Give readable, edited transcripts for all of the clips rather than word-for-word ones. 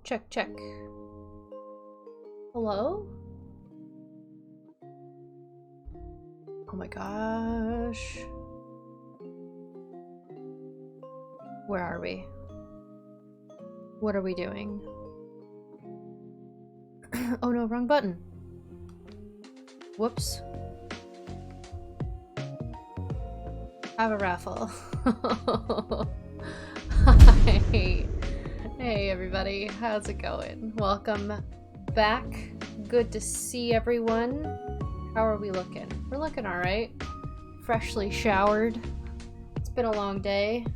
Check, check. Hello? Oh my gosh. Where are we? What are we doing? Oh no, wrong button. Whoops. Have a raffle. Hi. Hey everybody, how's it going? Welcome back. Good to see everyone. How are we looking? We're looking alright. Freshly showered. It's been a long day.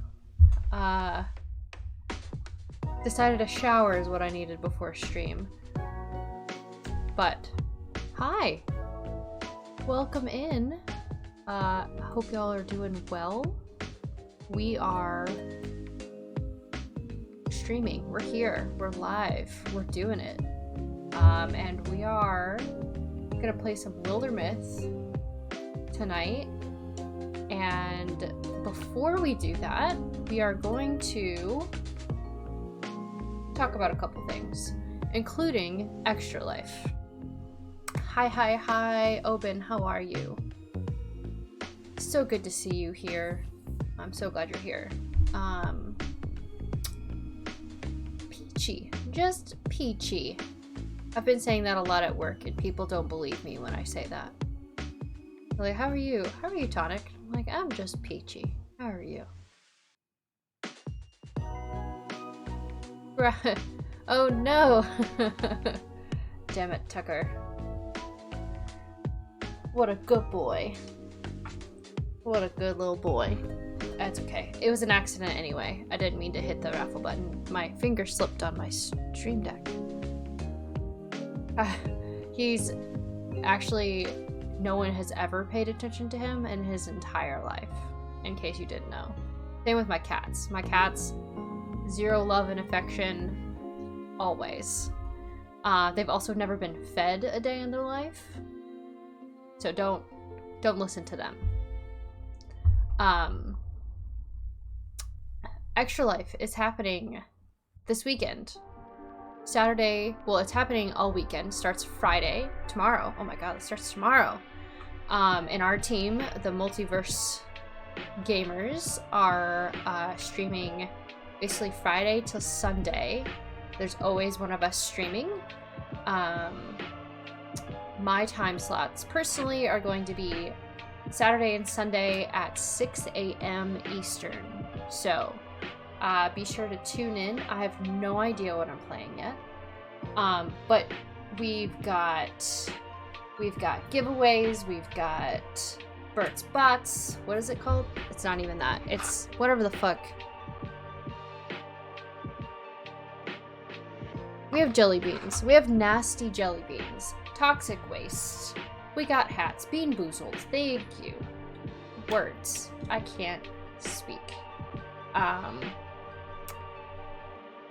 Decided a shower is what I needed before stream. But, hi! Welcome in. Hope y'all are doing well. We are streaming. We're here. We're live. We're doing it. And we are gonna play some Wildermyth tonight. And before we do that, we are going to talk about a couple things, including Extra Life. Hi, Oben, how are you? So good to see you here. I'm so glad you're here. Peachy. Just peachy. I've been saying that a lot at work and people don't believe me when I say that. They're like, how are you? How are you, Tonic? I'm like, I'm just peachy. How are you? Right. Oh no! Damn it, Tucker. What a good boy. What a good little boy. That's okay. It was an accident anyway. I didn't mean to hit the raffle button. My finger slipped on my stream deck. He's actually, no one has ever paid attention to him in his entire life, in case you didn't know. Same with my cats. My cats, zero love and affection, always. They've also never been fed a day in their life, so don't listen to them. Extra Life is happening this weekend. Saturday, well, it's happening all weekend. Starts Friday, tomorrow. Oh my god, it starts tomorrow. And our team, the Multiverse Gamers, are streaming basically Friday till Sunday. There's always one of us streaming. My time slots personally are going to be Saturday and Sunday at 6 a.m. Eastern. So be sure to tune in. I have no idea what I'm playing yet. But we've got giveaways, we've got Bert's Bots. What is it called? It's not even that. It's whatever the fuck. We have jelly beans. We have nasty jelly beans. Toxic waste. We got hats. Bean boozled. Thank you. Words. I can't speak.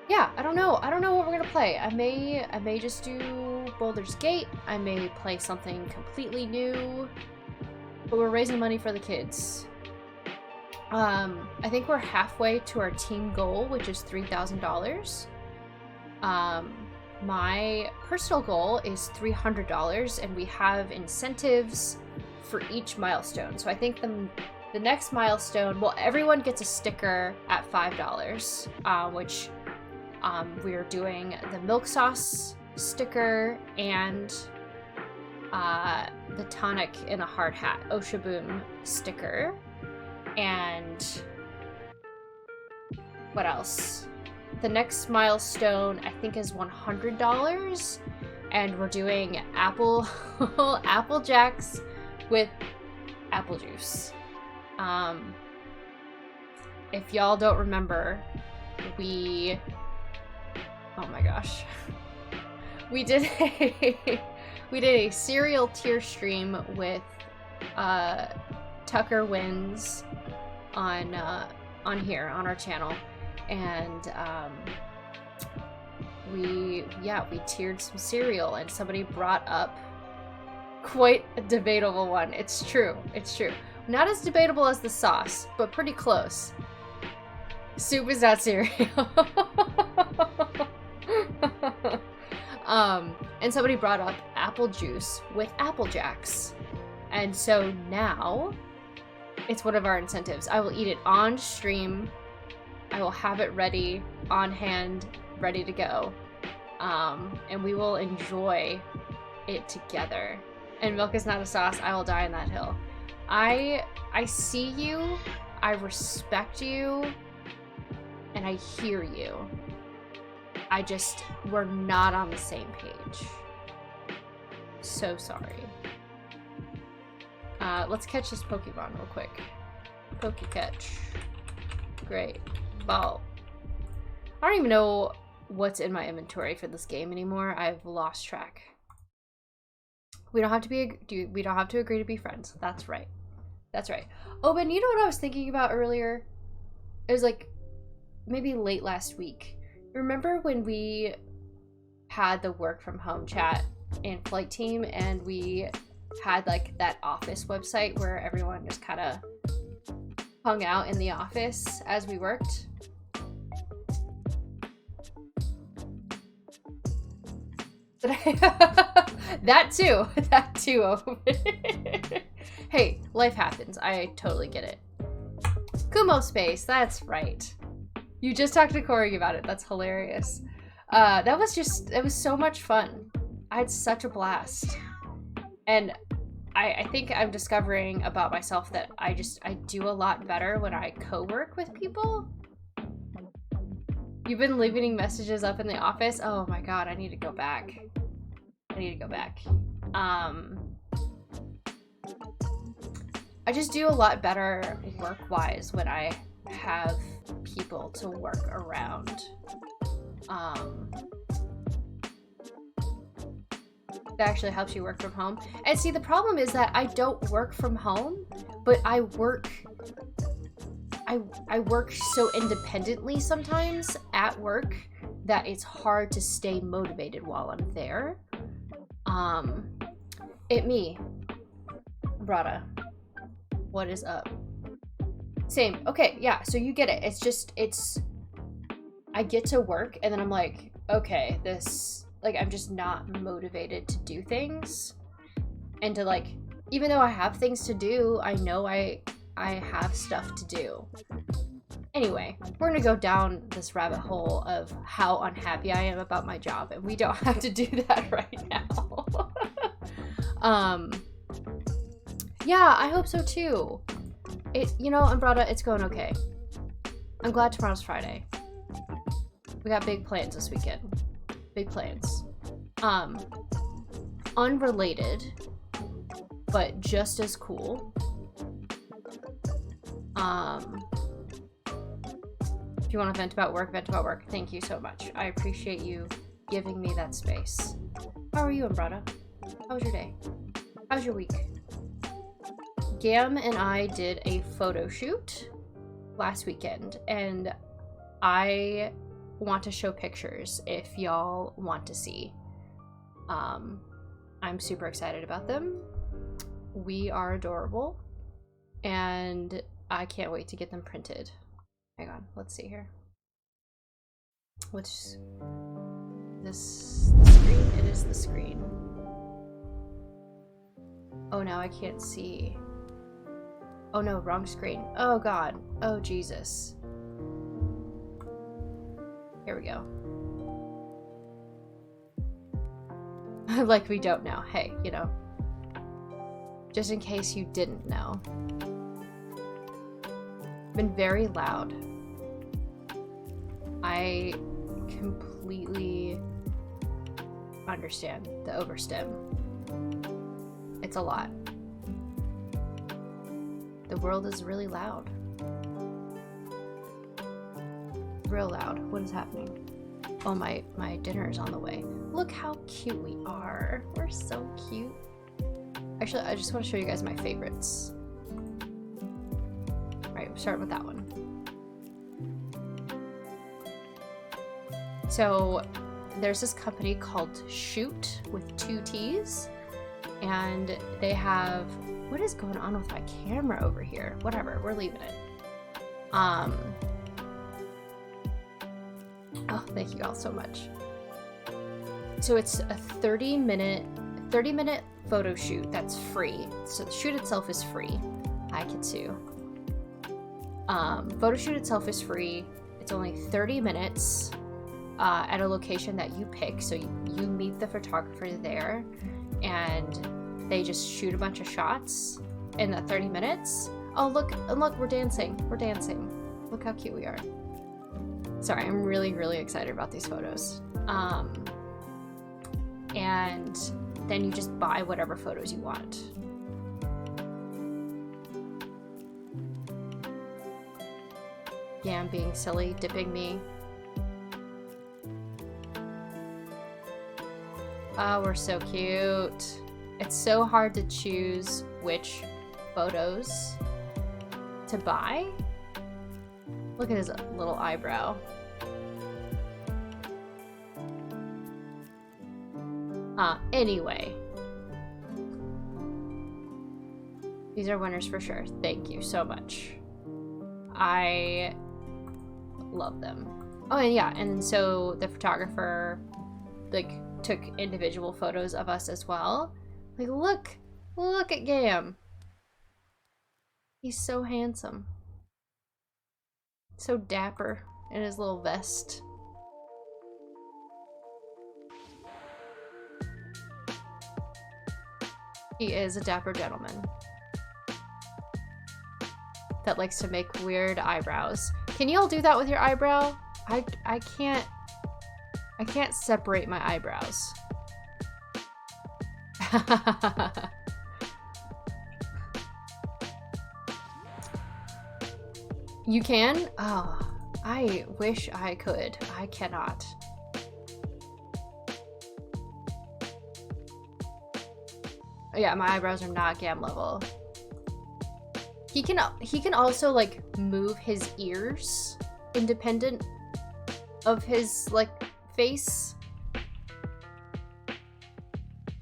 Yeah, I don't know. I don't know what we're gonna play. I may just do Baldur's Gate. I may play something completely new. But we're raising money for the kids. I think we're halfway to our team goal, which is $3,000. My personal goal is $300, and we have incentives for each milestone. So I think the next milestone, well, everyone gets a sticker at $5, which we're doing the milk sauce sticker and the tonic in a hard hat Oshaboom sticker. And what else? The next milestone, I think, is $100, and we're doing Apple Jacks with apple juice. If y'all don't remember, oh my gosh, we did a cereal tier stream with Tucker Wins on here on our channel. And we tiered some cereal, and somebody brought up quite a debatable one. It's true. Not as debatable as the sauce, but pretty close. Soup is not cereal. And somebody brought up apple juice with Apple Jacks. And so now it's one of our incentives. I will eat it on stream. I will have it ready, on hand, ready to go. And we will enjoy it together. And milk is not a sauce. I will die on that hill. I see you, I respect you, and I hear you. We're not on the same page. So sorry. Let's catch this Pokemon real quick. Pokecatch. Great. Ball. I don't even know what's in my inventory for this game anymore. I've lost track. We don't have to agree to be friends. That's right. That's right. Oh, but you know what I was thinking about earlier? It was like maybe late last week. Remember when we had the work from home chat in Flight Team, and we had like that office website where everyone just kind of hung out in the office as we worked? That too. Hey, life happens. I totally get it. Kumo Space, that's right. You just talked to Corey about it. That's hilarious. It was so much fun. I had such a blast. And I think I'm discovering about myself that I do a lot better when I co-work with people. You've been leaving messages up in the office? Oh my god, I need to go back. I just do a lot better work-wise when I have people to work around. That actually helps you work from home. And see, the problem is that I don't work from home, but I work so independently sometimes at work that it's hard to stay motivated while I'm there. Me, Brada. What is up? Same. Okay, yeah, so you get it. I get to work and then I'm like, okay, I'm just not motivated to do things and to like even though I have things to do, I know I have stuff to do. Anyway, we're gonna go down this rabbit hole of how unhappy I am about my job, and we don't have to do that right now. Yeah, I hope so too. You know, Umbrata, it's going okay. I'm glad tomorrow's Friday. We got big plans this weekend. Big plans. Unrelated, but just as cool. If you want to vent about work, vent about work. Thank you so much. I appreciate you giving me that space. How are you, Umbrata? How was your day? How's your week? Gam and I did a photo shoot last weekend, and I want to show pictures if y'all want to see. I'm super excited about them. We are adorable, and I can't wait to get them printed. Hang on, let's see here. Which, the screen? It is the screen. Oh, now I can't see. Oh no, wrong screen. Oh god. Oh Jesus. Here we go. Like we don't know. Hey, you know. Just in case you didn't know. Been very loud. I completely understand the overstim. It's a lot. The world is really loud. Real loud. What is happening? Oh, my dinner is on the way. Look how cute we are. We're so cute. Actually, I just want to show you guys my favorites. Alright, we're starting with that one. So, there's this company called Shoot with 2 T's. And they have... What is going on with my camera over here? Whatever, we're leaving it. Oh, thank you all so much. So it's a 30-minute photo shoot that's free. So the shoot itself is free. I could sue. Photo shoot itself is free. It's only 30 minutes at a location that you pick. So you meet the photographer there, and they just shoot a bunch of shots in that 30 minutes. Oh, look, we're dancing. We're dancing. Look how cute we are. Sorry, I'm really, really excited about these photos. And then you just buy whatever photos you want. Yeah, I'm being silly, dipping me. Oh, we're so cute. It's so hard to choose which photos to buy. Look at his little eyebrow. Anyway. These are winners for sure. Thank you so much. I love them. Oh, and yeah, and so the photographer, like, took individual photos of us as well. Like, look at Gam. He's so handsome. So dapper in his little vest. He is a dapper gentleman that likes to make weird eyebrows. Can you all do that with your eyebrow? I can't separate my eyebrows. You can? Oh, I wish I could. I cannot. Yeah, my eyebrows are not Gam level. He can also like move his ears independent of his like face.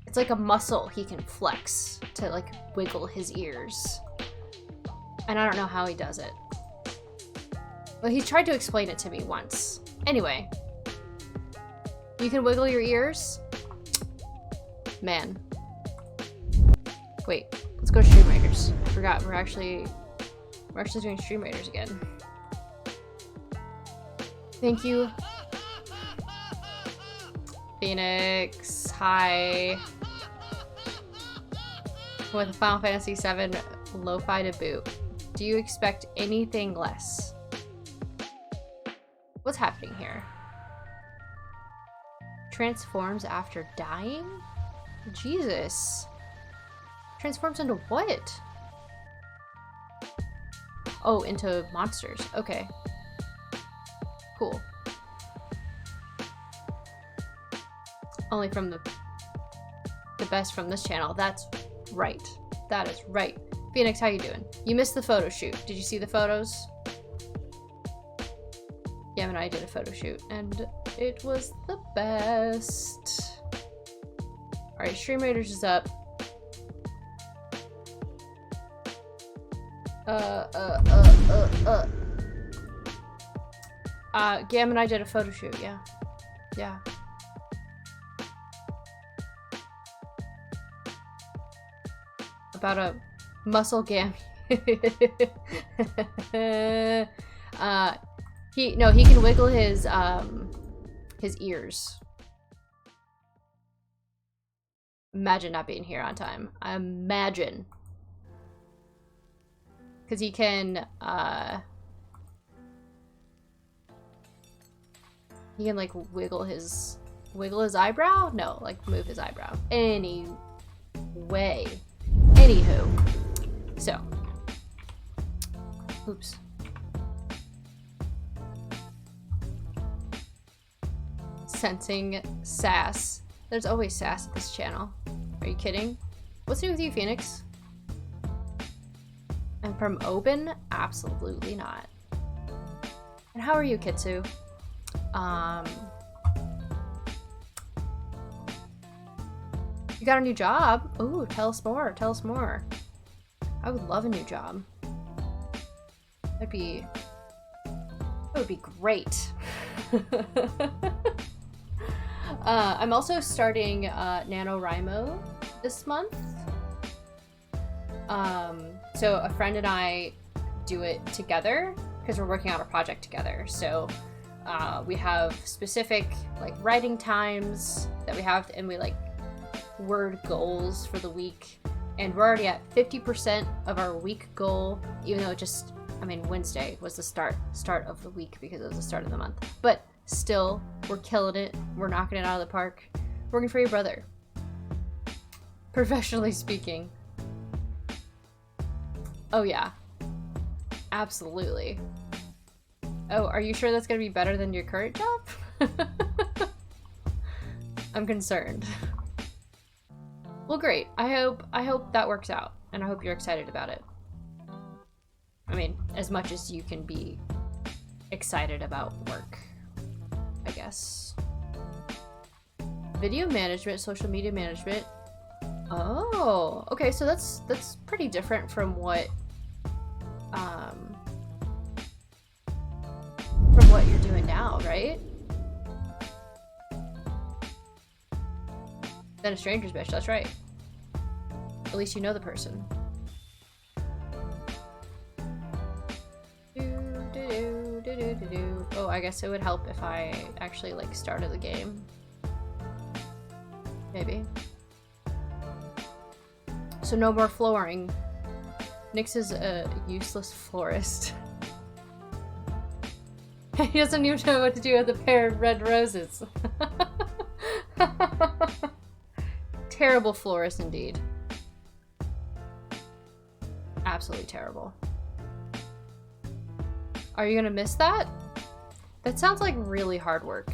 It's like a muscle he can flex to like wiggle his ears. And I don't know how he does it. Well, he tried to explain it to me once. Anyway, you can wiggle your ears? Man. Wait, let's go to Stream Raiders. I forgot, we're actually doing Stream Raiders again. Thank you. Phoenix, hi. With a Final Fantasy VII lo-fi to boot. Do you expect anything less? What's happening here? Transforms after dying? Jesus. Transforms into what? Oh, into monsters. Okay. Cool. Only from the best from this channel. That's right. That is right. Phoenix, how you doing? You missed the photo shoot. Did you see the photos? Yam and I did a photo shoot, and it was the best. Alright, Stream Raiders is up. Gam and I did a photo shoot, yeah. Yeah. About a muscle Gam. He can wiggle his ears. Imagine not being here on time. Imagine. Because he can like wiggle his eyebrow? No, like move his eyebrow. Anyway. Anywho. So. Oops. Sensing sass. There's always sass at this channel. Are you kidding? What's new with you, Phoenix? And from Oben? Absolutely not. And how are you, Kitsu? You got a new job? Ooh, tell us more. Tell us more. I would love a new job. That would be great. I'm also starting NaNoWriMo this month. So a friend and I do it together because we're working on a project together. So we have specific like writing times that we have, and we like word goals for the week. And we're already at 50% of our week goal, even though Wednesday was the start of the week because it was the start of the month. But still, we're killing it. We're knocking it out of the park. Working for your brother. Professionally speaking. Oh yeah. Absolutely. Oh, are you sure that's gonna be better than your current job? I'm concerned. Well, great. I hope that works out, and I hope you're excited about it. I mean, as much as you can be excited about work, I guess. Video management, social media management. Oh, okay. So that's pretty different from what you're doing now, right? Then a stranger's bitch. That's right. At least you know the person. Oh, I guess it would help if I actually like started the game. Maybe. So no more flooring. Nyx is a useless florist. He doesn't even know what to do with a pair of red roses. Terrible florist indeed. Absolutely terrible. Are you gonna miss that? That sounds like really hard work.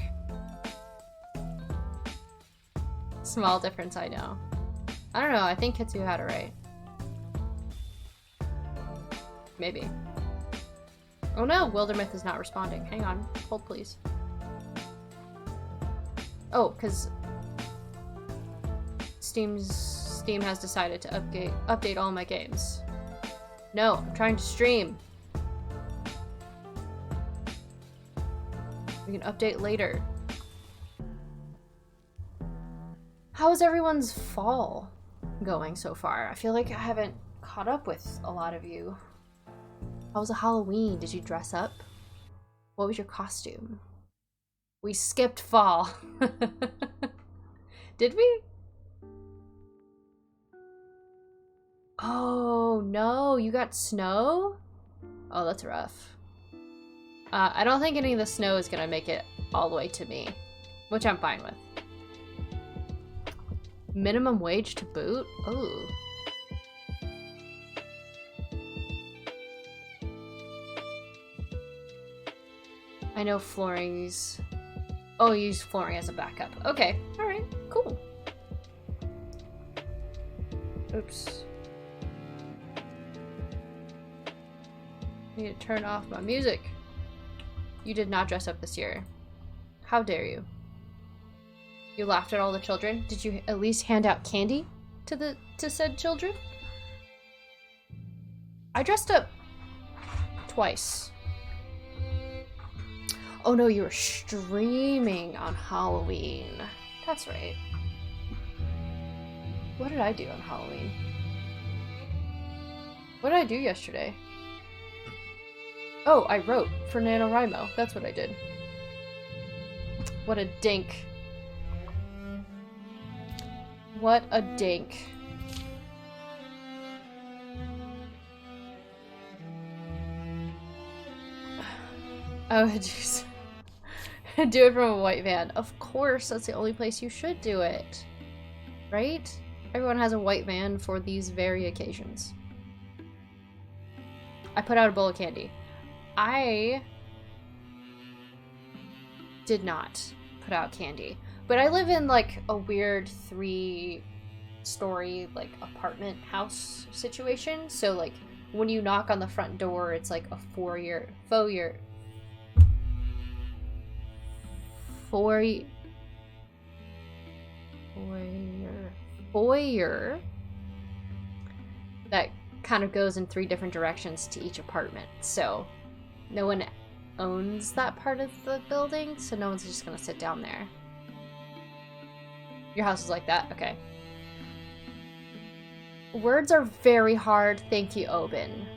Small difference, I know. I don't know, I think Kitsu had it right. Maybe. Oh no, Wildermyth is not responding. Hang on, hold please. Oh, because Steam has decided to update all my games. No, I'm trying to stream. We can update later. How was everyone's fall? going so far? I feel like I haven't caught up with a lot of you. How was a Halloween? Did you dress up? What was your costume? We skipped fall. Did we? Oh no, you got snow? Oh, that's rough. I don't think any of the snow is gonna make it all the way to me, which I'm fine with. Minimum wage to boot? Oh. I know flooring's... Oh, you use flooring as a backup. Okay, alright, cool. Oops. I need to turn off my music. You did not dress up this year. How dare you? You laughed at all the children? Did you at least hand out candy to said children? I dressed up twice. Oh no, you were streaming on Halloween. That's right. What did I do on Halloween? What did I do yesterday? Oh, I wrote for NaNoWriMo. That's what I did. What a dink. What a dink. Oh, jeez. Do it from a white van. Of course, that's the only place you should do it. Right? Everyone has a white van for these very occasions. I put out a bowl of candy. I did not put out candy. But I live in like a weird 3-story like apartment house situation. So like when you knock on the front door, it's like a foyer that kind of goes in 3 different directions to each apartment. So no one owns that part of the building, so no one's just gonna sit down there. Your house is like that? Okay. Words are very hard. Thank you, Oben.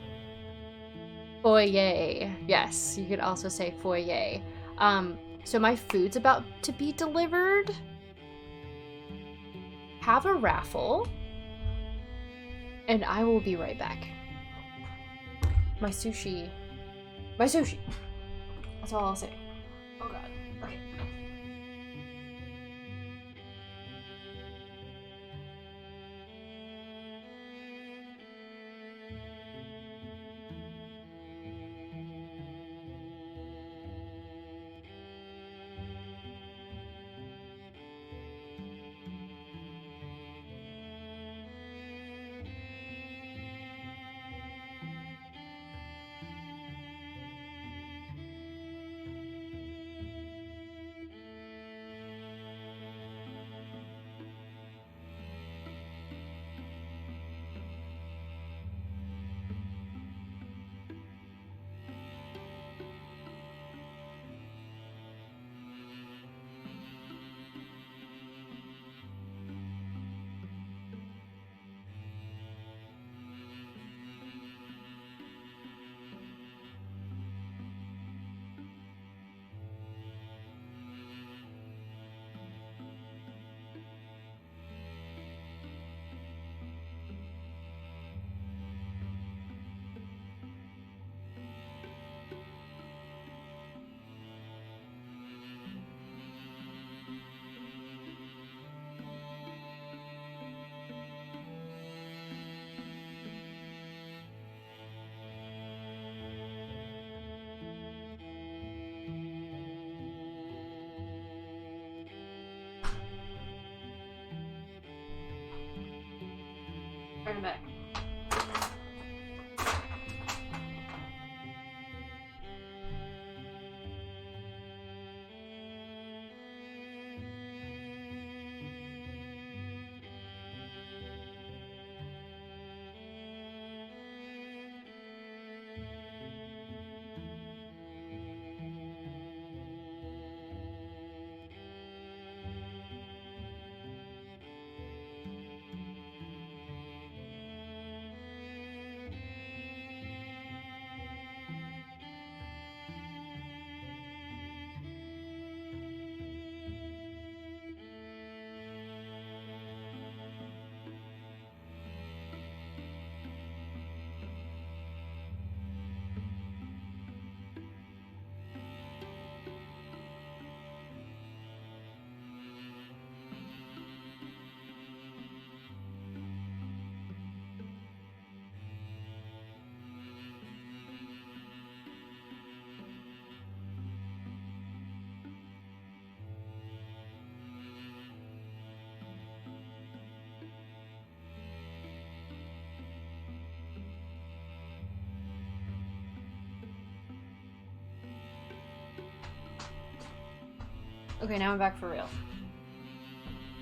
Foyer. Yes, you could also say foyer. So my food's about to be delivered. Have a raffle. And I will be right back. My sushi. My sushi. That's all I'll say. Oh god. Okay. Bring it back. Okay, now I'm back for real.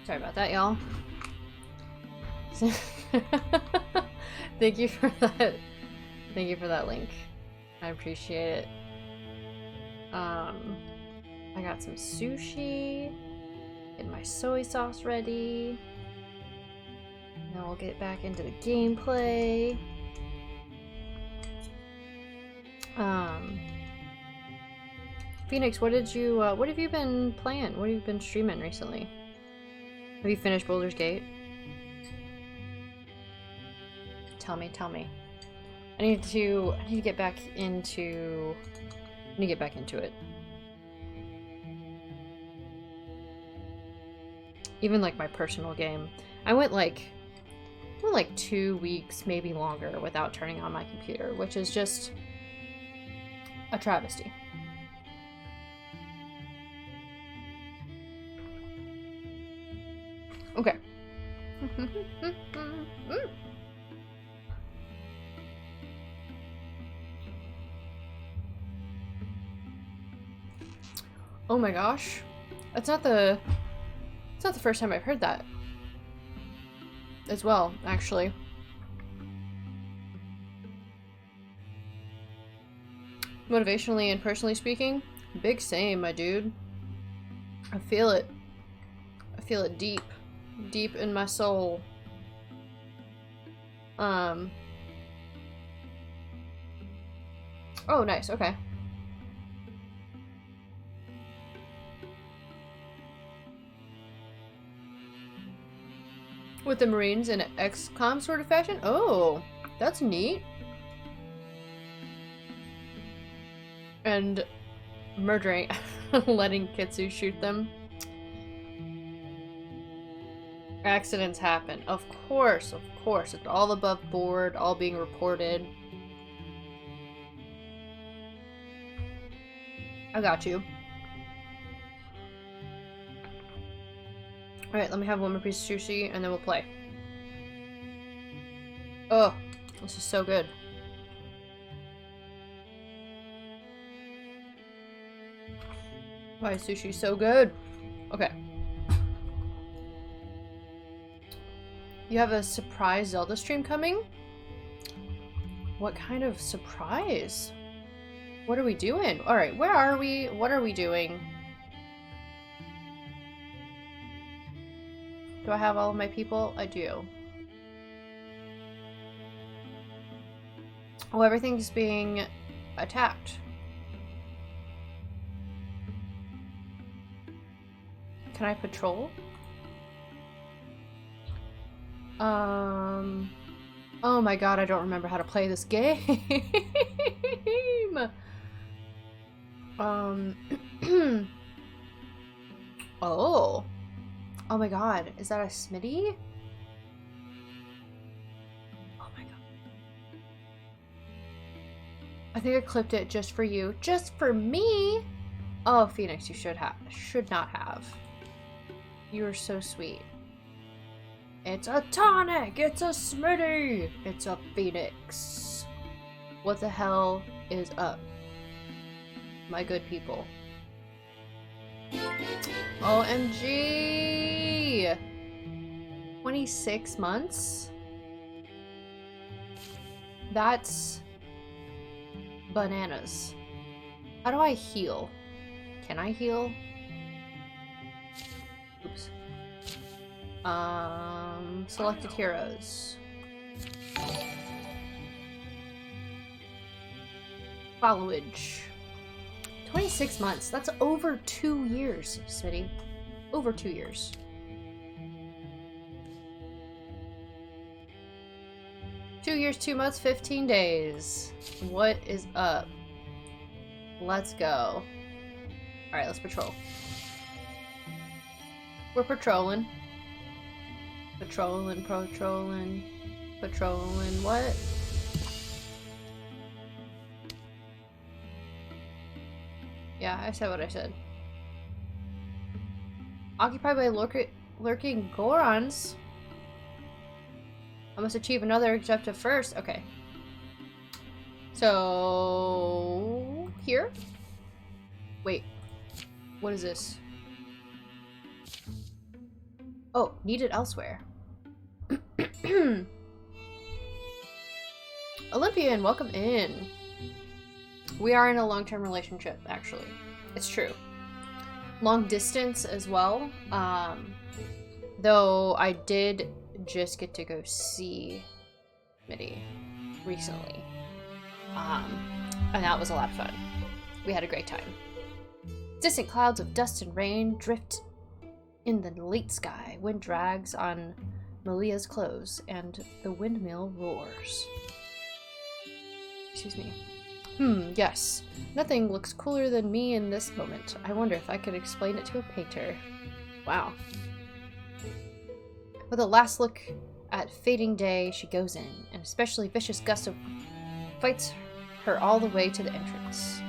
Sorry about that, y'all. Thank you for that. Thank you for that link. I appreciate it. I got some sushi. Get my soy sauce ready. Now we'll get back into the gameplay. Phoenix, what have you been playing? What have you been streaming recently? Have you finished Baldur's Gate? Tell me. I need to get back into it. Even like my personal game. I went like 2 weeks, maybe longer, without turning on my computer, which is just a travesty. Okay. Oh my gosh. It's not the first time I've heard that. As well, actually. Motivationally and personally speaking, big same, my dude. I feel it. I feel it deep in my soul. Oh, nice, okay. With the Marines in an XCOM sort of fashion? Oh, that's neat. And murdering, letting Kitsu shoot them. Accidents happen. Of course. It's all above board, all being reported. I got you. Alright, let me have one more piece of sushi and then we'll play. Oh, this is so good. Why is sushi so good? Okay. You have a surprise Zelda stream coming? What kind of surprise? What are we doing? Alright, where are we? What are we doing? Do I have all of my people? I do. Oh, everything's being attacked. Can I patrol? Oh my god, I don't remember how to play this game. Oh. Oh my god, is that a Smitty? Oh my god. I think I clipped it just for you. Just for me? Oh, Phoenix, you should not have. You are so sweet. It's a tonic! It's a Smitty! It's a Phoenix. What the hell is up, my good people? OMG! 26 months? That's bananas. How do I heal? Can I heal? Oops. Selected heroes. Followage. 26 months. That's over 2 years, Smitty. Over 2 years. Two years, 2 months, 15 days. What is up? Let's go. Alright, let's patrol. We're patrolling. Patrolling. What? Yeah, I said what I said. Occupied by lurking Gorons. I must achieve another objective first. Okay. So... here? Wait. What is this? Oh, needed elsewhere. Olympian, welcome in. We are in a long-term relationship, actually. It's true. Long distance as well. Though I did just get to go see Mitty recently. And that was a lot of fun. We had a great time. Distant clouds of dust and rain drift in the late sky. Wind drags on Malia's clothes, and the windmill roars. Excuse me. Yes. Nothing looks cooler than me in this moment. I wonder if I could explain it to a painter. Wow. With a last look at fading day, she goes in. An especially vicious gust of fights her all the way to the entrance.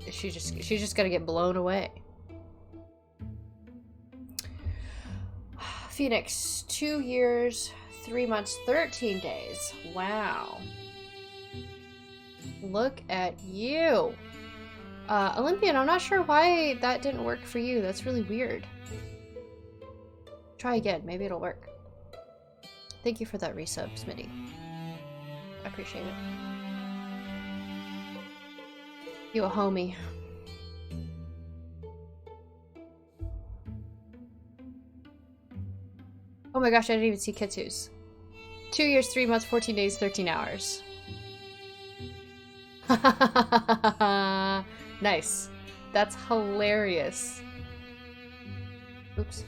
She's just gonna get blown away. Phoenix, 2 years, 3 months, 13 days. Wow. Look at you. Olympian, I'm not sure why that didn't work for you. That's really weird. Try again. Maybe it'll work. Thank you for that resub, Smitty. I appreciate it. You a homie. Oh my gosh, I didn't even see Kitsu's. 2 years, 3 months, 14 days, 13 hours. Nice. That's hilarious. Oops.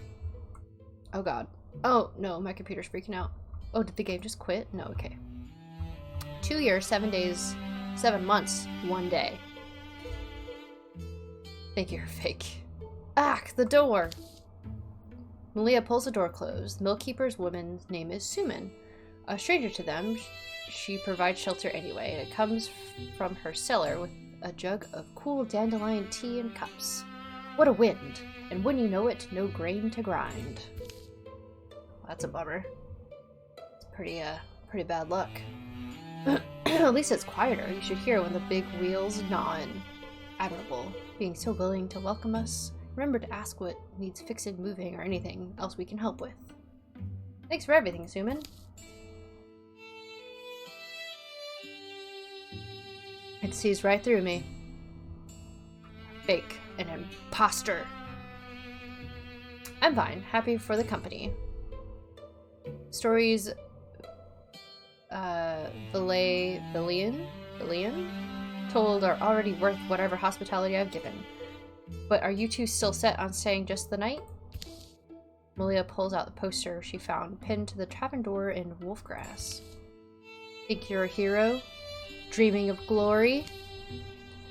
Oh god. Oh no, my computer's freaking out. Oh, did the game just quit? No, okay. 2 years, 7 days, 7 months, 1 day. Think you're fake. Ah, the door! Malia pulls the door closed. The Millkeeper's woman's name is Suman. A stranger to them, she provides shelter anyway, and it comes from her cellar with a jug of cool dandelion tea and cups. What a wind! And when you know it, no grain to grind. Well, that's a bummer. It's pretty bad luck. At least it's quieter. You should hear when the big wheels gnaw. Admirable, being so willing to welcome us. Remember to ask what needs fixing, moving, or anything else we can help with. Thanks for everything, Suman. It sees right through me. Fake. An imposter. I'm fine. Happy for the company. Stories... Billion? Told are already worth whatever hospitality I've given. But are you two still set on staying just the night? Malia pulls out the poster she found pinned to the tavern door in Wolfgrass. Think you're a hero? Dreaming of glory?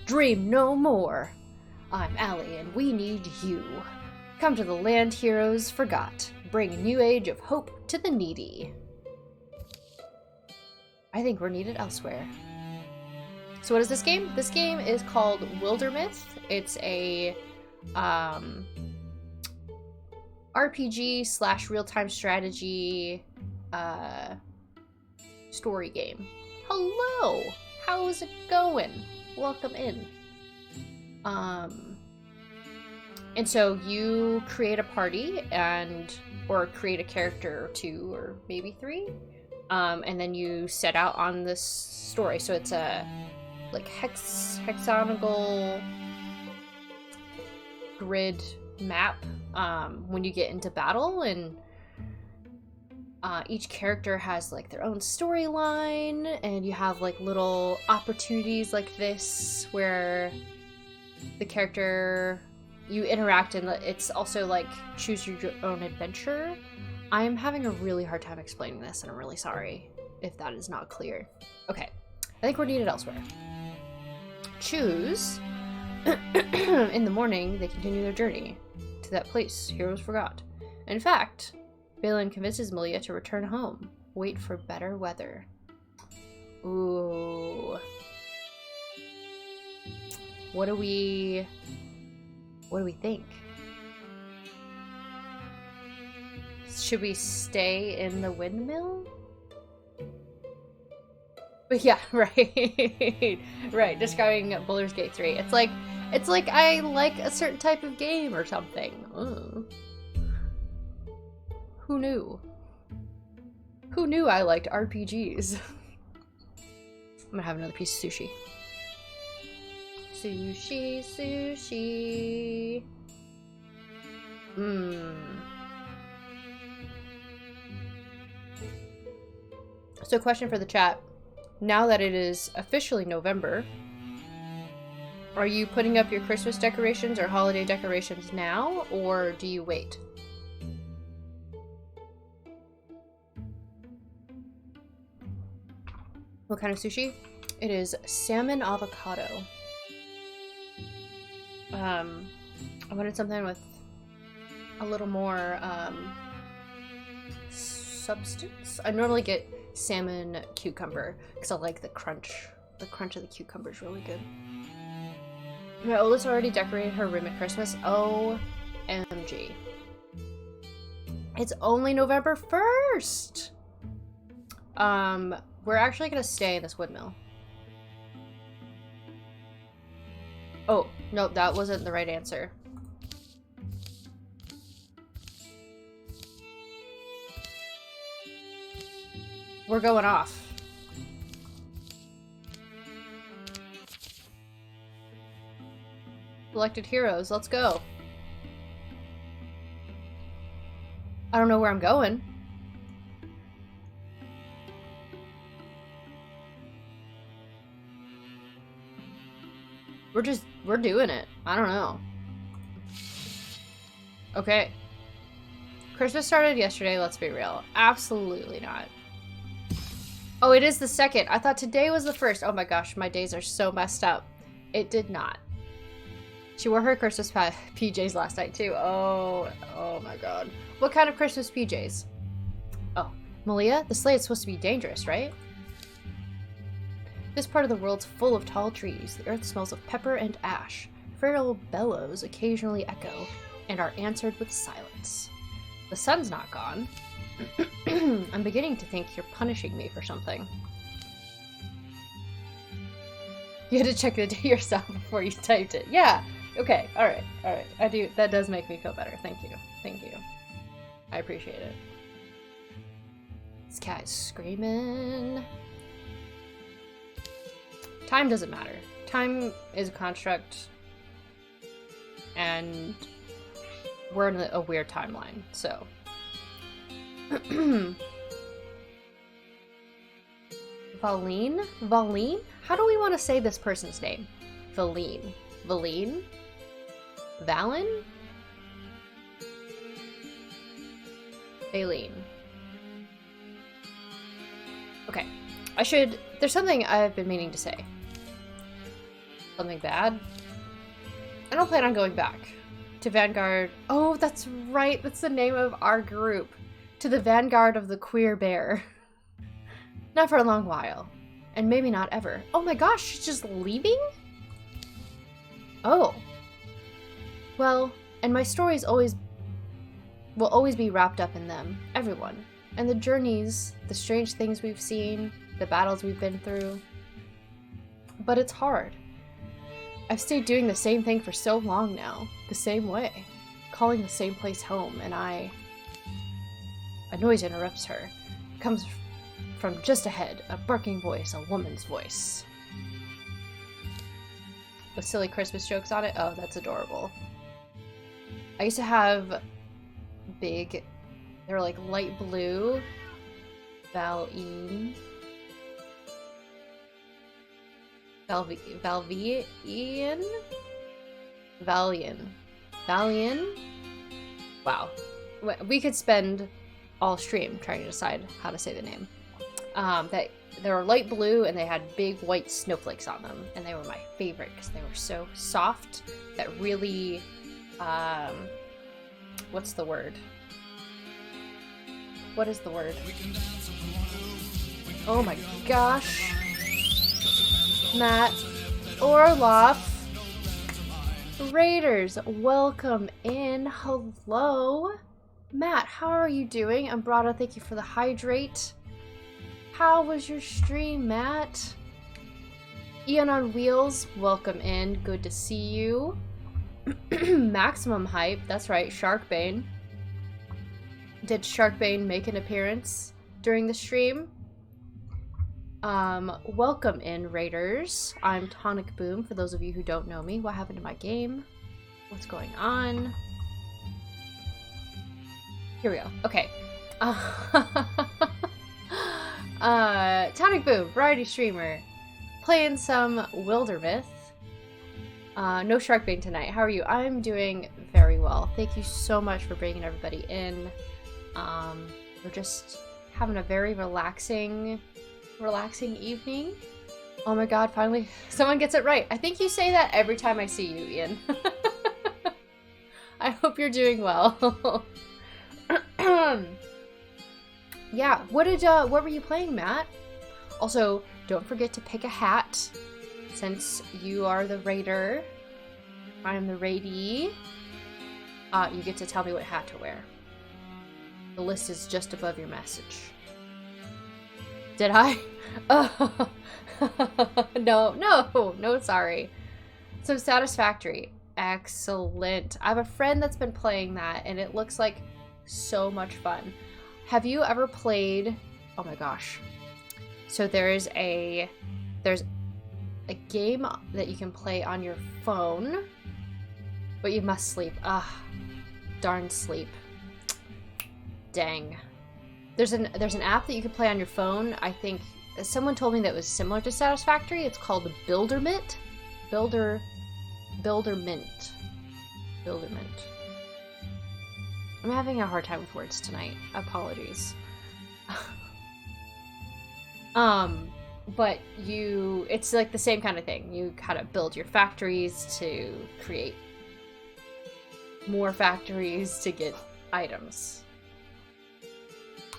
Dream no more! I'm Allie, and we need you. Come to the land heroes forgot. Bring a new age of hope to the needy. I think we're needed elsewhere. So what is this game? This game is called Wildermyth. It's a RPG / real-time strategy story game. Hello! How's it going? Welcome in. And so you create a party or create a character or 2 or maybe 3. And then you set out on this story. So it's a like hexagonal grid map when you get into battle, and each character has like their own storyline, and you have like little opportunities like this where the character you interact, and it's also like choose your own adventure. I'm having a really hard time explaining this, and I'm really sorry if that is not clear. Okay, I think we're needed elsewhere. Choose. In the morning, they continue their journey to that place heroes forgot. In fact, Balin convinces Malia to return home. Wait for better weather. Ooh. What do we think? Should we stay in the windmill? But yeah, right. Right, describing Baldur's Gate 3. It's like I like a certain type of game or something. Ugh. Who knew? Who knew I liked RPGs? I'm gonna have another piece of sushi. Sushi, sushi. Mmm. So, question for the chat. Now that it is officially November, are you putting up your Christmas decorations or holiday decorations now, or do you wait? What kind of sushi? It is salmon avocado. I wanted something with a little more substance. I normally get salmon cucumber because I like the crunch. The crunch of the cucumber is really good. My oldest already decorated her room at Christmas. OMG. It's only November 1st! We're actually gonna stay in this windmill. Oh, no, that wasn't the right answer. We're going off. Selected heroes, let's go. I don't know where I'm going. We're doing it. I don't know. Okay. Christmas started yesterday, let's be real. Absolutely not. Oh, it is the 2nd. I thought today was the 1st. Oh my gosh, my days are so messed up. It did not. She wore her Christmas PJs last night too. Oh my god. What kind of Christmas PJs? Oh, Malia, the sleigh is supposed to be dangerous, right? This part of the world's full of tall trees. The earth smells of pepper and ash. Feral bellows occasionally echo and are answered with silence. The sun's not gone. I'm beginning to think you're punishing me for something. You had to check it yourself before you typed it. Yeah. Okay. All right. I do. That does make me feel better. Thank you. Thank you. I appreciate it. This cat is screaming. Time doesn't matter. Time is a construct, and we're in a weird timeline, so. Valine? Valine? How do we want to say this person's name? Valine. Valine? Valen? Valine. Okay. There's something I've been meaning to say. Something bad? I don't plan on going back. To Vanguard. Oh, that's right. That's the name of our group. To the Vanguard of the Queer Bear. Not for a long while. And maybe not ever. Oh my gosh, she's just leaving? Oh. Well, and my stories will always be wrapped up in them. Everyone. And the journeys, the strange things we've seen, the battles we've been through. But it's hard. I've stayed doing the same thing for so long now. The same way. Calling the same place home, and A noise interrupts her. It comes from just ahead. A barking voice, a woman's voice. With silly Christmas jokes on it. Oh, that's adorable. I used to have big... They're like light blue. Valian. Wow. We could spend all stream trying to decide how to say the name. That they were light blue and they had big white snowflakes on them, and they were my favorite because they were so soft that really, what's the word? What is the word? Oh my gosh. Matt Orloff. Raiders, welcome in. Hello. Matt, how are you doing? And Brada, thank you for the hydrate. How was your stream, Matt? Ian on Wheels, welcome in. Good to see you. Maximum hype. That's right, Sharkbane. Did Sharkbane make an appearance during the stream? Welcome in, Raiders. I'm Tonic Boom, for those of you who don't know me. What happened to my game? What's going on? Here we go. Okay. Tonic Boom, variety streamer. Playing some Wildermyth. No Sharkbane tonight. How are you? I'm doing very well. Thank you so much for bringing everybody in. We're just having a very relaxing evening. Oh my god, finally someone gets it right. I think you say that every time I see you, Ian. I hope you're doing well. Yeah, what were you playing, Matt? Also, don't forget to pick a hat, since you are the raider. I'm the raidee. You get to tell me what hat to wear. The list is just above your message. Did I? Oh. No, sorry. So Satisfactory. Excellent. I have a friend that's been playing that, and it looks like so much fun. Have you ever played... Oh my gosh. So there's a game that you can play on your phone, but you must sleep. Ah, darn sleep. Dang. There's an app that you can play on your phone. I think someone told me that was similar to Satisfactory. It's called Buildermint. Buildermint. I'm having a hard time with words tonight. Apologies. But it's like the same kind of thing. You kind of build your factories to create more factories to get items.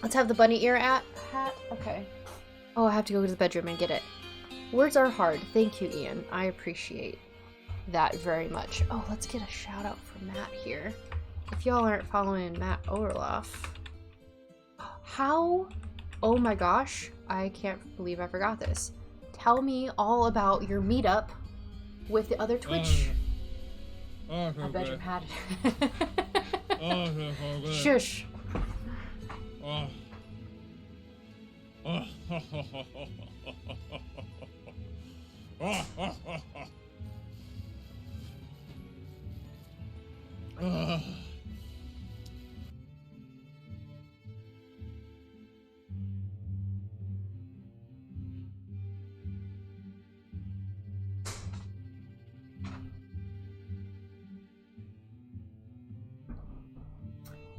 Let's have the bunny ear hat. Okay. Oh, I have to go to the bedroom and get it. Words are hard. Thank you, Ian. I appreciate that very much. Oh, let's get a shout out for Matt here. If y'all aren't following Matt Orloff. How? Oh my gosh. I can't believe I forgot this. Tell me all about your meetup with the other Twitch. My bedroom had it. Shush.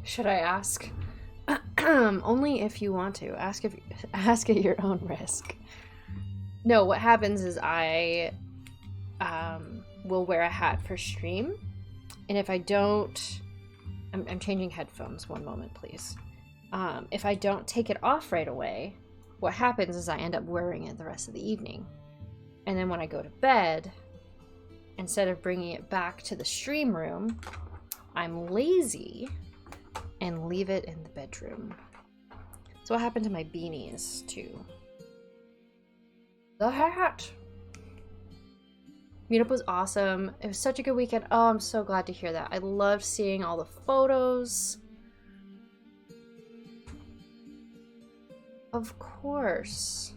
Should I ask? Only if you want to. Ask at your own risk. No, what happens is I will wear a hat for stream, and if I don't, I'm changing headphones. One moment, please. If I don't take it off right away, what happens is I end up wearing it the rest of the evening, and then when I go to bed, instead of bringing it back to the stream room, I'm lazy and leave it in the bedroom. So what happened to my beanies too? The hat! Meetup was awesome. It was such a good weekend. Oh, I'm so glad to hear that. I loved seeing all the photos. Of course.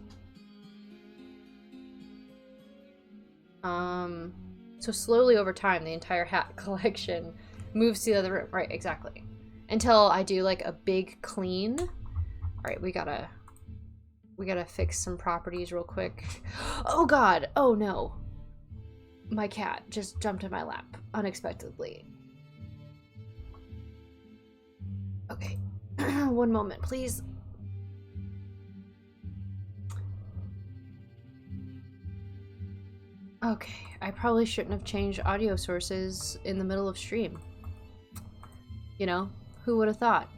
So slowly over time, the entire hat collection moves to the other room. Right, exactly. Until I do like a big clean. All right, we gotta fix some properties real quick. Oh god, oh no. My cat just jumped in my lap unexpectedly. Okay, one moment, please. Okay, I probably shouldn't have changed audio sources in the middle of stream. You know, who would have thought?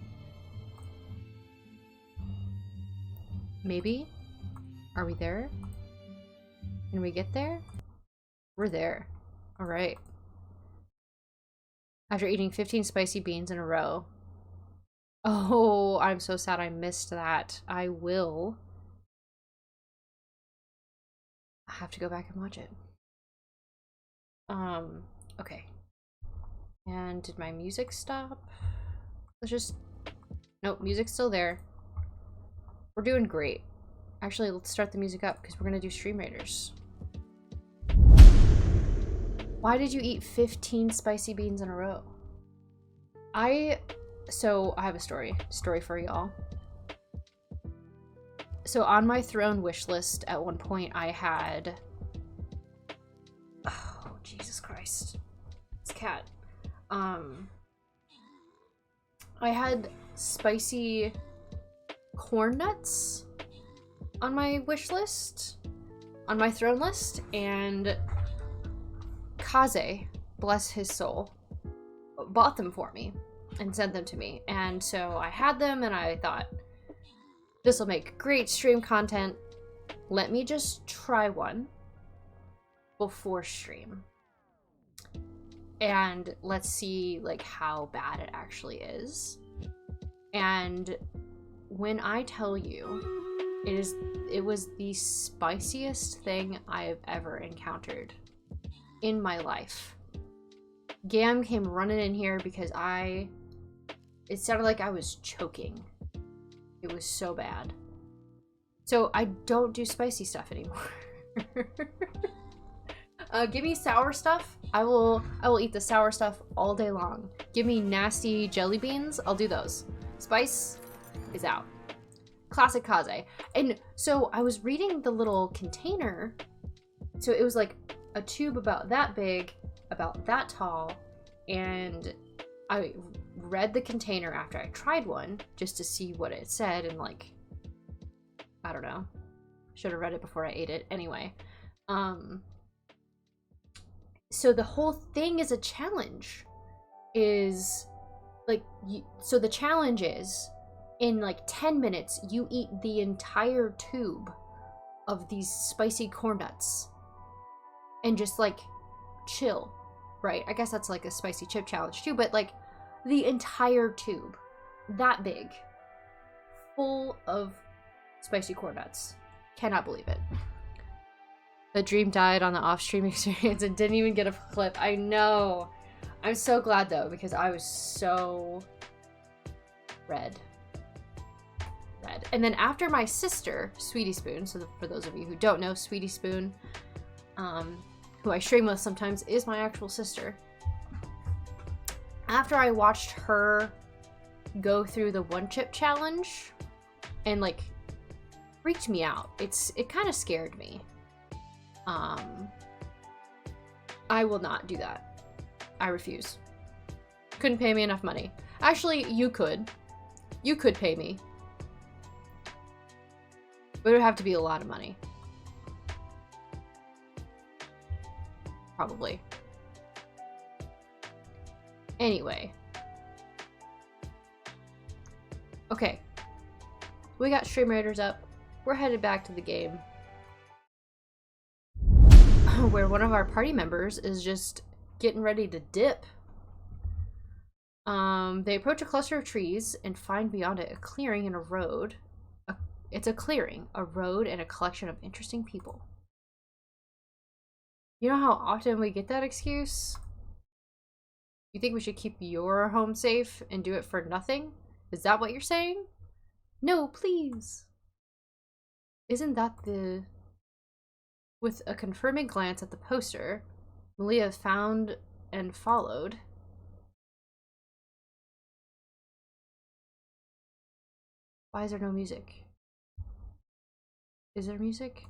Maybe? Are we there? Can we get there? We're there. Alright. After eating 15 spicy beans in a row. Oh, I'm so sad I missed that. I will have to go back and watch it. Okay. And did my music stop? Let's just... Nope, music's still there. We're doing great. Actually, let's start the music up because we're gonna do Stream Raiders. Why did you eat 15 spicy beans in a row? So I have a story for y'all. So on my throne wish list at one point I had... Oh, Jesus Christ. It's a cat. I had spicy corn nuts on my wish list, on my throne list, and Kaze, bless his soul, bought them for me and sent them to me. And so I had them and I thought, this will make great stream content. Let me just try one before stream. And let's see like how bad it actually is. And when I tell you, it was the spiciest thing I have ever encountered in my life. Gam came running in here because it sounded like I was choking. It was so bad. So I don't do spicy stuff anymore. Give me sour stuff. I will eat the sour stuff all day long. Give me nasty jelly beans. I'll do those. Spice is out. Classic Kaze. And so I was reading the little container. So it was like a tube about that big, about that tall. And I read the container after I tried one just to see what it said. And like, I don't know. Should have read it before I ate it. Anyway. So the whole thing is a challenge. Is like, so the challenge is in like 10 minutes, you eat the entire tube of these spicy corn nuts and just like chill, right? I guess that's like a spicy chip challenge too, but like the entire tube, that big, full of spicy corn nuts. Cannot believe it. The dream died on the off-stream experience and didn't even get a clip. I know. I'm so glad though, because I was so red. And then after my sister, Sweetie Spoon, so for those of you who don't know, Sweetie Spoon, who I stream with sometimes, is my actual sister. After I watched her go through the one chip challenge and like freaked me out. It kind of scared me. I will not do that. I refuse. Couldn't pay me enough money. Actually, you could. You could pay me. But it would have to be a lot of money. Probably. Anyway. Okay. We got Stream Raiders up. We're headed back to the game. Where one of our party members is just getting ready to dip. They approach a cluster of trees and find beyond it a clearing and a road. It's a clearing, a road, and a collection of interesting people. You know how often we get that excuse? You think we should keep your home safe and do it for nothing? Is that what you're saying? No, please. Isn't that the... With a confirming glance at the poster, Malia found and followed. Why is there no music? Is there music?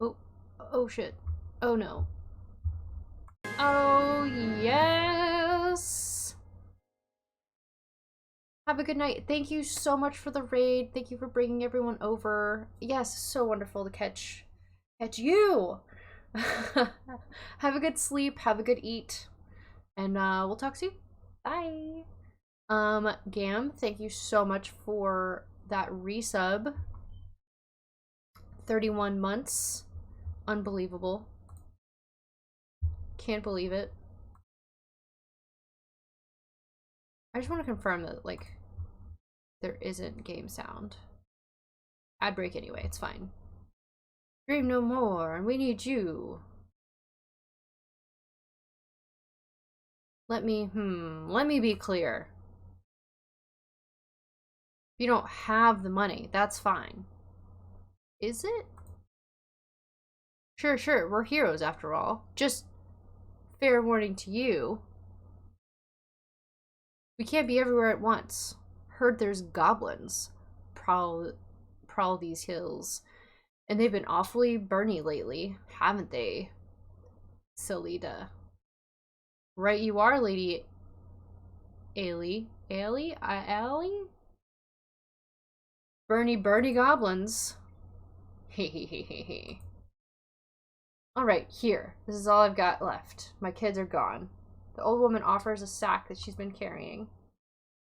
Oh shit. Oh no. Oh yes! Have a good night. Thank you so much for the raid. Thank you for bringing everyone over. Yes, so wonderful to catch you. Have a good sleep, have a good eat, and we'll talk soon. Bye. Gam, thank you so much for that resub. 31 months. Unbelievable. Can't believe it. I just want to confirm that, like, there isn't game sound. Ad break anyway, it's fine. Dream no more, and we need you. Let me be clear. If you don't have the money, that's fine. Is it? Sure, we're heroes after all. Just fair warning to you. We can't be everywhere at once. Heard there's goblins prowl these hills. And they've been awfully burny lately, haven't they, Salida? Right you are, Lady Ailey. Ailey? Bernie goblins. Hehehehe. Alright, here. This is all I've got left. My kids are gone. The old woman offers a sack that she's been carrying.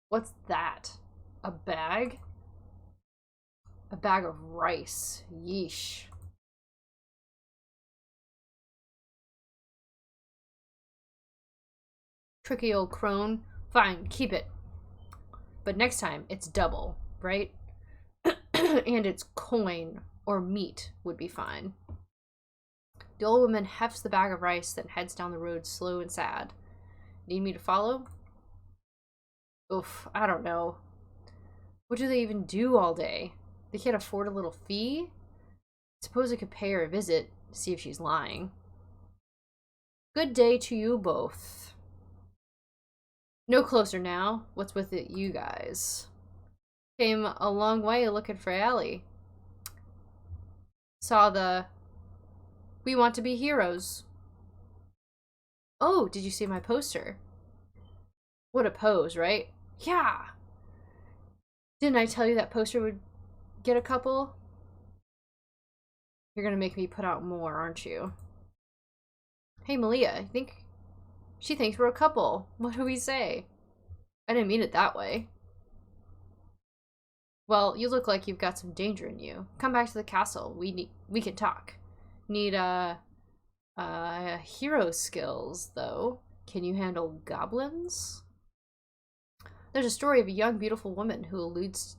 What's that? A bag? A bag of rice. Yeesh. Tricky old crone. Fine, keep it. But next time, it's double, right? And it's coin or meat would be fine. The old woman hefts the bag of rice, then heads down the road slow and sad. Need me to follow? Oof, I don't know. What do they even do all day? They can't afford a little fee? Suppose I could pay her a visit, see if she's lying. Good day to you both. No closer now. What's with it, you guys? Came a long way looking for Allie. Saw the "We want to be heroes." Oh, did you see my poster? What a pose, right? Yeah! Didn't I tell you that poster would get a couple? You're gonna make me put out more, aren't you? Hey, Malia, she thinks we're a couple. What do we say? I didn't mean it that way. Well, you look like you've got some danger in you. Come back to the castle. We can talk. Need hero skills though. Can you handle goblins? There's a story of a young, beautiful woman who eludes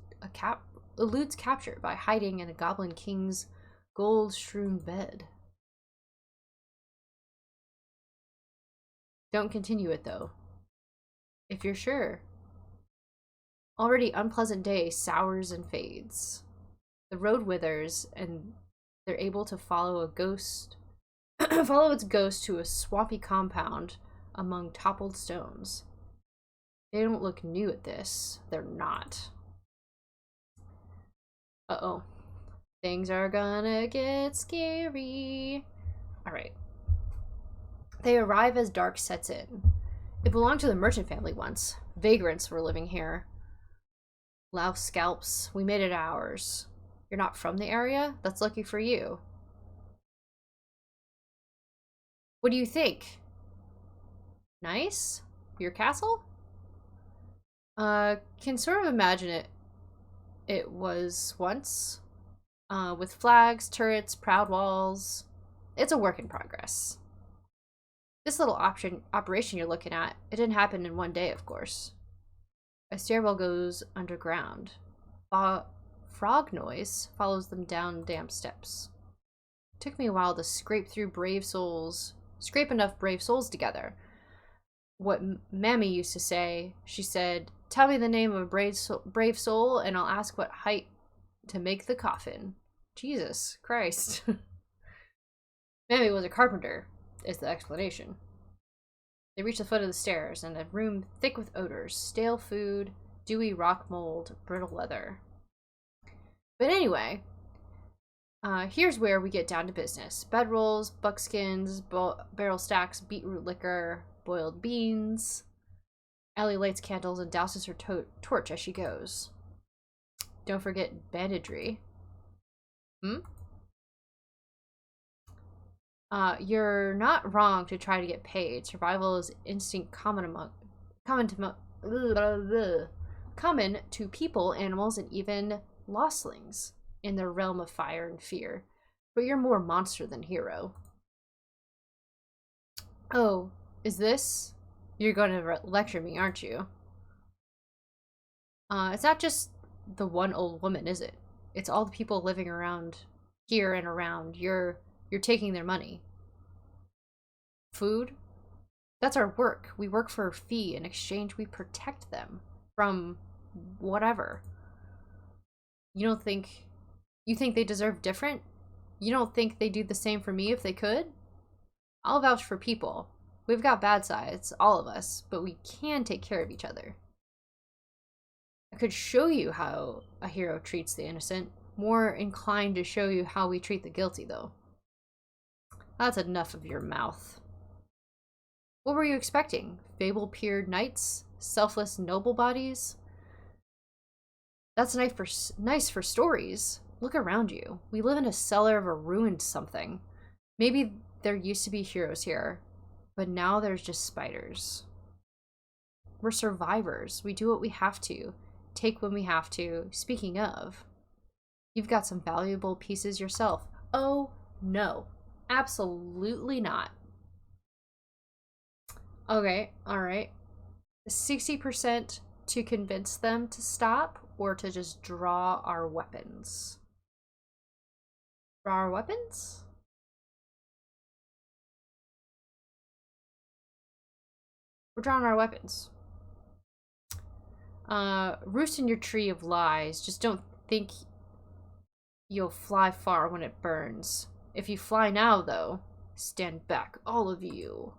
capture by hiding in a goblin king's gold-strewn bed. Don't continue it though. If you're sure. Already unpleasant day sours and fades. The road withers, and they're able to follow its ghost to a swampy compound among toppled stones. They don't look new at this. They're not. Uh-oh. Things are gonna get scary. Alright. They arrive as dark sets in. It belonged to the merchant family once. Vagrants were living here. Louse scalps. We made it ours. You're not from the area? That's lucky for you. What do you think? Nice? Your castle? Can sort of imagine it was once. With flags, turrets, proud walls. It's a work in progress. This little operation you're looking at, it didn't happen in one day, of course. A stairwell goes underground. Frog noise follows them down damp steps. It took me a while to scrape enough brave souls together. What Mammy used to say, she said, "Tell me the name of a brave soul, and I'll ask what height to make the coffin." Jesus Christ. Mammy was a carpenter, is the explanation. They reach the foot of the stairs, and a room thick with odors, stale food, dewy rock mold, brittle leather. But anyway, here's where we get down to business. Bedrolls, buckskins, barrel stacks, beetroot liquor, boiled beans. Ellie lights candles and douses her torch as she goes. Don't forget bandagry. You're not wrong to try to get paid. Survival is instinct common to people, animals, and even lostlings in their realm of fire and fear. But you're more monster than hero. Oh, is this? You're going to lecture me, aren't you? It's not just the one old woman, is it? It's all the people living around here and around. You're taking their money. Food? That's our work. We work for a fee. In exchange, we protect them from whatever. You think they deserve different? You don't think they do the same for me if they could? I'll vouch for people. We've got bad sides, all of us, but we can take care of each other. I could show you how a hero treats the innocent. More inclined to show you how we treat the guilty, though. That's enough of your mouth. What were you expecting? Fable-peered knights? Selfless noble bodies? That's nice for stories. Look around you. We live in a cellar of a ruined something. Maybe there used to be heroes here, but now there's just spiders. We're survivors. We do what we have to. Take when we have to. Speaking of, you've got some valuable pieces yourself. Oh, no. Absolutely not. Okay, alright. 60% to convince them to stop, or to just draw our weapons? Draw our weapons? We're drawing our weapons. Roost in your tree of lies. Just don't think you'll fly far when it burns. If you fly now, though, stand back, all of you.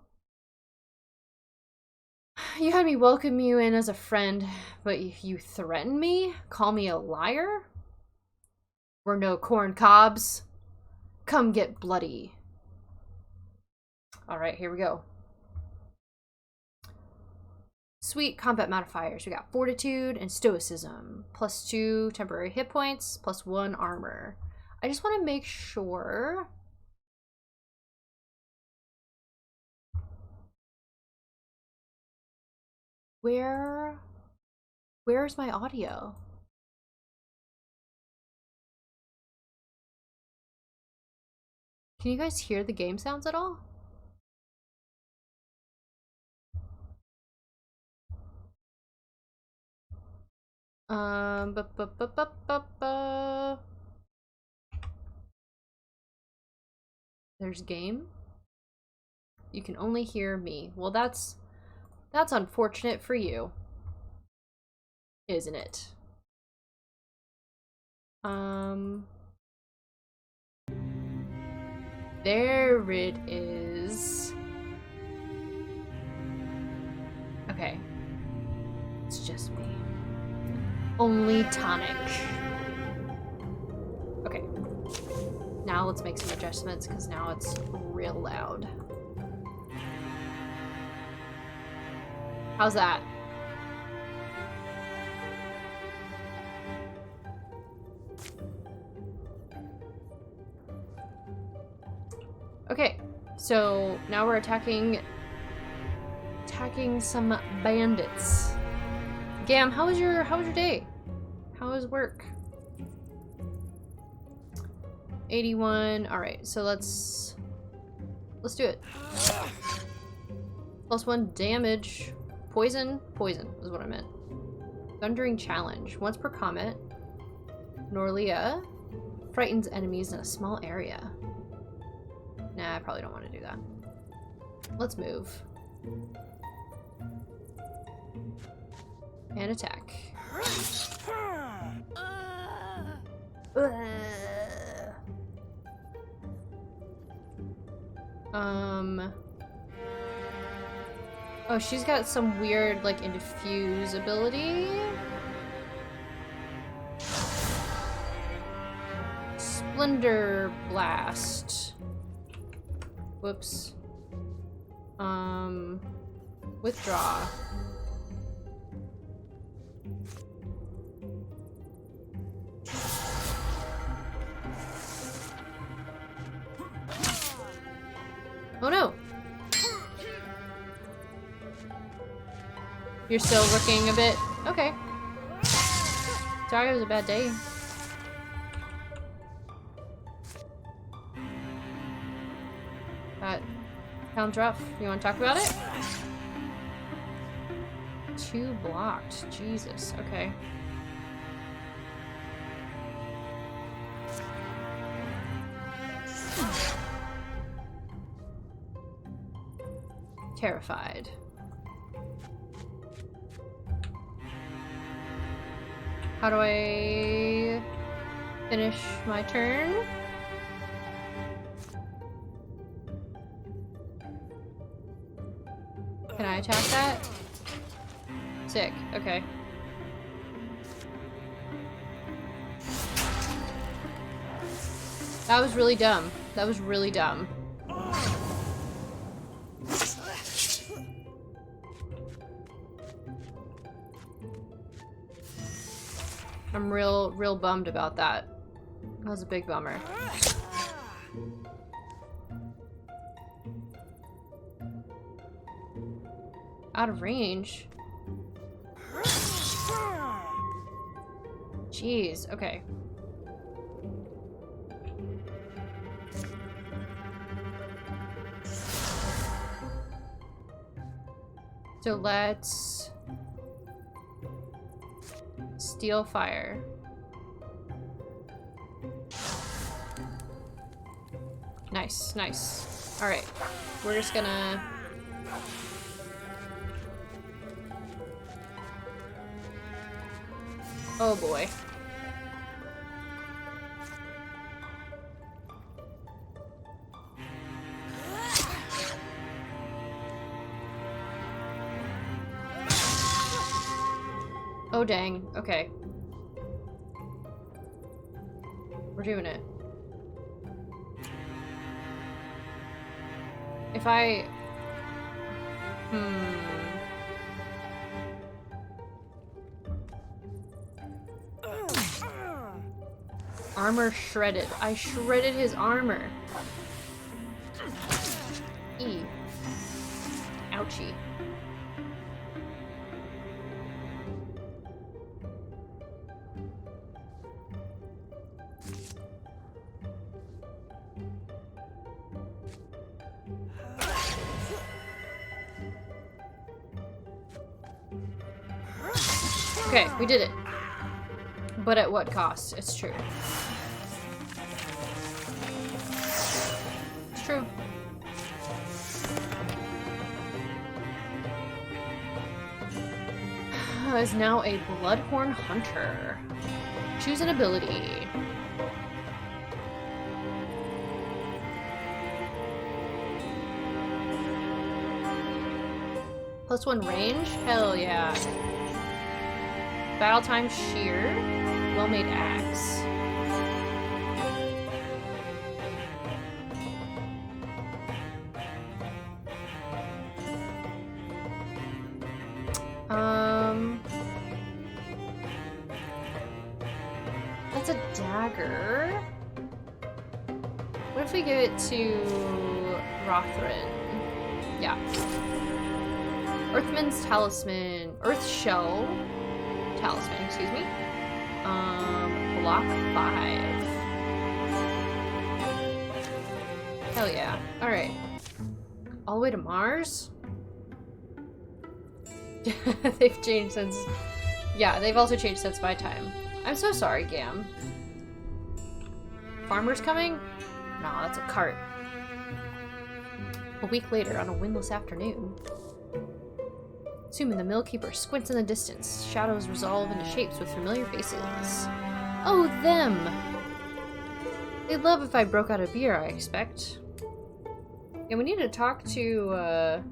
You had me welcome you in as a friend, but you threaten me? Call me a liar? We're no corn cobs. Come get bloody. Alright, here we go. Sweet combat modifiers. We got fortitude and stoicism. +2 temporary hit points, +1 armor. I just want to make sure. Where's my audio? Can you guys hear the game sounds at all? There's game. You can only hear me. Well, that's unfortunate for you, isn't it? There it is. Okay. It's just me. Only tonic. Okay. Now let's make some adjustments because now it's real loud. How's that? Okay, so now we're attacking some bandits. Gam, how was your day? How was work? 81. All right, so let's do it. +1 damage. Poison is what I meant. Thundering challenge. Once per combat, Norlia frightens enemies in a small area. Nah, I probably don't want to do that. Let's move. And attack. Oh, she's got some weird, like, infuse ability. Splendor Blast. Whoops. Withdraw. Oh no! You're still looking a bit... Okay. Sorry, it was a bad day. That sounds rough. You want to talk about it? 2 blocked. Jesus. Okay. Terrified. How do I finish my turn? Can I attack that? Sick, okay. That was really dumb. That was really dumb. I'm real bummed about that. That was a big bummer. Out of range? Jeez, okay. So let's steal fire. Nice, nice. All right, we're just gonna oh boy. Oh dang, okay. We're doing it. If I... Armor shredded. I shredded his armor. E. Ouchie. Okay, we did it. But at what cost? It's true. It's true. Is now a Bloodhorn Hunter. Choose an ability. +1 range? Hell yeah. Battle time shear. Well-made axe. That's a dagger. What if we give it to Rothrin? Yeah. Earthman's Talisman. Earth Shell. Talisman, excuse me. Block 5. Hell yeah. Alright. All the way to Mars? They've changed since... Yeah, they've also changed since my time. I'm so sorry, Gam. Farmer's coming? Nah, that's a cart. A week later, on a windless afternoon. Assuming the millkeeper squints in the distance, shadows resolve into shapes with familiar faces. Oh, them! They'd love if I broke out a beer, I expect. Yeah, we need to talk to,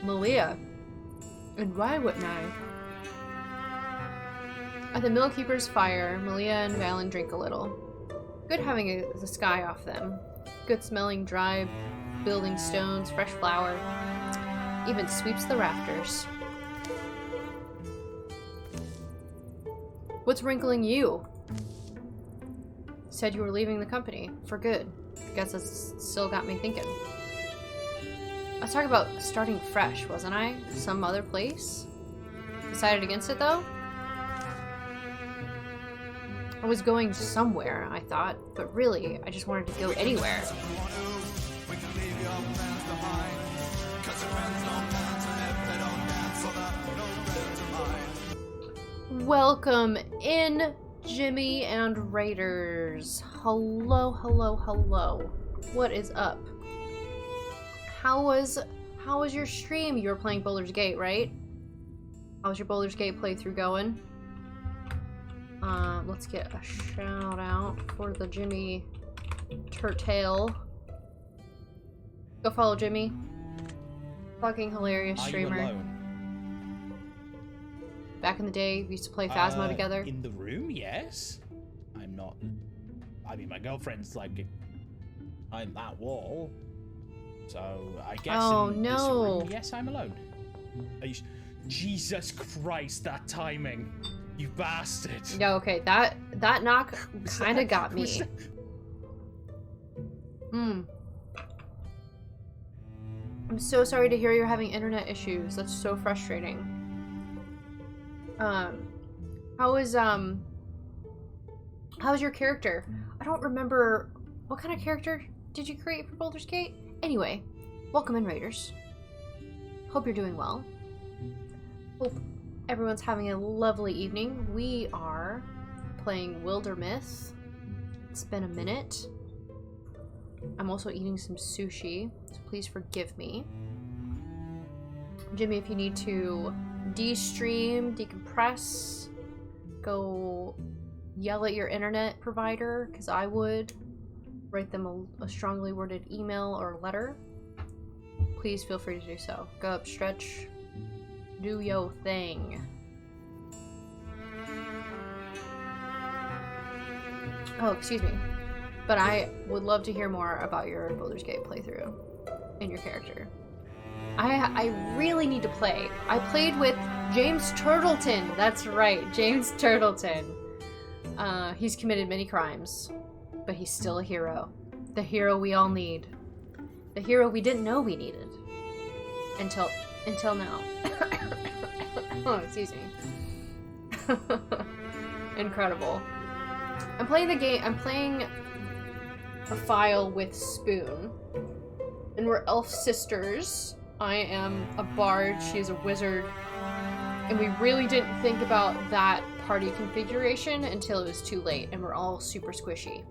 Malia. And why wouldn't I? At the millkeeper's fire, Malia and Valen drink a little. Good having the sky off them. Good smelling dry building stones, fresh flour. Even sweeps the rafters. What's wrinkling you? Said you were leaving the company. For good. Guess that's still got me thinking. I was talking about starting fresh, wasn't I? Some other place? Decided against it, though? I was going somewhere, I thought, but really, I just wanted to go anywhere. Welcome in, Jimmy and Raiders. Hello, hello, hello. What is up? How was your stream? You were playing Baldur's Gate, right? How's your Baldur's Gate playthrough going? Let's get a shout out for the Jimmy Turtail. Go follow Jimmy. Fucking hilarious streamer. Are you alone? Back in the day, we used to play Phasmo together. In the room, yes. I'm not. I mean, my girlfriend's like behind that wall, so I guess. Oh in no! This room, yes, I'm alone. Jesus Christ, that timing, you bastard! No, okay, that knock kind of got me. I'm so sorry to hear you're having internet issues. That's so frustrating. How's your character? I don't remember what kind of character did you create for Baldur's Gate? Anyway, welcome in, Raiders. Hope you're doing well. Hope everyone's having a lovely evening. We are playing Wildermyth. It's been a minute. I'm also eating some sushi, so please forgive me. Jimmy, if you need to de-stream, decompress, go yell at your internet provider, because I would. Write them a strongly worded email or letter. Please feel free to do so. Go up, stretch, do yo thing. Oh, excuse me. But I would love to hear more about your Baldur's Gate playthrough and your character. I really need to play. I played with James Turtleton. That's right, James Turtleton. He's committed many crimes, but he's still a hero. The hero we all need. The hero we didn't know we needed. Until now. Oh, excuse me. Incredible. I'm playing the game. I'm playing a file with Spoon. And we're elf sisters. I am a bard. She's a wizard. And we really didn't think about that party configuration until it was too late. And we're all super squishy.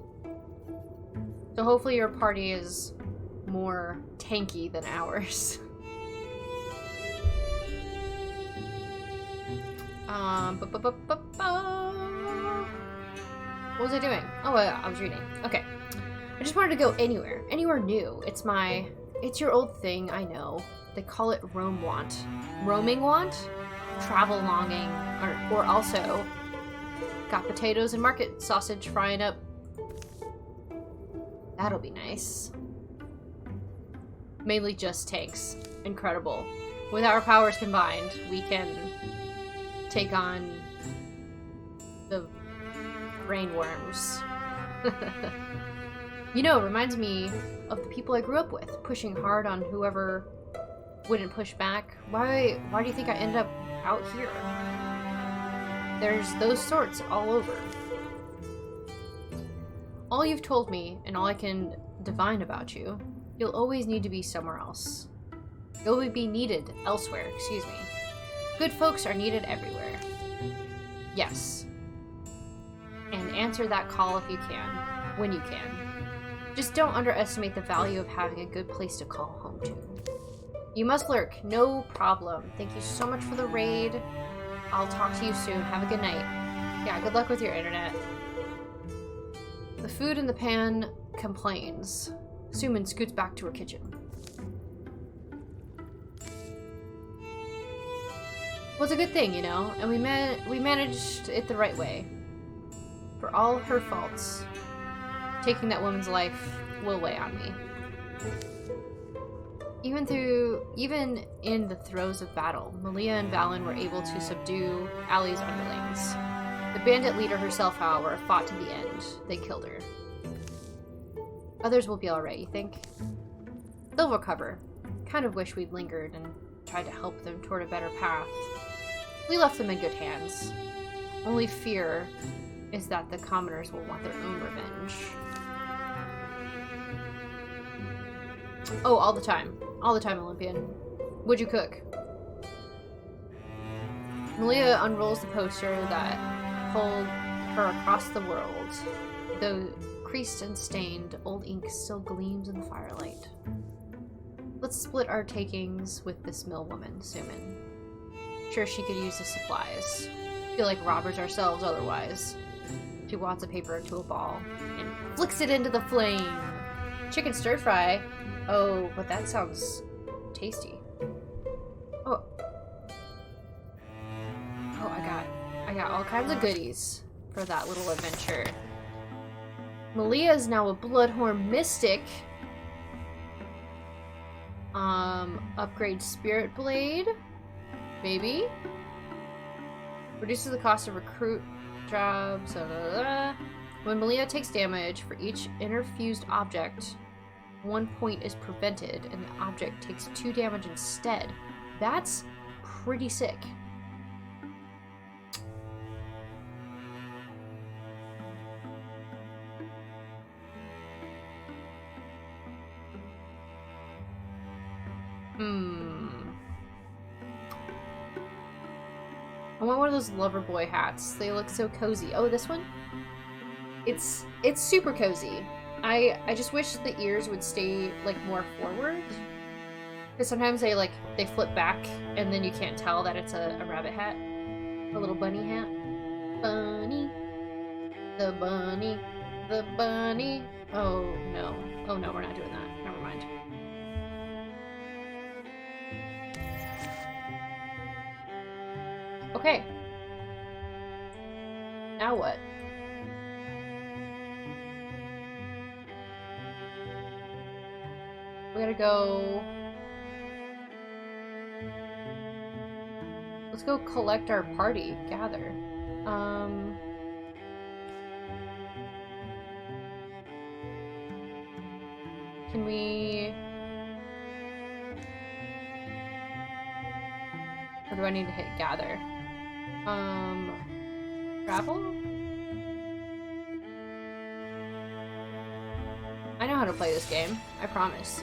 So hopefully your party is more tanky than ours. What was I doing? Oh, I was reading. Okay. I just wanted to go anywhere new. It's your old thing, I know. They call it roam want. Roaming want? Travel longing. Or also, got potatoes and market sausage frying up. That'll be nice. Mainly just tanks. Incredible. With our powers combined, we can take on the brainworms. You know, it reminds me of the people I grew up with, pushing hard on whoever wouldn't push back. Why do you think I ended up out here? There's those sorts all over. All you've told me, and all I can divine about you, you'll always need to be somewhere else. You'll be needed elsewhere, excuse me. Good folks are needed everywhere. Yes. And answer that call if you can, when you can. Just don't underestimate the value of having a good place to call home to. You must lurk, no problem. Thank you so much for the raid. I'll talk to you soon. Have a good night. Yeah, good luck with your internet. The food in the pan complains. Suman scoots back to her kitchen. Well, it's a good thing, you know, and we managed it the right way. For all her faults, taking that woman's life will weigh on me. Even in the throes of battle, Malia and Valen were able to subdue Allie's underlings. The bandit leader herself, however, fought to the end. They killed her. Others will be alright, you think? They'll recover. Kind of wish we'd lingered and tried to help them toward a better path. We left them in good hands. Only fear is that the commoners will want their own revenge. Oh, all the time. All the time, Olympian. What'd you cook? Malia unrolls the poster that pulled her across the world. Though creased and stained, old ink still gleams in the firelight. Let's split our takings with this mill woman, Sumin. Sure, she could use the supplies. Feel like robbers ourselves otherwise. She wads the paper into a ball and flicks it into the flame. Chicken stir fry. Oh, but that sounds tasty. Oh, I got all kinds of goodies for that little adventure. Malia is now a Bloodhorn Mystic. Upgrade Spirit Blade. Maybe. Reduces the cost of recruit jobs. When Malia takes damage, for each interfused object, 1 point is prevented, and the object takes 2 damage instead. That's pretty sick. I want one of those lover boy hats. They look so cozy. Oh, this one? It's super cozy. I just wish the ears would stay like more forward. Because sometimes they flip back and then you can't tell that it's a rabbit hat. A little bunny hat. Bunny. The bunny. The bunny. Oh no. Oh no, we're not doing that. Never mind. Okay. Now what? We gotta go... Let's go collect our party. Gather. Can we... Or do I need to hit gather? Travel? I know how to play this game. I promise.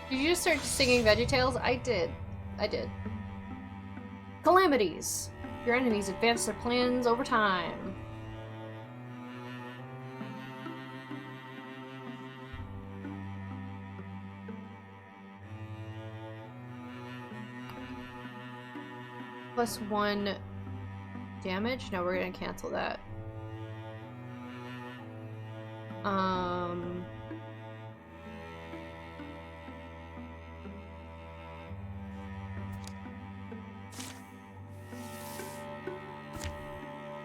Did you just start singing VeggieTales? I did. Calamities! Your enemies advance their plans over time. +1 damage? No, we're gonna cancel that.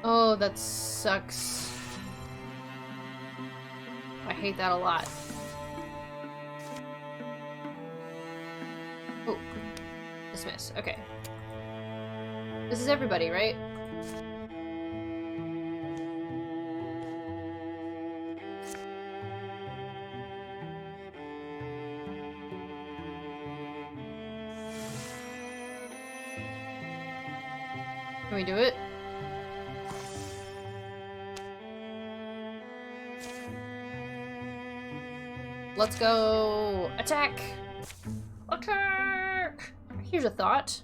Oh, that sucks. I hate that a lot. Oh. Dismiss. Okay. This is everybody, right? Can we do it? Let's go! Attack! Attack! Here's a thought.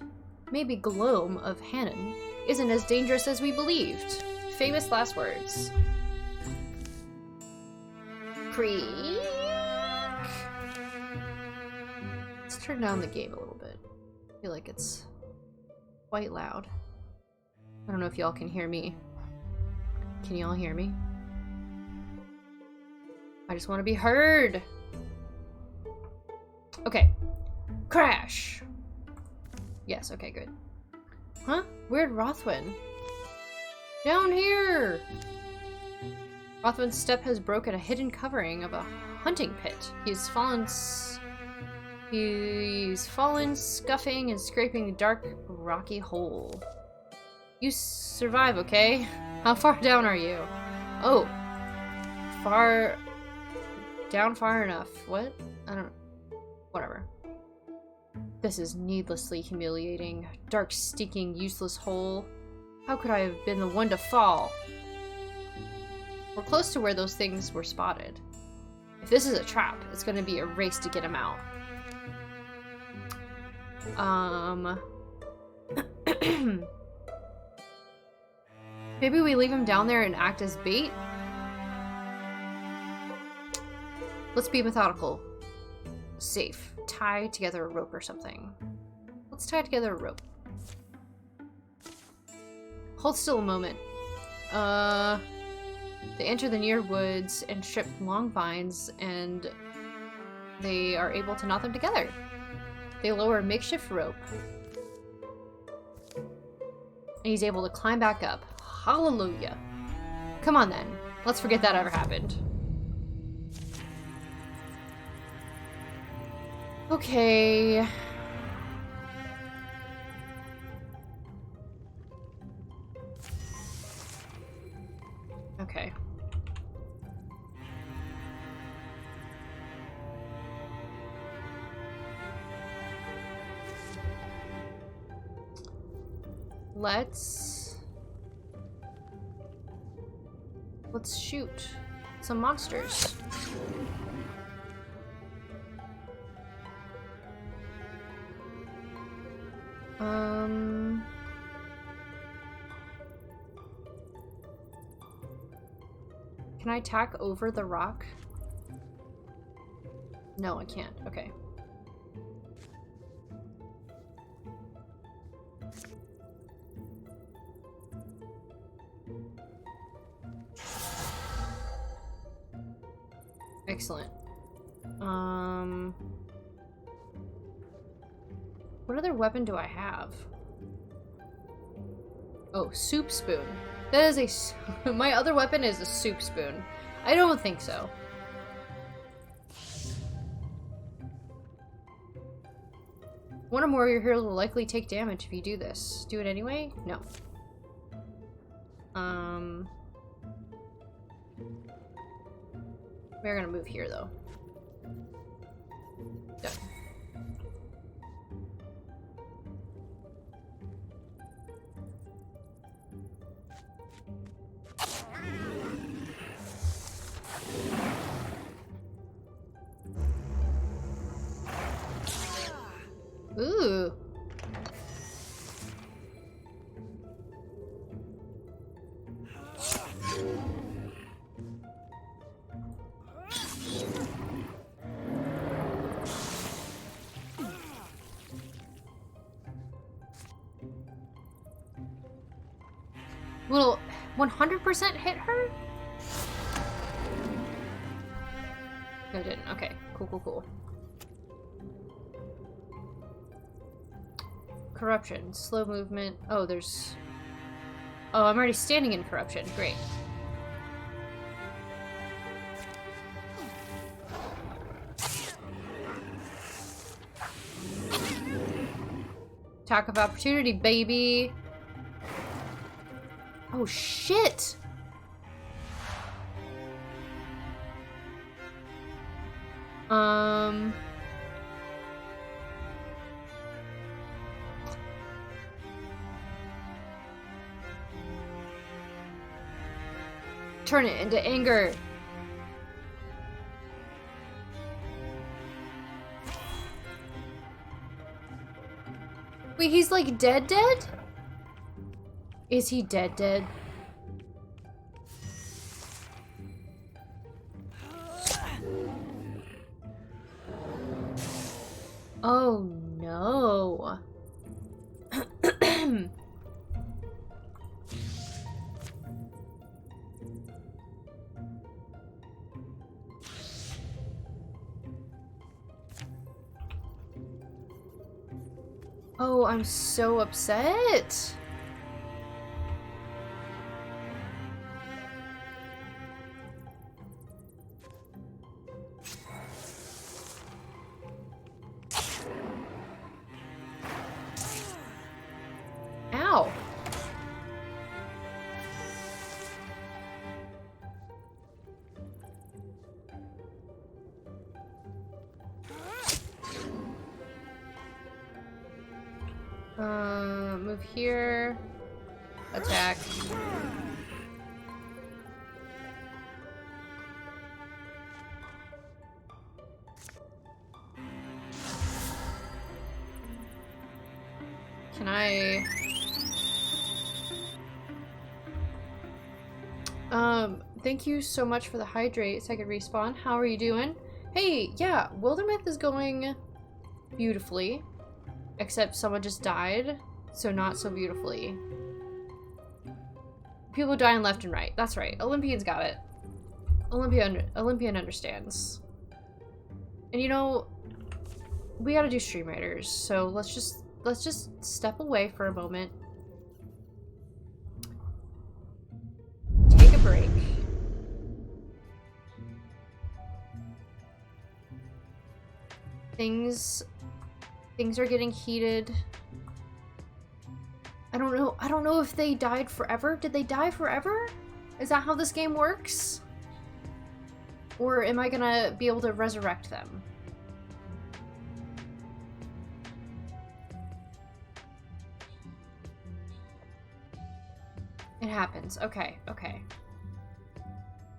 Maybe Gloam of Hannon isn't as dangerous as we believed. Famous last words. Creak! Let's turn down the game a little bit. I feel like it's quite loud. I don't know if y'all can hear me. Can y'all hear me? I just want to be heard. Okay. Crash! Yes, okay, good. Huh? Where'd Rothwin? Down here! Rothwin's step has broken a hidden covering of a hunting pit. He's fallen, scuffing and scraping the dark, rocky hole. You survive, okay? How far down are you? Oh. Far... Down far enough. What? I don't know. Whatever. This is needlessly humiliating. Dark, stinking, useless hole. How could I have been the one to fall? We're close to where those things were spotted. If this is a trap, it's gonna be a race to get them out. Maybe we leave him down there and act as bait? Let's be methodical. Safe. Tie together a rope or something. Let's tie together a rope. Hold still a moment. They enter the near woods and strip long vines, and they are able to knot them together. They lower a makeshift rope. And he's able to climb back up. Hallelujah. Come on then. Let's forget that ever happened. Okay. Okay. Let's shoot some monsters. Can I tack over the rock? No, I can't. Okay. Excellent. What other weapon do I have? Oh, soup spoon. That is a... My other weapon is a soup spoon. I don't think so. One or more of your heroes will likely take damage if you do this. Do it anyway? No. We're gonna move here, though. Done. Ooh. Will 100% hit her? No, it didn't. Okay. Cool, cool, cool. Corruption. Slow movement. Oh, there's... Oh, I'm already standing in corruption. Great. Attack of opportunity, baby! Oh, shit! Turn it into anger. Wait, he's like dead? Is he dead? Oh no. Oh, I'm so upset. Ow. Move here. Attack. Can I... Thank you so much for the hydrate so I could respawn. How are you doing? Hey, yeah, Wildermyth is going beautifully. Except someone just died, so not so beautifully. People dying left and right. That's right. Olympian's got it. Olympian understands. And you know, we gotta do stream raiders, so let's just step away for a moment. Take a break. Things are getting heated. I don't know if they died forever. Did they die forever? Is that how this game works? Or am I gonna be able to resurrect them? It happens. Okay, okay.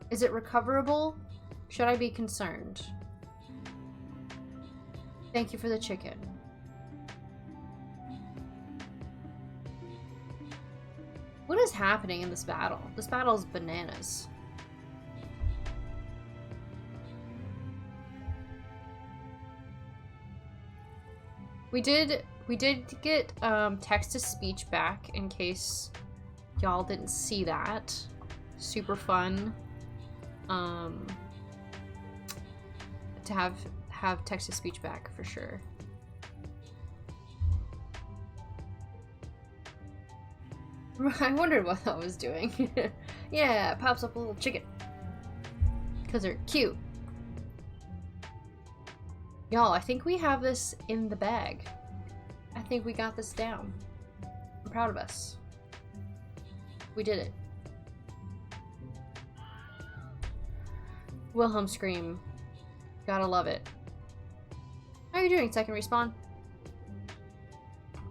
Is it recoverable? Should I be concerned? Thank you for the chicken. What is happening in this battle? This battle is bananas. We did get text-to-speech back in case y'all didn't see that. Super fun. To have text-to-speech back for sure. I wondered what that was doing. Yeah, it pops up a little chicken. Because they're cute. Y'all, I think we have this in the bag. I think we got this down. I'm proud of us. We did it. Wilhelm scream. Gotta love it. How are you doing, second respawn?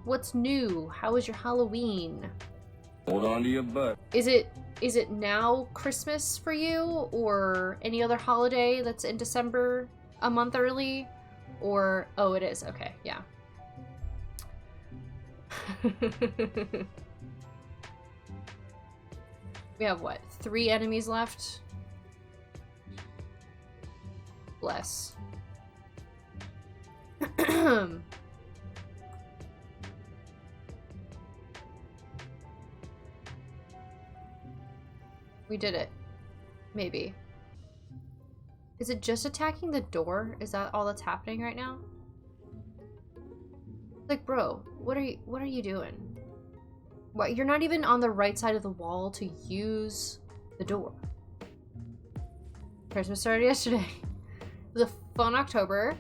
What's new? How was your Halloween? Hold on to your butt. Is it now Christmas for you, or any other holiday that's in December a month early? Or oh, it is. Okay, yeah. We have what? 3 enemies left? Bless. We did it. Maybe. Is it just attacking the door? Is that all that's happening right now? Like, bro, what are you doing? What, you're not even on the right side of the wall to use the door. Christmas started yesterday. It was a fun October.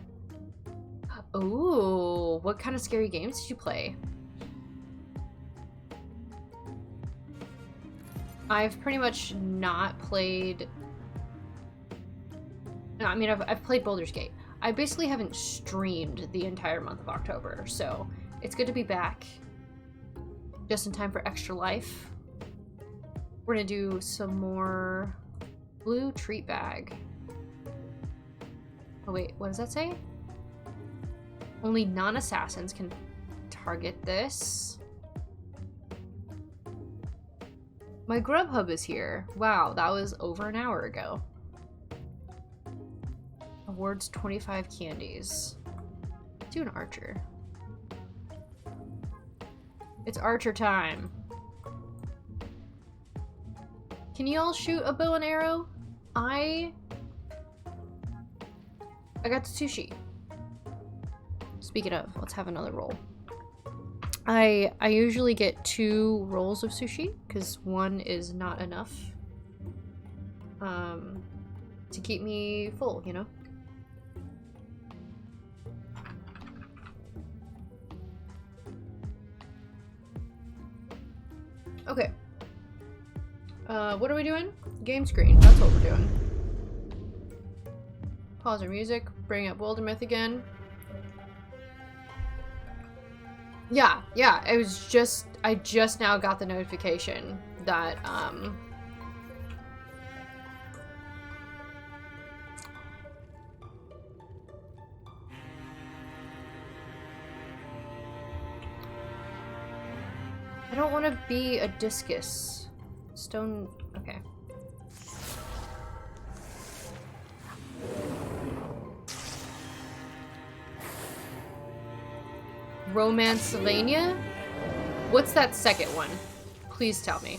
Ooh, what kind of scary games did you play? I've pretty much not played... No, I mean, I've played Baldur's Gate. I basically haven't streamed the entire month of October, so it's good to be back. Just in time for Extra Life. We're gonna do some more blue treat bag. Oh wait, what does that say? Only non-assassins can target this. My Grubhub is here. Wow, that was over an hour ago. Awards 25 candies. Let's do an archer. It's archer time. Can you all shoot a bow and arrow? I got the sushi. Speaking of, let's have another roll. I usually get 2 rolls of sushi because 1 is not enough to keep me full, you know? Okay. What are we doing? Game screen. That's what we're doing. Pause our music. Bring up Wildermyth again. Yeah. It was just... I just now got the notification that, I don't want to be a discus. Stone... Okay. Romancevania? What's that second one? Please tell me.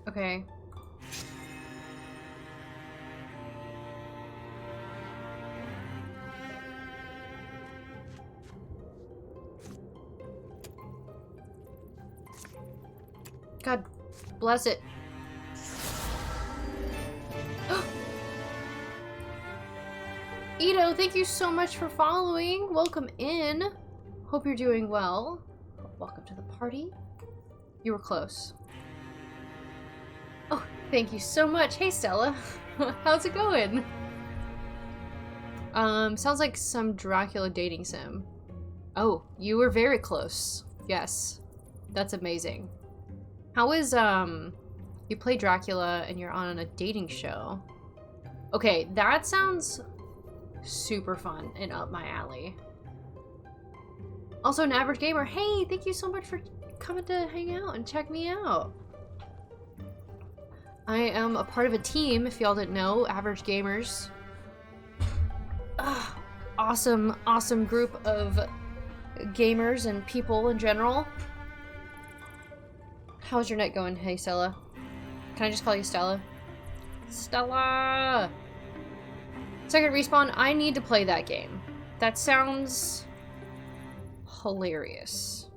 Okay. God bless it. Ito, thank you so much for following. Welcome in. Hope you're doing well. Welcome to the party. You were close. Oh, thank you so much. Hey, Stella. How's it going? Sounds like some Dracula dating sim. Oh, you were very close. Yes. That's amazing. How is, you play Dracula and you're on a dating show? Okay, that sounds super fun and up my alley. Also, an average gamer. Hey, thank you so much for coming to hang out and check me out. I am a part of a team, if y'all didn't know, Average Gamers. Awesome group of gamers and people in general. How's your night going? Hey, Stella. Can I just call you Stella? Stella! Second Respawn, I need to play that game. That sounds hilarious.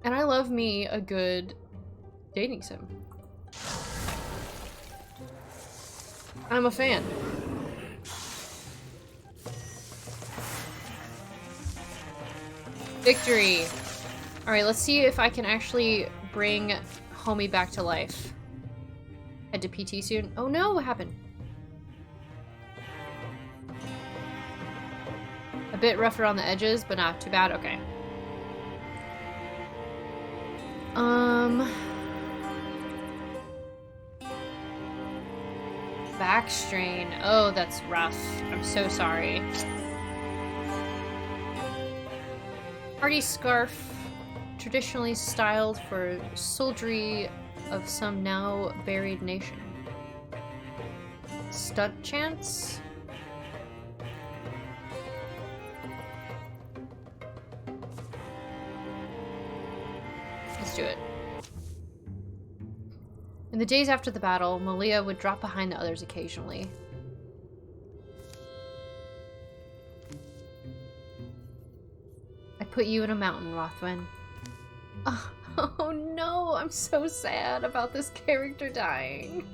And I love me a good dating sim. I'm a fan. Victory! Alright, let's see if I can actually bring homie back to life. Head to PT soon. Oh no, what happened? A bit rough around the edges, but not too bad. Okay. Back strain. Oh, that's rough. I'm so sorry. Party scarf. Traditionally styled for soldiery of some now buried nation. Stunt chance? Let's do it. In the days after the battle, Malia would drop behind the others occasionally. I'd put you in a mountain, Rothwin. Oh no, I'm so sad about this character dying.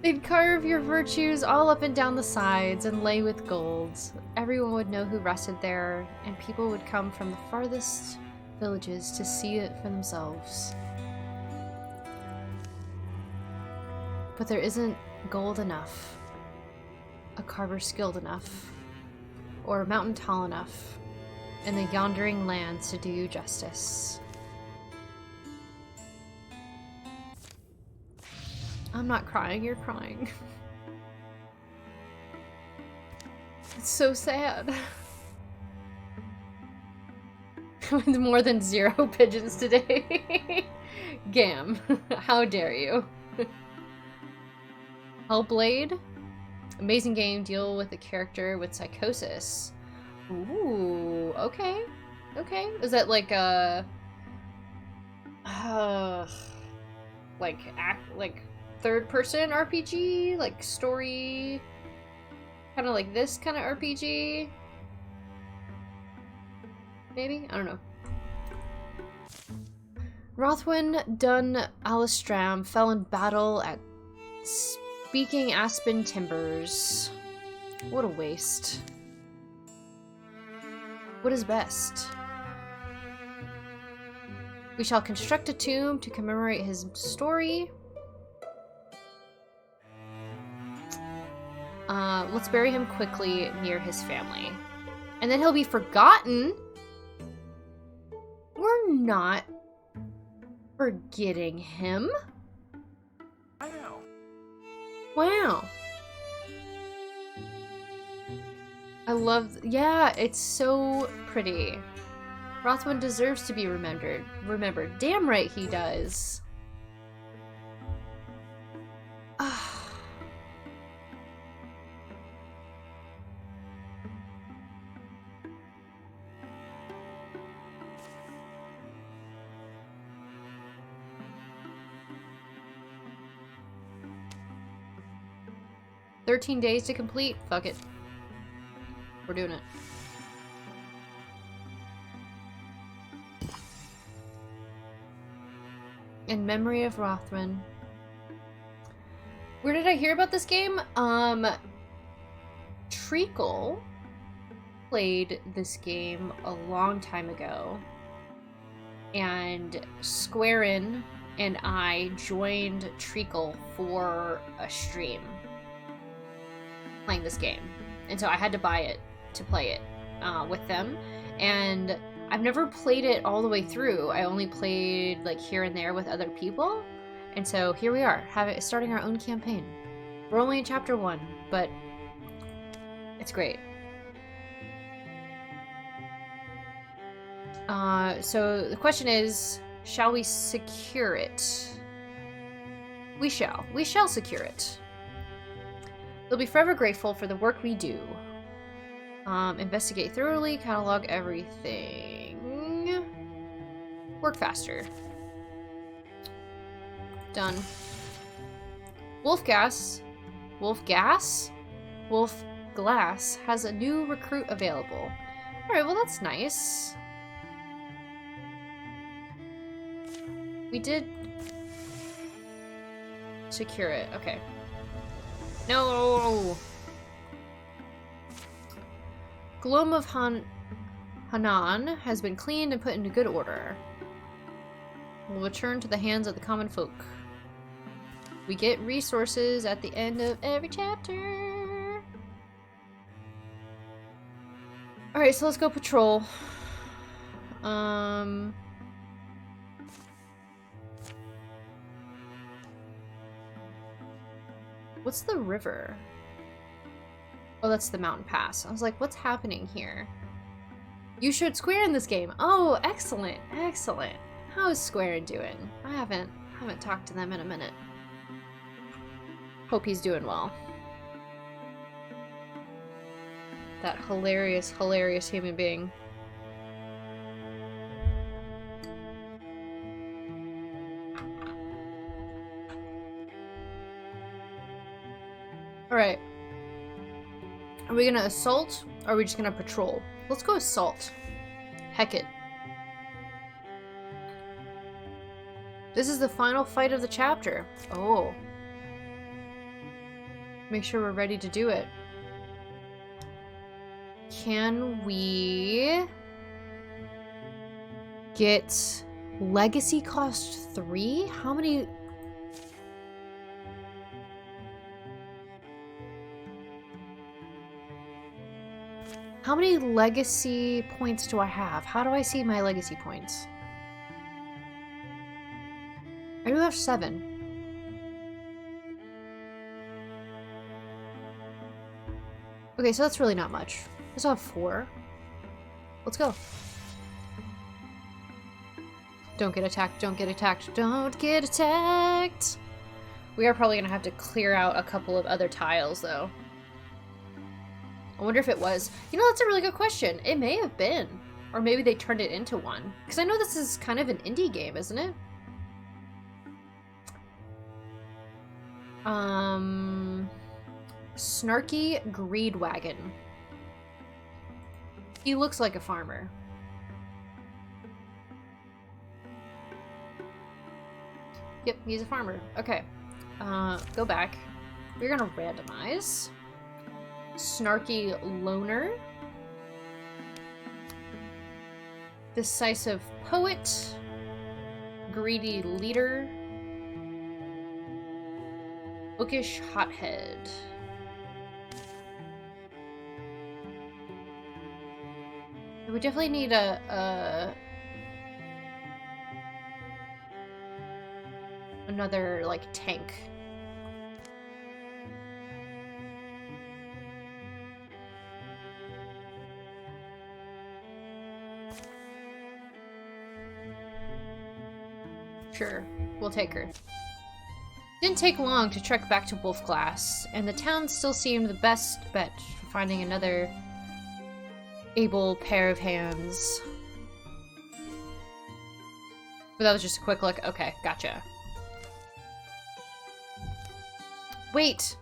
They'd carve your virtues all up and down the sides and lay with gold. Everyone would know who rested there, and people would come from the farthest villages to see it for themselves. But there isn't gold enough, a carver skilled enough, or a mountain tall enough in the yondering lands to do you justice. I'm not crying, you're crying. It's so sad. With more than 0 pigeons today. Gam, how dare you? Hellblade? Amazing game, deal with a character with psychosis. Ooh, okay. Okay. Is that like a... like third-person RPG? Like story... kind of like this kind of RPG? Maybe? I don't know. Rothwin Dun Alistram fell in battle at Speaking Aspen Timbers. What a waste. What is best? We shall construct a tomb to commemorate his story. Let's bury him quickly near his family. And then he'll be forgotten. We're not forgetting him. Wow. I love, yeah, it's so pretty. Rothman deserves to be remembered. Damn right he does. Ah. 13 days to complete? Fuck it. We're doing it. In memory of Rothman. Where did I hear about this game? Treacle played this game a long time ago. And Squarein and I joined Treacle for a stream playing this game. And so I had to buy it to play it with them. And I've never played it all the way through. I only played like here and there with other people. And so here we are, starting our own campaign. We're only in chapter 1, but it's great. So the question is, shall we secure it? We shall. We shall secure it. They'll be forever grateful for the work we do. Investigate thoroughly, catalog everything. Work faster. Done. Wolf Glass has a new recruit available. Alright, well that's nice. We did secure it. Okay. No! Gloam of Hanan has been cleaned and put into good order. Will return to the hands of the common folk. We get resources at the end of every chapter. Alright, so let's go patrol. What's the river? Oh, that's the mountain pass. I was like, what's happening here? You should Squarein this game. Oh, excellent, excellent. How is Squarein doing? I haven't talked to them in a minute. Hope he's doing well. That hilarious, hilarious human being. Alright. Are we gonna assault, or are we just gonna patrol? Let's go assault. Heck it. This is the final fight of the chapter. Oh. Make sure we're ready to do it. Can we get legacy cost 3? How many? How many legacy points do I have? How do I see my legacy points? I do have 7. Okay, so that's really not much. I still have 4. Let's go. Don't get attacked, don't get attacked, don't get attacked! We are probably gonna have to clear out a couple of other tiles, though. I wonder if it was. You know, that's a really good question. It may have been. Or maybe they turned it into one. Because I know this is kind of an indie game, isn't it? Snarky Greed Wagon. He looks like a farmer. Yep, he's a farmer. Okay. Go back. We're gonna randomize. Snarky Loner. Decisive Poet. Greedy Leader. Bookish Hothead. We definitely need another, like, tank. Sure, we'll take her. Didn't take long to trek back to Wolfglass, and the town still seemed the best bet for finding another able pair of hands. But that was just a quick look. Okay, gotcha. Wait!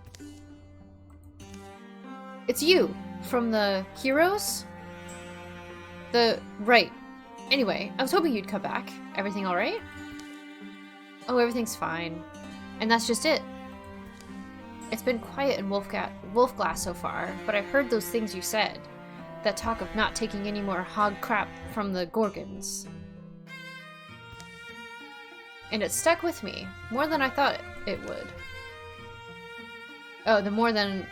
It's you! From the Heroes? Right. Anyway, I was hoping you'd come back. Everything alright? Oh, everything's fine. And that's just it. It's been quiet in Wolfglass so far, but I heard those things you said. That talk of not taking any more hog crap from the Gorgons. And it stuck with me, more than I thought it would. Oh, more than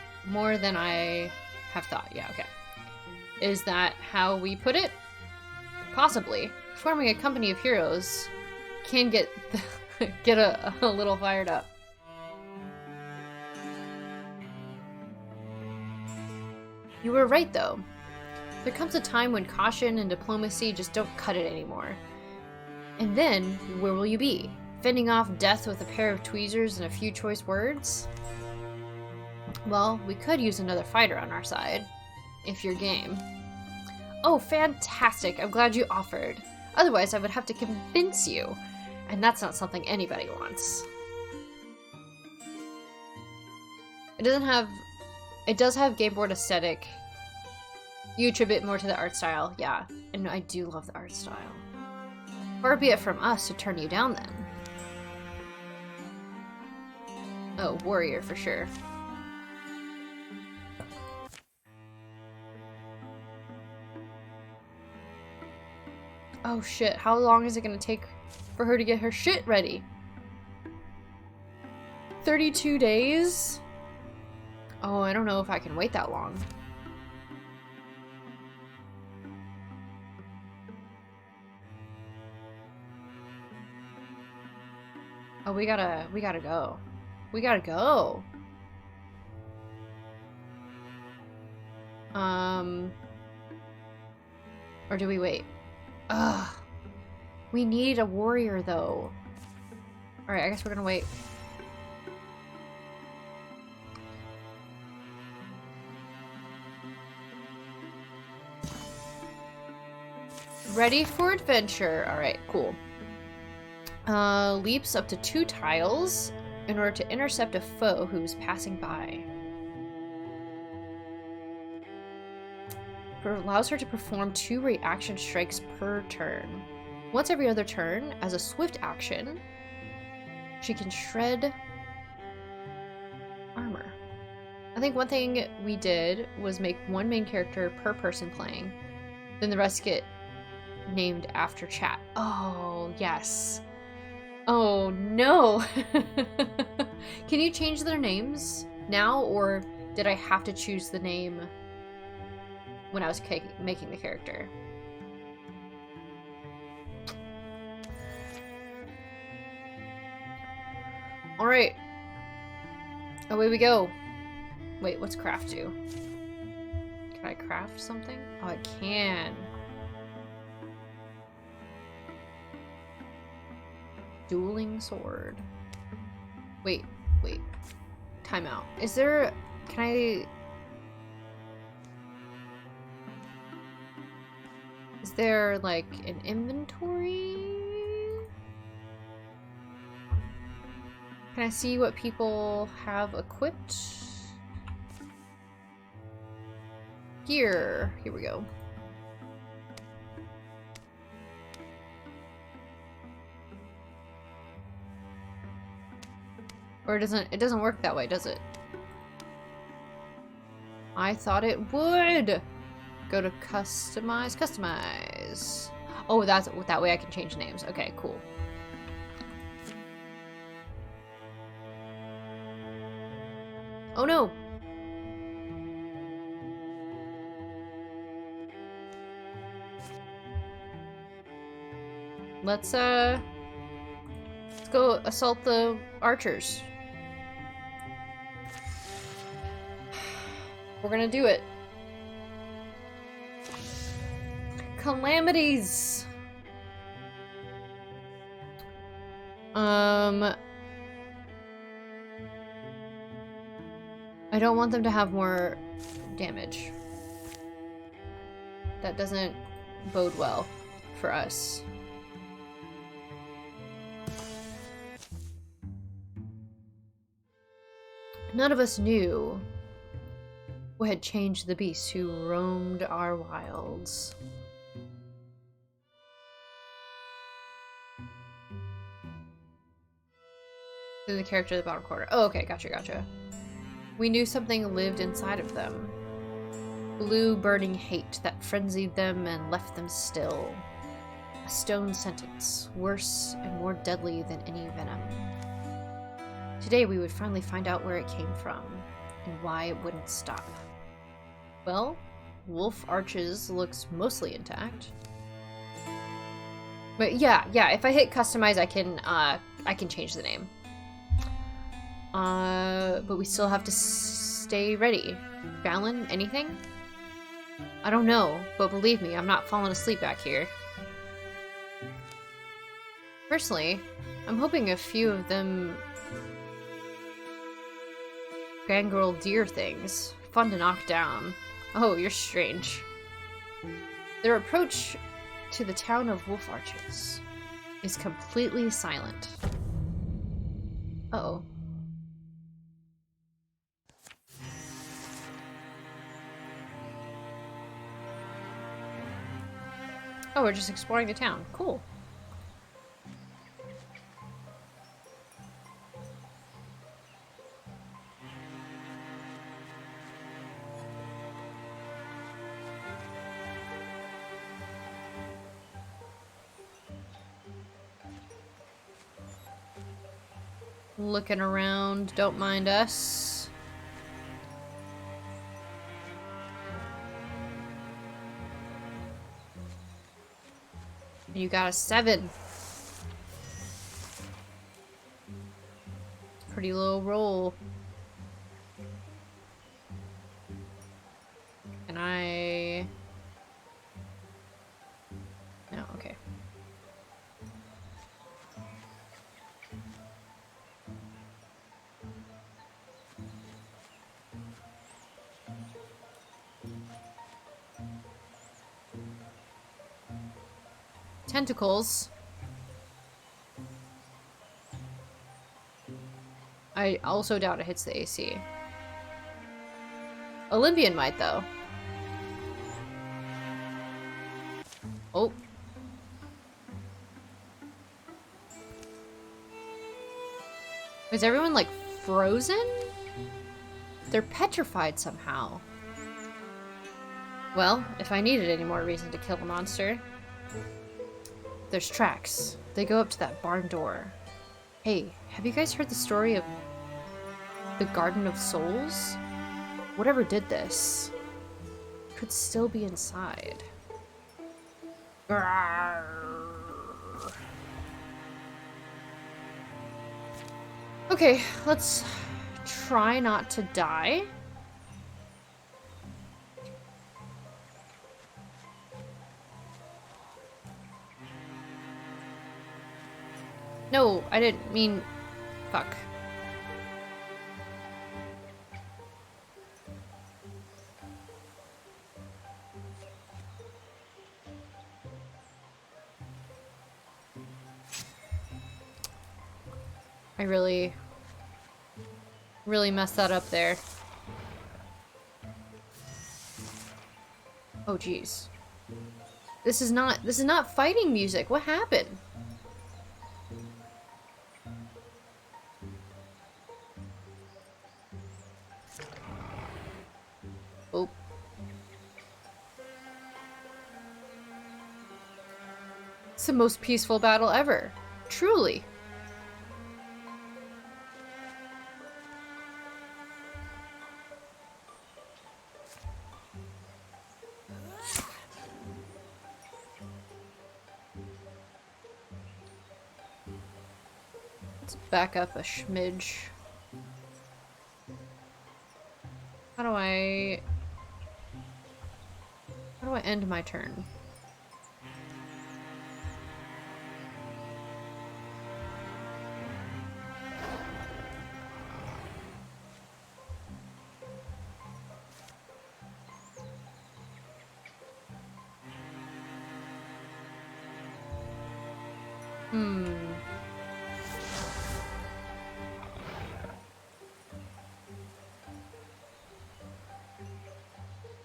I have thought. Yeah, okay. Is that how we put it? Possibly. Forming a company of heroes can get a little fired up. You were right, though. There comes a time when caution and diplomacy just don't cut it anymore. And then, where will you be? Fending off death with a pair of tweezers and a few choice words? Well, we could use another fighter on our side, if you're game. Oh, fantastic! I'm glad you offered. Otherwise, I would have to convince you. And that's not something anybody wants. It does have game board aesthetic. You attribute more to the art style, yeah. And I do love the art style. Far be it from us to turn you down then. Oh, warrior for sure. Oh shit, how long is it gonna take for her to get her shit ready? 32 days? Oh, I don't know if I can wait that long. Oh, we gotta go. We gotta go. Or do we wait? Ugh. We need a warrior, though. Alright, I guess we're gonna wait. Ready for adventure. Alright, cool. Leaps up to 2 tiles in order to intercept a foe who's passing by. Allows her to perform 2 reaction strikes per turn. Once every other turn, as a swift action, she can shred armor. I think one thing we did was make 1 main character per person playing. Then the rest get named after chat. Oh, yes. Oh, no. Can you change their names now, or did I have to choose the name when I was making the character? Alright. Away we go. Wait, what's craft do? Can I craft something? Oh, I can. Dueling sword. Wait. Time out. Is there... Can I... Is there, like, an inventory? Can I see what people have equipped? Here we go. Or it doesn't work that way, does it? I thought it would! Go to customize. Oh, that way I can change names. Okay, cool. Oh no! Let's go assault the archers. We're gonna do it. Calamities! I don't want them to have more damage. That doesn't bode well for us. None of us knew what had changed the beast who roamed our wilds. The character in the bottom corner. Oh, okay, gotcha. We knew something lived inside of them. Blue burning hate that frenzied them and left them still. A stone sentence, worse and more deadly than any venom. Today we would finally find out where it came from, and why it wouldn't stop. Well, Wolf Arches looks mostly intact. But yeah, if I hit customize, I can change the name. But we still have to stay ready. Fallon, anything? I don't know, but believe me, I'm not falling asleep back here. Personally, I'm hoping a few of them gangrel deer things. Fun to knock down. Oh, you're strange. Their approach to the town of Wolf Arches is completely silent. Uh-oh. Oh, we're just exploring the town. Cool. Looking around, don't mind us. You got a 7. Pretty low roll. And I... No, okay. Tentacles. I also doubt it hits the AC. Olympian might, though. Oh. Is everyone, like, frozen? They're petrified somehow. Well, if I needed any more reason to kill the monster... There's tracks. They go up to that barn door. Hey, have you guys heard the story of the Garden of Souls? Whatever did this could still be inside. Okay, let's try not to die. No, I didn't mean... Fuck. I really messed that up there. Oh, jeez. This is not fighting music. What happened? Oh. It's the most peaceful battle ever. Truly. Let's back up a schmidge. How do I end my turn? Hmm.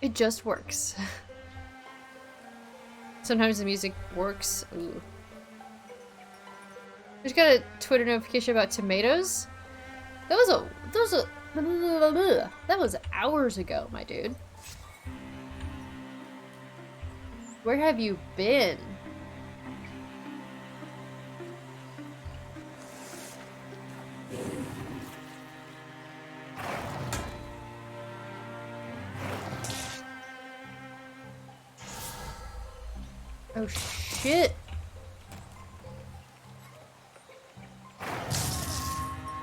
It just works. Sometimes the music works. Ooh. I just got a Twitter notification about tomatoes. That was hours ago, my dude. Where have you been? Oh shit.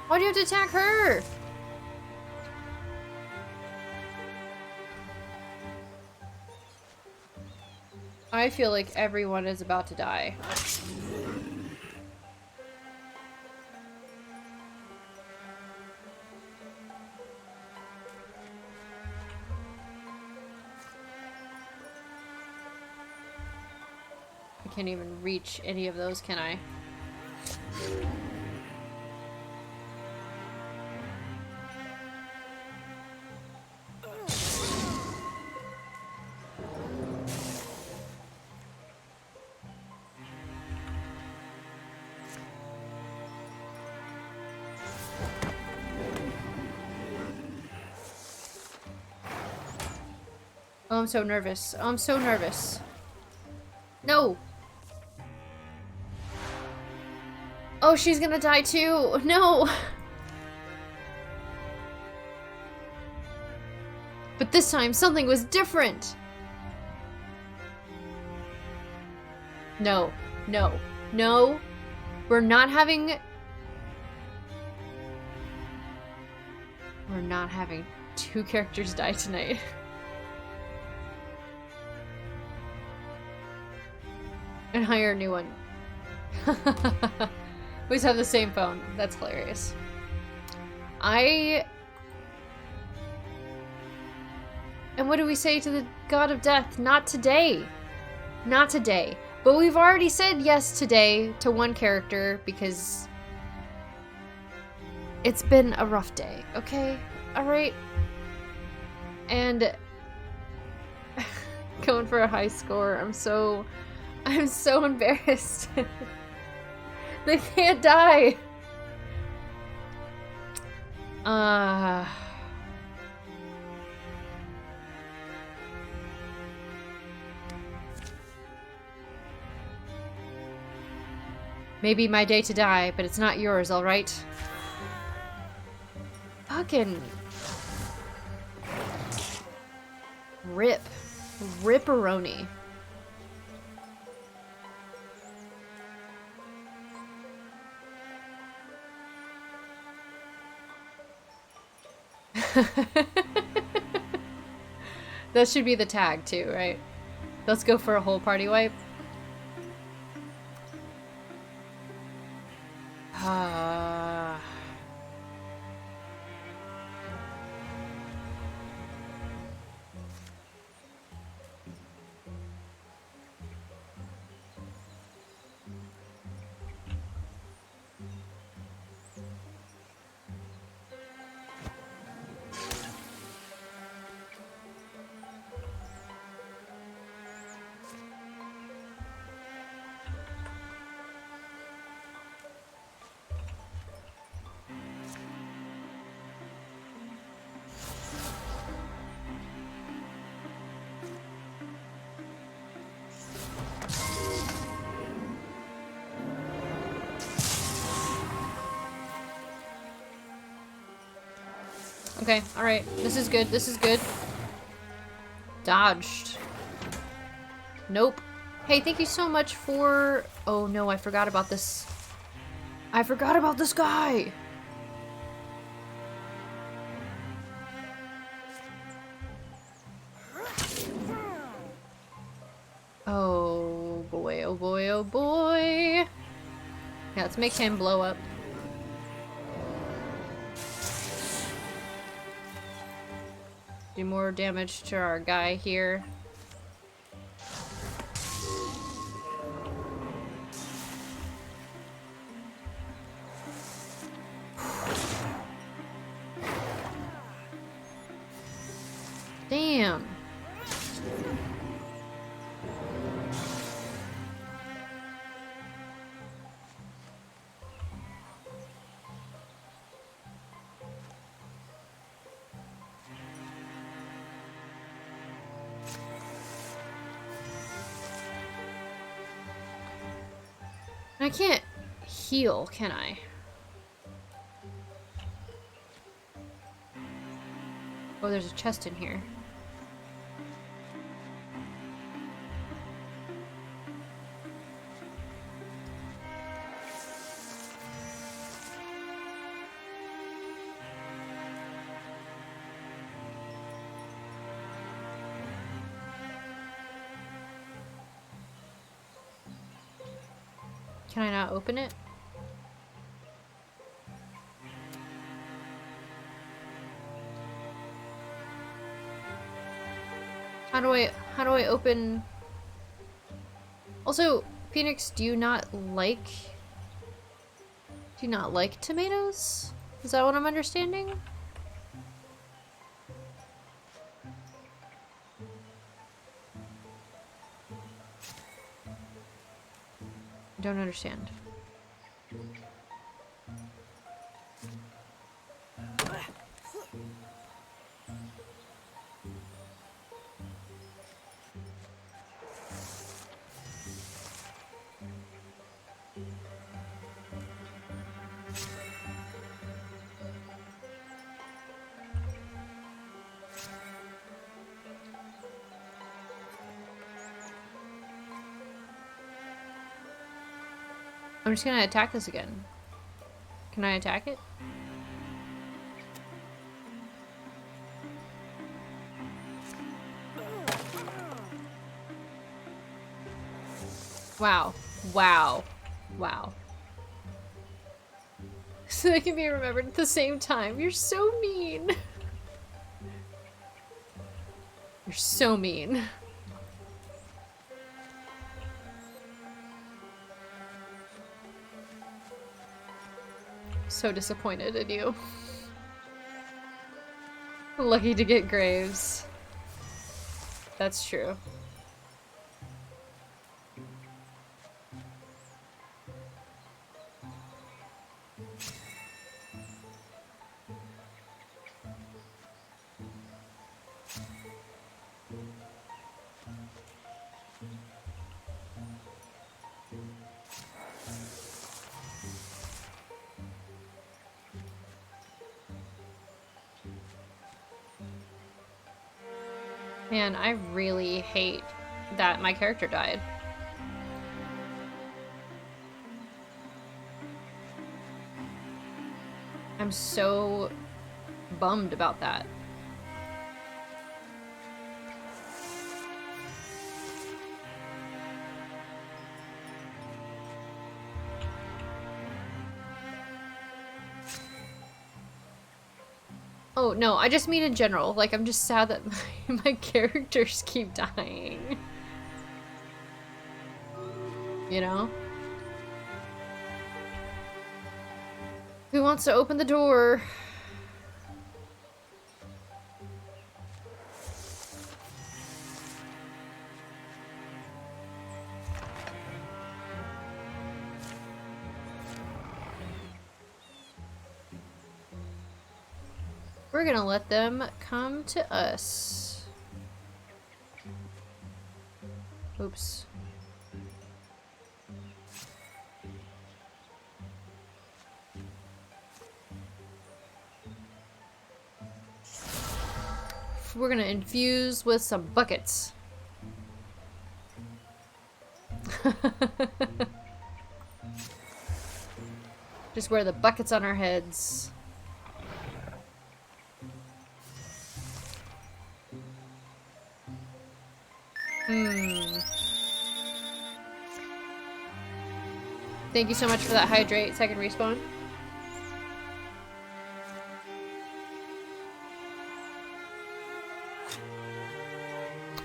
Why do you have to attack her? I feel like everyone is about to die. I can't even reach any of those, can I? Oh, I'm so nervous. Oh, I'm so nervous. No! Oh, she's gonna die too! No! But this time, something was different! No. No. No! We're not having two characters die tonight. And hire a new one. We just have the same phone. That's hilarious. And what do we say to the god of death? Not today. Not today. But we've already said yes today to one character because it's been a rough day, okay? Alright? And going for a high score, I'm so embarrassed. They can't die. Maybe my day to die, but it's not yours, alright? Fucking Ripperoni. That should be the tag too, right? Let's go for a whole party wipe. Okay, alright. This is good. This is good. Dodged. Nope. Hey, thank you so much for... Oh no, I forgot about this. I forgot about this guy! Oh boy, oh boy, oh boy. Yeah, let's make him blow up. Do more damage to our guy here. I can't heal, can I? Oh, there's a chest in here. Can I not open it? How do I open? Also, Phoenix, do you not like tomatoes? Is that what I'm understanding? I don't understand. I'm just gonna attack this again. Can I attack it? Wow. Wow. Wow. So they can be remembered at the same time. You're so mean. You're so mean. So disappointed in you. Lucky to get graves. That's true. Man, I really hate that my character died. I'm so bummed about that. Oh, no, I just mean in general. Like, I'm just sad that my characters keep dying. You know? Who wants to open the door? We're gonna let them come to us. Oops. We're gonna infuse with some buckets. Just wear the buckets on our heads. Thank you so much for that hydrate. Second respawn.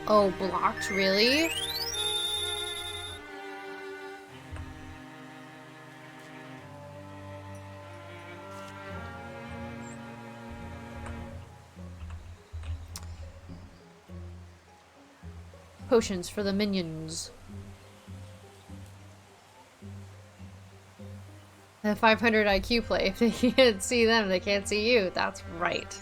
Oh, blocked? Really? Potions for the minions. The 500 IQ play. If they can't see them, they can't see you. That's right.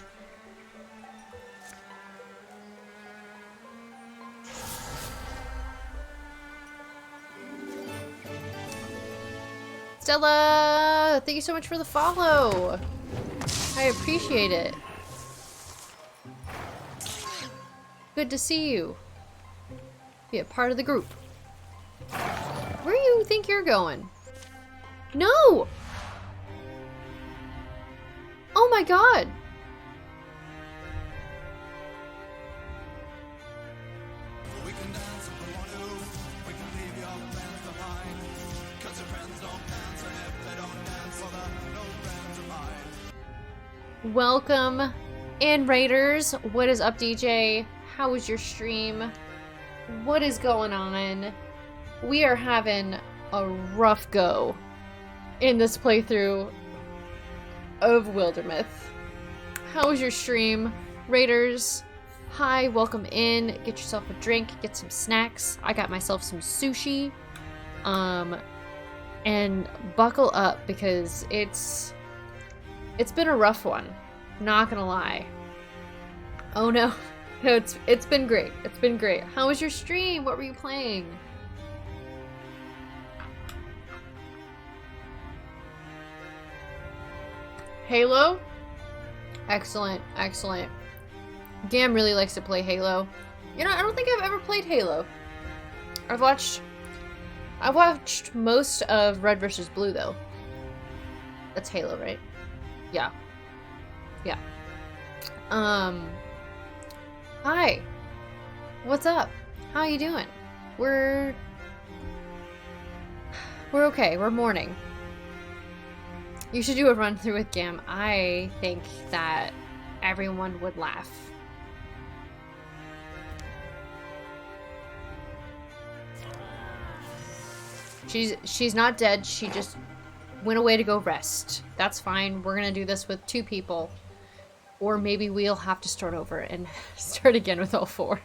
Stella, thank you so much for the follow. I appreciate it. Good to see you. Be a part of the group. Where do you think you're going? No! Oh my god! Welcome in, Raiders. What is up, DJ? How was your stream? What is going on? We are having a rough go in this playthrough of Wildermyth. How was your stream, Raiders? Hi, welcome in. Get yourself a drink, get some snacks. I got myself some sushi. And buckle up because it's been a rough one. Not gonna lie. Oh no. No, it's been great. It's been great. How was your stream? What were you playing? Halo? Excellent, excellent. Gam really likes to play Halo. You know, I don't think I've ever played Halo. I've watched most of Red vs. Blue though. That's Halo, right? Yeah. Yeah. Hi. What's up? How you doing? We're okay. We're mourning. You should do a run through with Gam. I think that everyone would laugh. She's not dead. She just went away to go rest. That's fine. We're gonna do this with 2 people. Or maybe we'll have to start over and start again with all 4.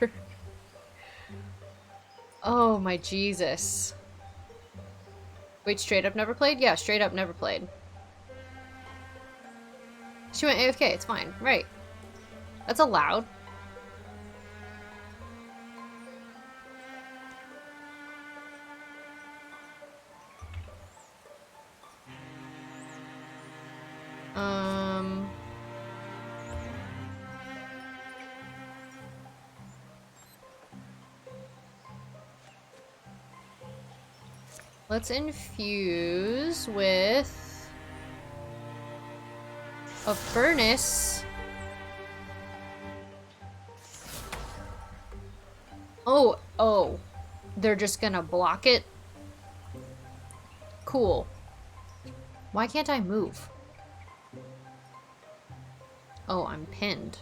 Oh my Jesus. Wait, straight up never played? Yeah, straight up never played. She went AFK, it's fine. Right. That's allowed. Let's infuse with a furnace. Oh, they're just gonna block it? Cool. Why can't I move? Oh, I'm pinned.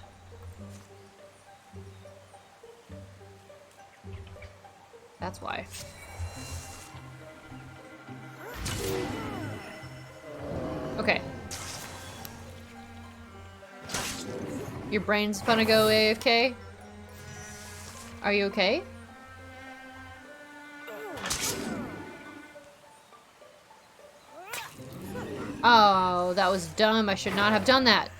That's why. Okay. Your brain's gonna go AFK? Are you okay? Oh, that was dumb. I should not have done that.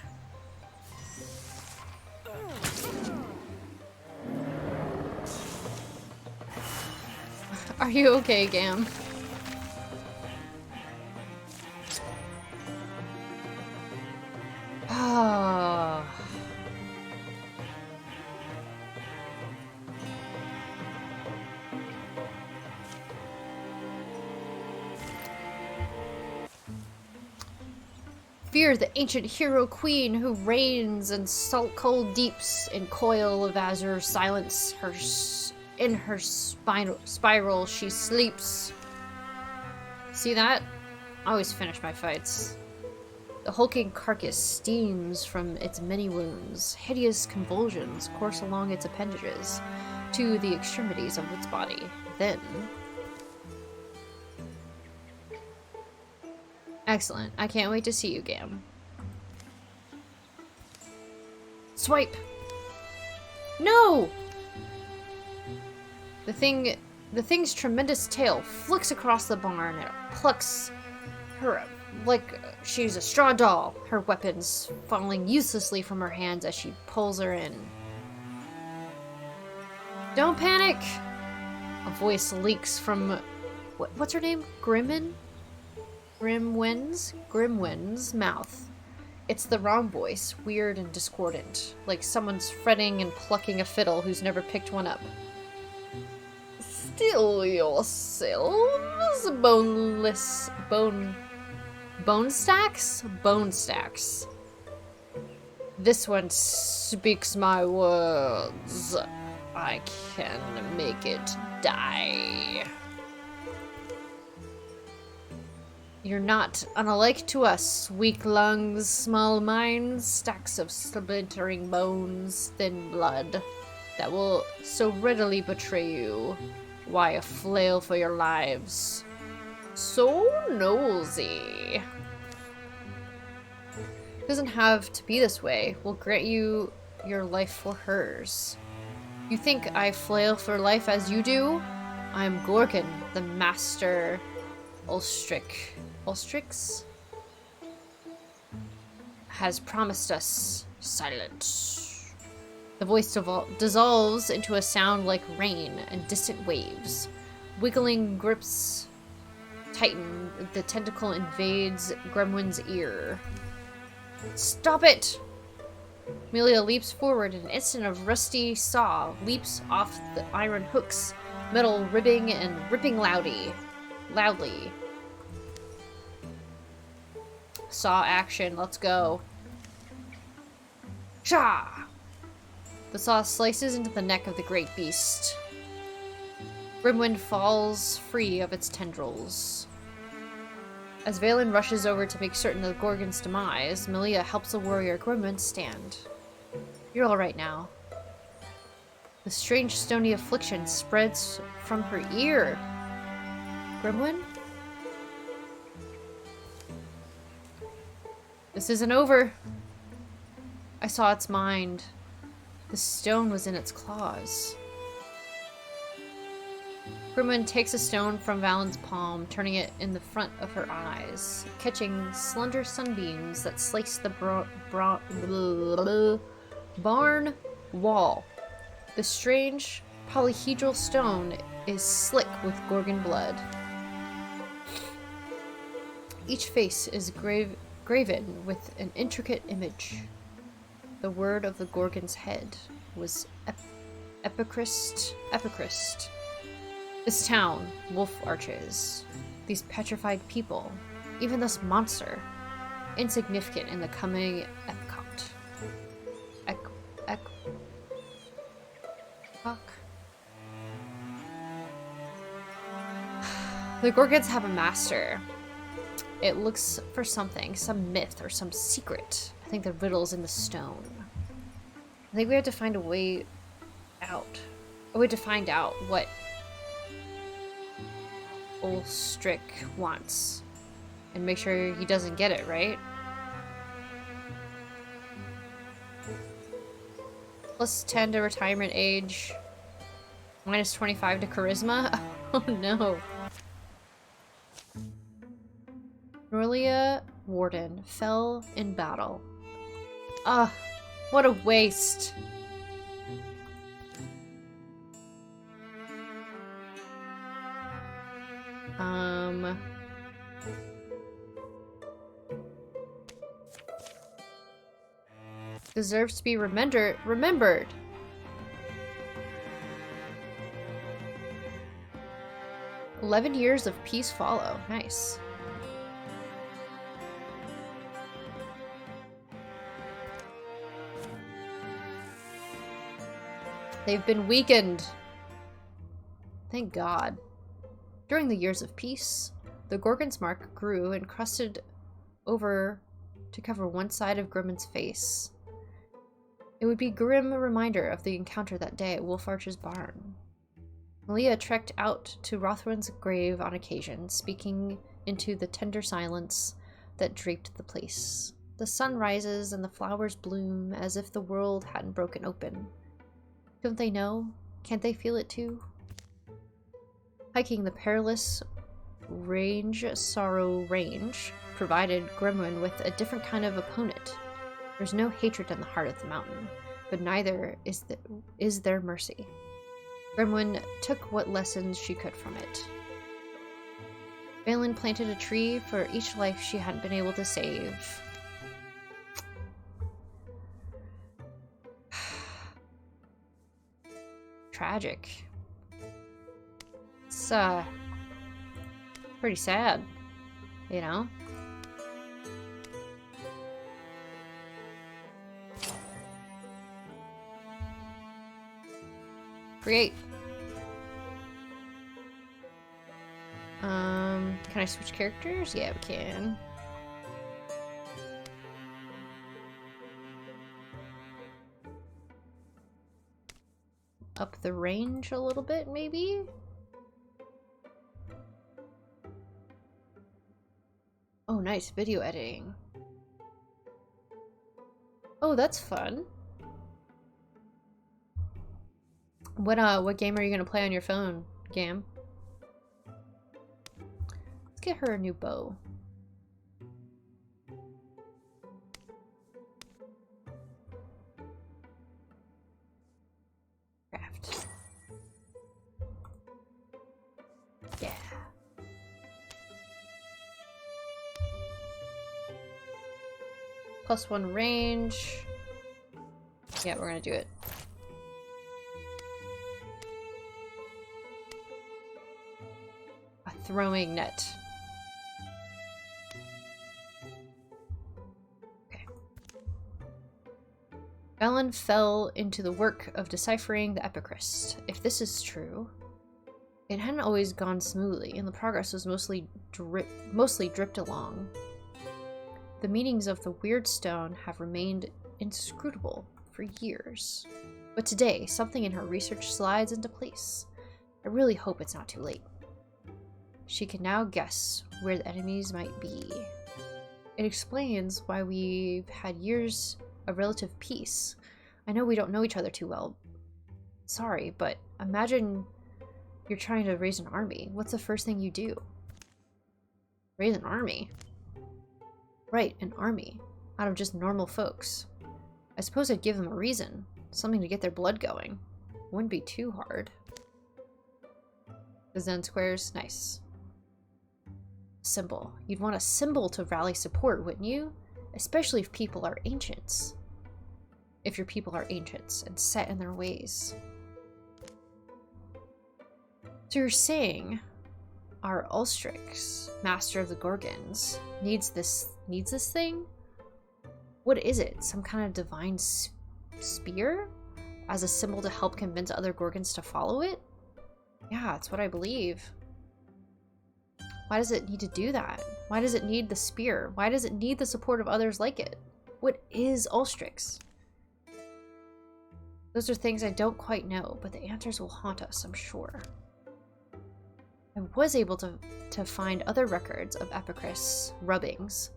Are you okay, Gam? Oh. Fear the ancient hero queen who reigns in salt cold deeps in coil of azure silence. In her spiral she sleeps. See that? I always finish my fights. The hulking carcass steams from its many wounds. Hideous convulsions course along its appendages to the extremities of its body. Then... Excellent. I can't wait to see you, Gam. Swipe! No! The thing's tremendous tail flicks across the barn and it plucks her like she's a straw doll, her weapons falling uselessly from her hands as she pulls her in. Don't panic! A voice leaks from... What's her name? Grimmin? Grimwin's mouth. It's the wrong voice, weird and discordant, like someone's fretting and plucking a fiddle who's never picked one up. Still yourselves, bone stacks? Bone stacks. This one speaks my words. I can make it die. You're not unlike to us, weak lungs, small minds, stacks of splintering bones, thin blood, that will so readily betray you. Why a flail for your lives? So nosy. Doesn't have to be this way. We'll grant you your life for hers. You think I flail for life as you do? I'm Gorgon, the master Ulstrix has promised us silence. The voice dissolves into a sound like rain and distant waves. Wiggling grips tighten. The tentacle invades Gremwin's ear. Stop it! Amelia leaps forward. An instant of rusty saw leaps off the iron hooks, metal ribbing and ripping loudly. Saw action, let's go. Cha! The saw slices into the neck of the great beast. Grimwind falls free of its tendrils. As Valen rushes over to make certain of Gorgon's demise, Melia helps the warrior Grimwind stand. You're alright now. The strange stony affliction spreads from her ear. Grimwind? This isn't over. I saw its mind. The stone was in its claws. Grimwin takes a stone from Valen's palm, turning it in the front of her eyes, catching slender sunbeams that slice the barn wall. The strange polyhedral stone is slick with Gorgon blood. Each face is graven with an intricate image. The word of the Gorgon's head was Epichrist. This town, wolf arches, these petrified people, even this monster, insignificant in the coming Epcot. The Gorgons have a master. It looks for something, some myth or some secret. I think the riddle's in the stone. I think we have to find a way out. A way to find out what Ulstrix wants. And make sure he doesn't get it, right? Plus 10 to retirement age. Minus 25 to charisma. Oh no. Norlia Warden fell in battle. Ah, what a waste. Deserves to be remembered. "11 years of peace follow." Nice. They've been weakened. Thank God. During the years of peace, the Gorgon's mark grew and crusted over to cover one side of Grimmin's face. It would be a grim reminder of the encounter that day at Wolfarch's barn. Malia trekked out to Rothwin's grave on occasion, speaking into the tender silence that draped the place. The sun rises and the flowers bloom as if the world hadn't broken open. Don't they know? Can't they feel it too? Hiking the perilous Sorrow Range provided Grimwin with a different kind of opponent. There's no hatred in the heart of the mountain, but neither is there mercy. Grimwin took what lessons she could from it. Valen planted a tree for each life she hadn't been able to save. Tragic. It's, pretty sad, you know? Create. Can I switch characters? Yeah, we can. Up the range a little bit, maybe? Oh, nice. Video editing. Oh, that's fun. What game are you gonna play on your phone, Gam? Let's get her a new bow. Craft. Yeah. +1 range. Yeah, we're gonna do it. A throwing net. Okay. Ellen fell into the work of deciphering the Epicryst. If this is true, it hadn't always gone smoothly, and the progress was mostly dripped along. The meanings of the weird stone have remained inscrutable for years. But today, something in her research slides into place. I really hope it's not too late. She can now guess where the enemies might be. It explains why we've had years of relative peace. I know we don't know each other too well. Sorry, but imagine you're trying to raise an army. What's the first thing you do? Raise an army? Right, an army. Out of just normal folks. I suppose I'd give them a reason. Something to get their blood going. Wouldn't be too hard. The Zen squares, nice. Symbol. You'd want a symbol to rally support, wouldn't you? Especially if people are ancients. If your people are ancients and set in their ways. So you're saying our Ulstrix, master of the Gorgons, needs this thing? What is it? Some kind of divine spear? As a symbol to help convince other Gorgons to follow it? Yeah, that's what I believe. Why does it need to do that? Why does it need the spear? Why does it need the support of others like it? What is Ulstrix? Those are things I don't quite know, but the answers will haunt us, I'm sure. I was able to find other records of Epicryst rubbings.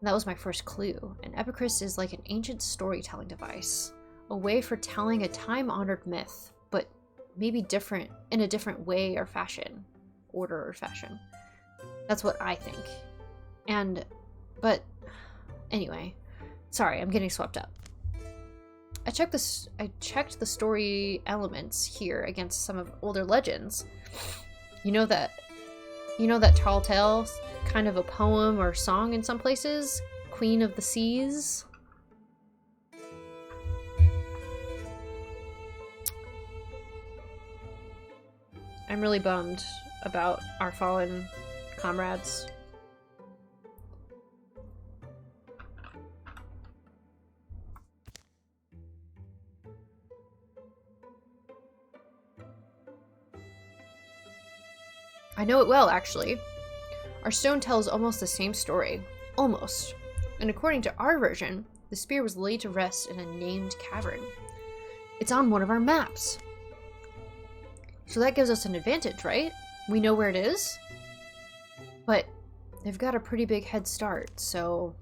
And that was my first clue. An Epicryst is like an ancient storytelling device. A way for telling a time-honored myth, but maybe different, in a different way or fashion. Order or fashion. That's what I think. But anyway, sorry, I'm getting swept up. I checked the story elements here against some of older legends. You know that tall tale, kind of a poem or song in some places? Queen of the Seas? I'm really bummed about our fallen comrades. I know it well, actually. Our stone tells almost the same story. Almost. And according to our version, the spear was laid to rest in a named cavern. It's on one of our maps. So that gives us an advantage, right? We know where it is. But they've got a pretty big head start, so...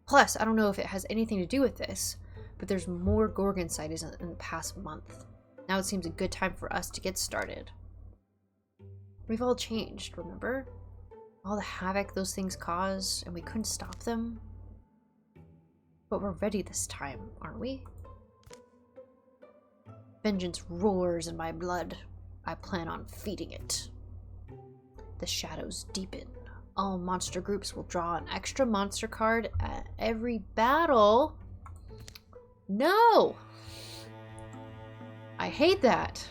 Plus, I don't know if it has anything to do with this, but there's more Gorgon sightings in the past month. Now it seems a good time for us to get started. We've all changed, remember? All the havoc those things caused, and we couldn't stop them. But we're ready this time, aren't we? Vengeance roars in my blood. I plan on feeding it. the shadows deepen. All monster groups will draw an extra monster card at every battle. No! I hate that.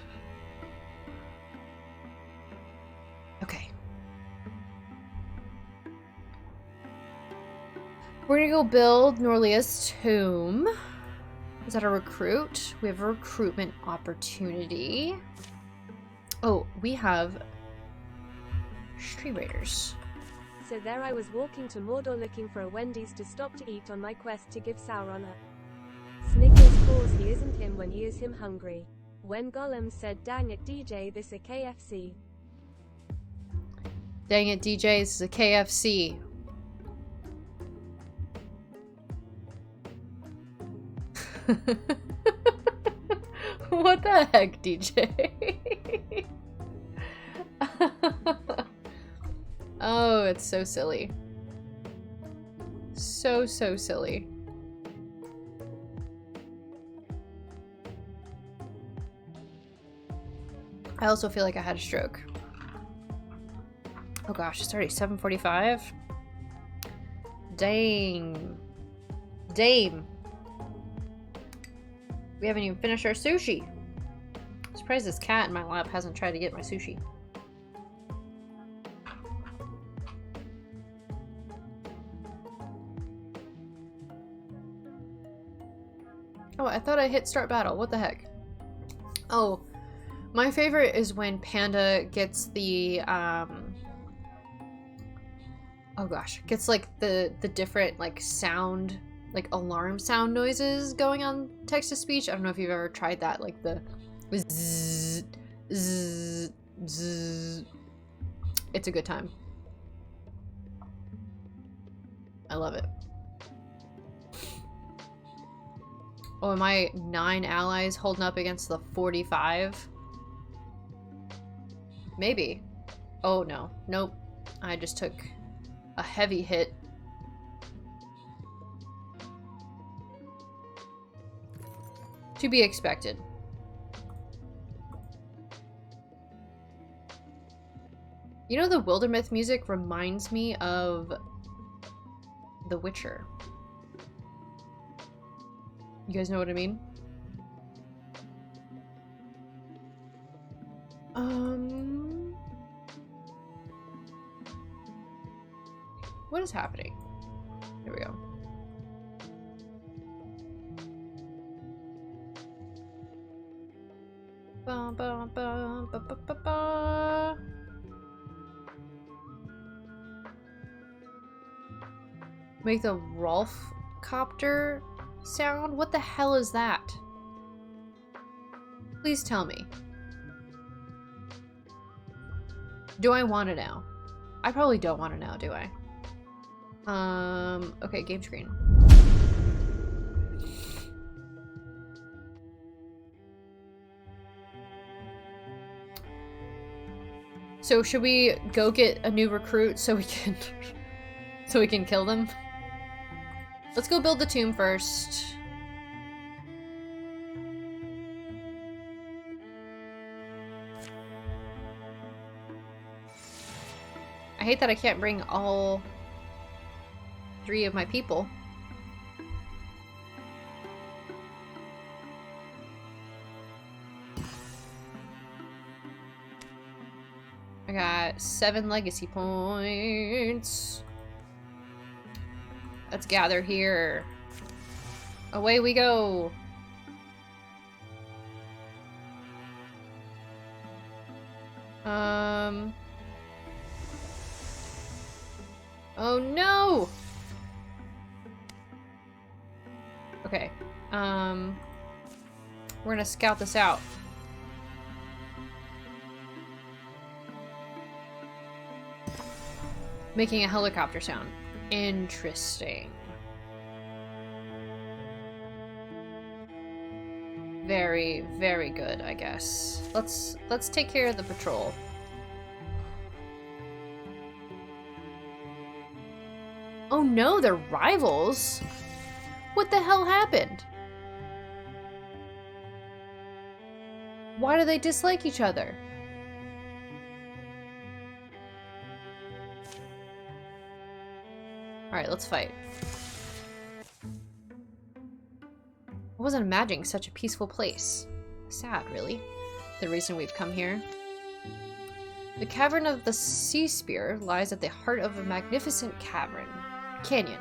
Okay. We're gonna go build Norlia's tomb. Is that a recruit? We have a recruitment opportunity. Oh, we have Street Raiders. So there I was walking to Mordor looking for a Wendy's to stop to eat on my quest to give Sauron a Snickers cause he isn't him when he is him hungry. When Gollum said, "Dang it DJ, this a KFC." Dang it, DJ, this is a KFC. What the heck, DJ? Oh, it's so silly. So silly. I also feel like I had a stroke. Oh gosh, it's already 7:45. Dang. Dame. We haven't even finished our sushi. I'm surprised this cat in my lap hasn't tried to get my sushi. Oh, I thought I hit start battle. What the heck? Oh, my favorite is when Panda gets the, oh gosh, gets like the different like sound, like alarm sound noises going on text-to-speech. I don't know if you've ever tried that, like the zzz, zzz, zzz. It's a good time. I love it. Oh, am I 9 allies holding up against the 45? Maybe. Oh no. Nope. I just took a heavy hit. To be expected. You know, the Wildermyth music reminds me of The Witcher. You guys know what I mean? What is happening? Here we go. Ba, ba, ba, ba, ba, ba, ba. Make the Rolf copter sound? What the hell is that? Please tell me. Do I want to know? I probably don't want to know, do I? Okay, game screen. So should we go get a new recruit so we can so we can kill them? Let's go build the tomb first. I hate that I can't bring all 3 of my people. I got 7 legacy points. Let's gather here. Away we go. Oh no! Okay. We're gonna scout this out. Making a helicopter sound. Interesting. Very, very good, I guess. Let's take care of the patrol. Oh no, they're rivals? What the hell happened? Why do they dislike each other? Alright, let's fight. I wasn't imagining such a peaceful place. Sad, really. The reason we've come here. The Cavern of the Sea Spear lies at the heart of a magnificent canyon.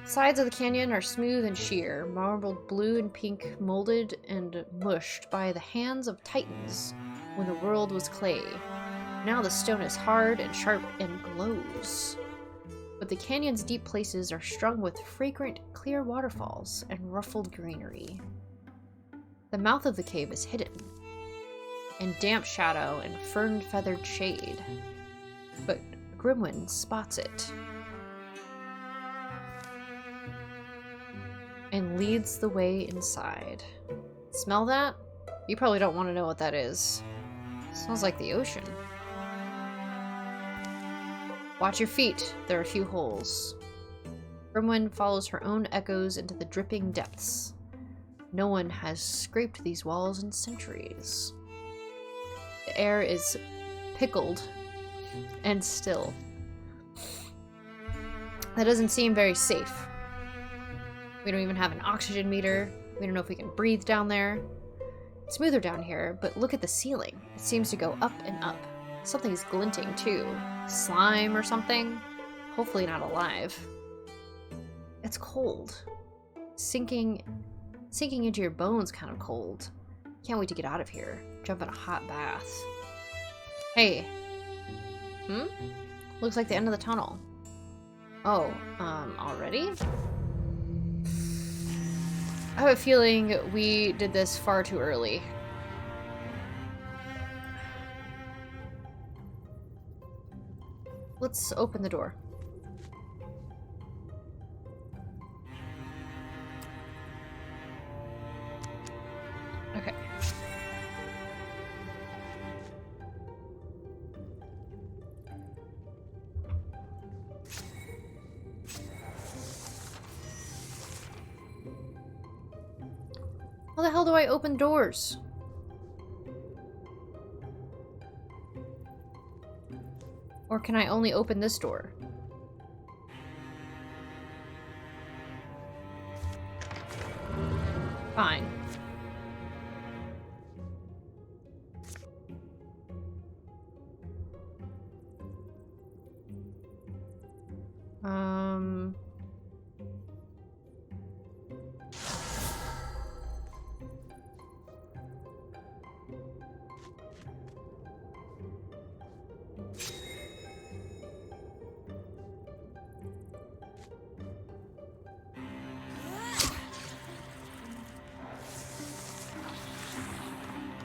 Sides of the canyon are smooth and sheer, marbled blue and pink, molded and mushed by the hands of titans when the world was clay. Now the stone is hard and sharp and glows. But the canyon's deep places are strung with fragrant, clear waterfalls and ruffled greenery. The mouth of the cave is hidden in damp shadow and fern-feathered shade, but Grimwin spots it and leads the way inside. Smell that? You probably don't want to know what that is. Smells like the ocean. Watch your feet. There are a few holes. Grimwin follows her own echoes into the dripping depths. No one has scraped these walls in centuries. The air is pickled and still. That doesn't seem very safe. We don't even have an oxygen meter. We don't know if we can breathe down there. It's smoother down here, but look at the ceiling. It seems to go up and up. Something's glinting too. Slime or something? Hopefully not alive. It's cold. Sinking into your bones kind of cold. Can't wait to get out of here. Jump in a hot bath. Hey. Looks like the end of the tunnel. Oh, already? I have a feeling we did this far too early. Let's open the door. Okay. How the hell do I open doors? Or can I only open this door? Fine.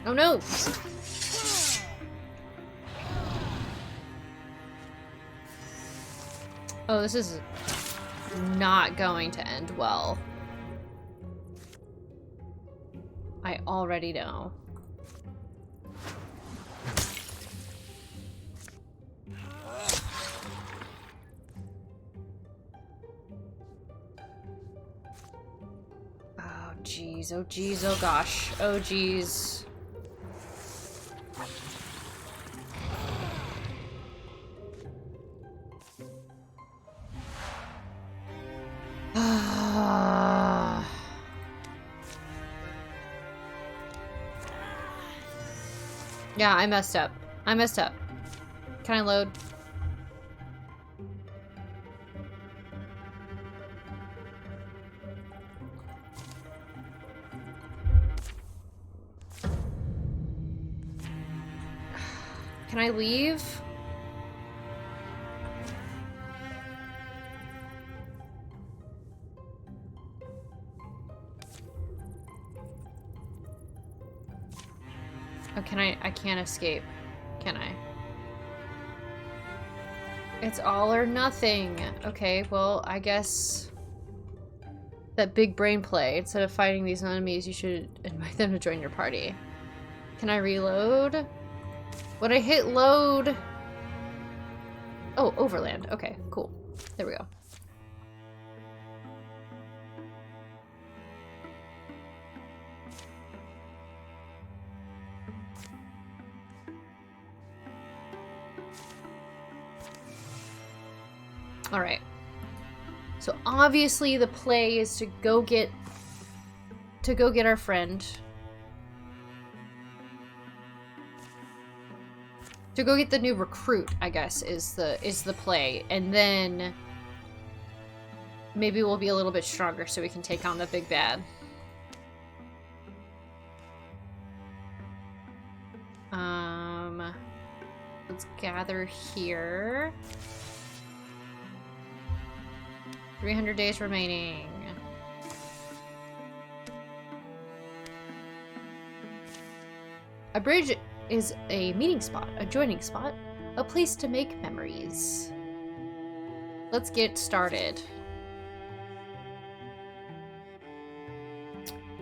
Oh no! Oh, this is not going to end well. I already know. Oh jeez, oh jeez, oh gosh, oh jeez. Yeah, I messed up. I messed up. Can I load? Can I leave? Oh, can I can't escape, can I? It's all or nothing. Okay, well, I guess that big brain play. Instead of fighting these enemies, you should invite them to join your party. Can I reload? Would I hit load? Oh, overland. Okay, cool. There we go. All right. So obviously the play is to go get our friend. To go get the new recruit, I guess, is the play. And then maybe we'll be a little bit stronger so we can take on the big bad. Let's gather here. 300 days remaining. A bridge is a meeting spot, a joining spot, a place to make memories. Let's get started.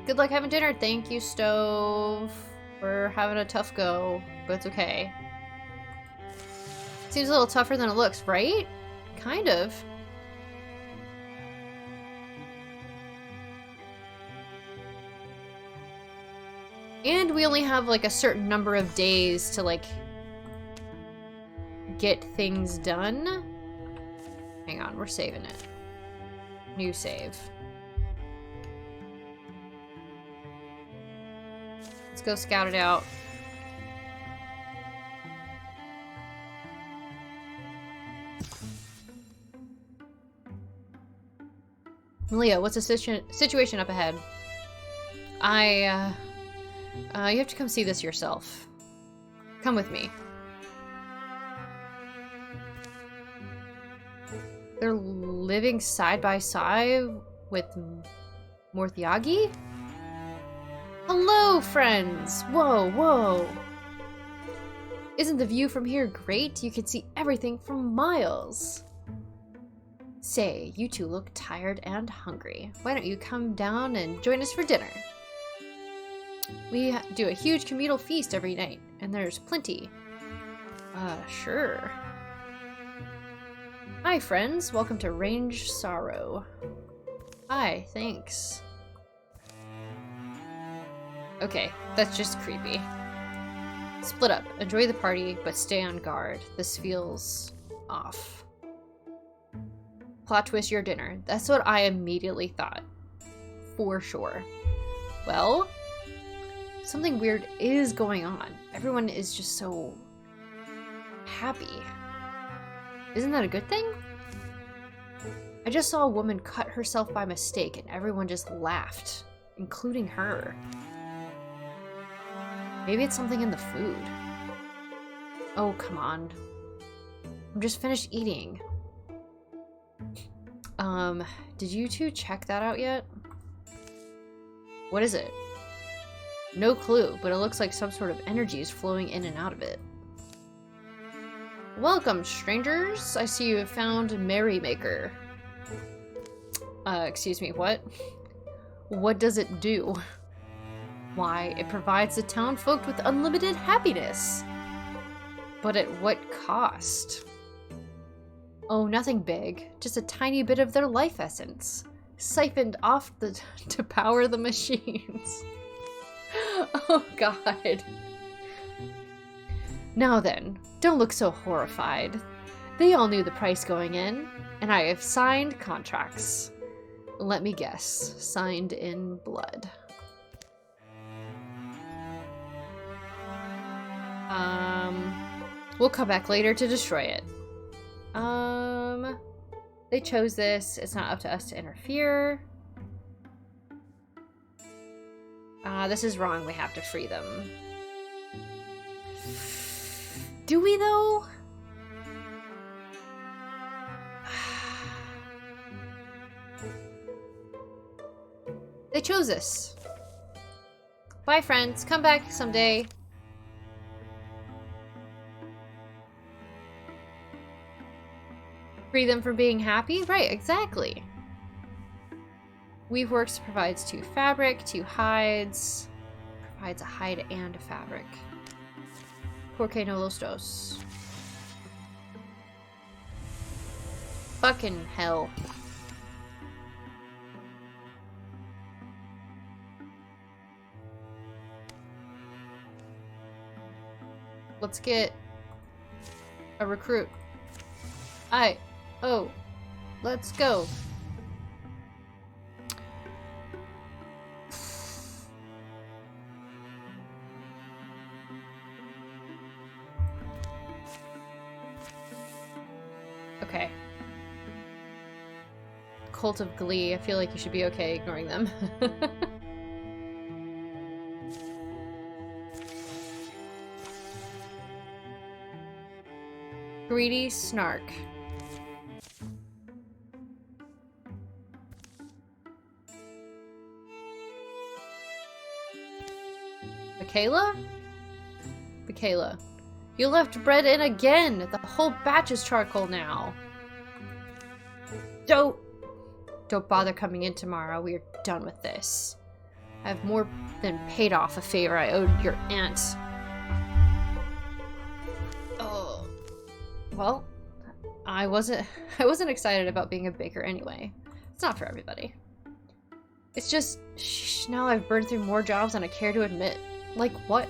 Good luck having dinner. Thank you, Stove. We're having a tough go, but it's okay. Seems a little tougher than it looks, right? Kind of. And we only have like a certain number of days to like get things done. Hang on, we're saving it. New save. Let's go scout it out. Malia, what's the situation up ahead? You have to come see this yourself. Come with me. They're living side by side with Morthiagi? Hello, friends! Whoa, whoa! Isn't the view from here great? You can see everything from miles. Say, you two look tired and hungry. Why don't you come down and join us for dinner? We do a huge communal feast every night, and there's plenty. Sure. Hi, friends. Welcome to Range Sorrow. Hi, thanks. Okay, that's just creepy. Split up. Enjoy the party, but stay on guard. This feels off. Plot twist your dinner. That's what I immediately thought. For sure. Well, something weird is going on. Everyone is just so happy. Isn't that a good thing? I just saw a woman cut herself by mistake and everyone just laughed, including her. Maybe it's something in the food. Oh, come on. I'm just finished eating. Did you two check that out yet? What is it? No clue, but it looks like some sort of energy is flowing in and out of it. Welcome, strangers. I see you have found Merrymaker. Excuse me, what? What does it do? Why, it provides the town folk with unlimited happiness. But at what cost? Oh, nothing big. Just a tiny bit of their life essence. Siphoned off to power the machines. Oh, God. Now then, don't look so horrified. They all knew the price going in, and I have signed contracts. Let me guess. Signed in blood. We'll come back later to destroy it. They chose this. It's not up to us to interfere. This is wrong. We have to free them. Do we, though? They chose this. Bye, friends. Come back someday. Free them from being happy? Right, exactly. Weaveworks provides 2 fabric, 2 hides. Provides a hide and a fabric. Porque no los dos. Fucking hell. Let's get a recruit. Oh, let's go. Okay. Cult of Glee. I feel like you should be okay ignoring them. Greedy Snark. Michaela? Michaela. You left bread in again! The whole batch is charcoal now. Don't bother coming in tomorrow. We are done with this. I have more than paid off a favor I owed your aunt. Oh. Well, I wasn't excited about being a baker anyway. It's not for everybody. It's just, now I've burned through more jobs than I care to admit. Like what?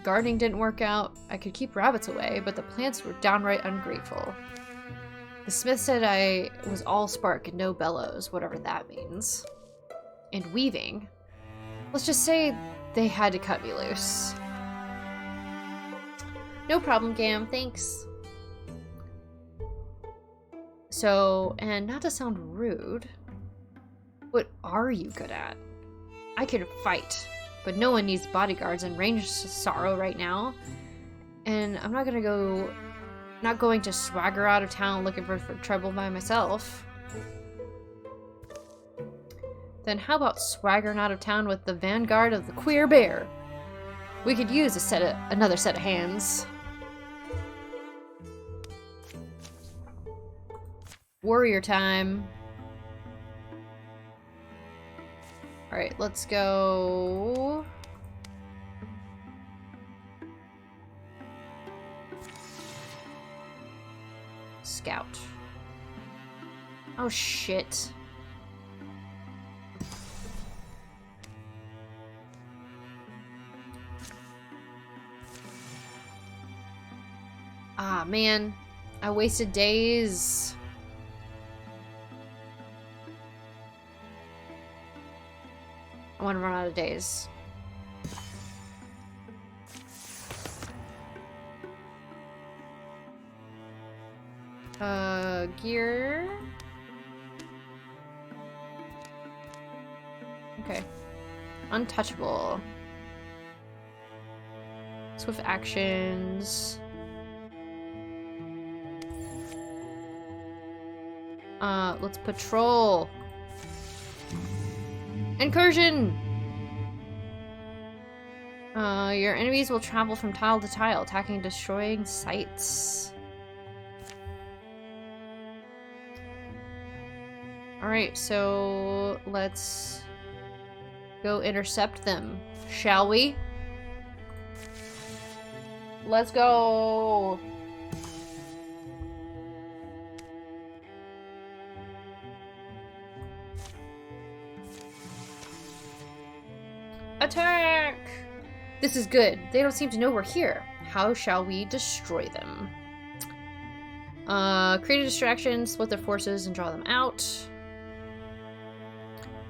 Gardening didn't work out. I could keep rabbits away, but the plants were downright ungrateful. The smith said I was all spark and no bellows, whatever that means. And weaving. Let's just say they had to cut me loose. No problem, Gam. Thanks. So, and not to sound rude, what are you good at? I can fight, but no one needs bodyguards and ranged sorrow right now. And I'm not going to swagger out of town looking for trouble by myself. Then how about swaggering out of town with the vanguard of the queer bear? We could use another set of hands. Warrior time. Alright, let's go. Scout. Oh shit. Ah man, I wasted days. I want to run out of days. Gear. Okay. Untouchable. Swift actions. Let's patrol. Incursion! Your enemies will travel from tile to tile, attacking and destroying sites. Alright, so let's go intercept them, shall we? Let's go! Attack! This is good. They don't seem to know we're here. How shall we destroy them? Create a distraction, split their forces, and draw them out.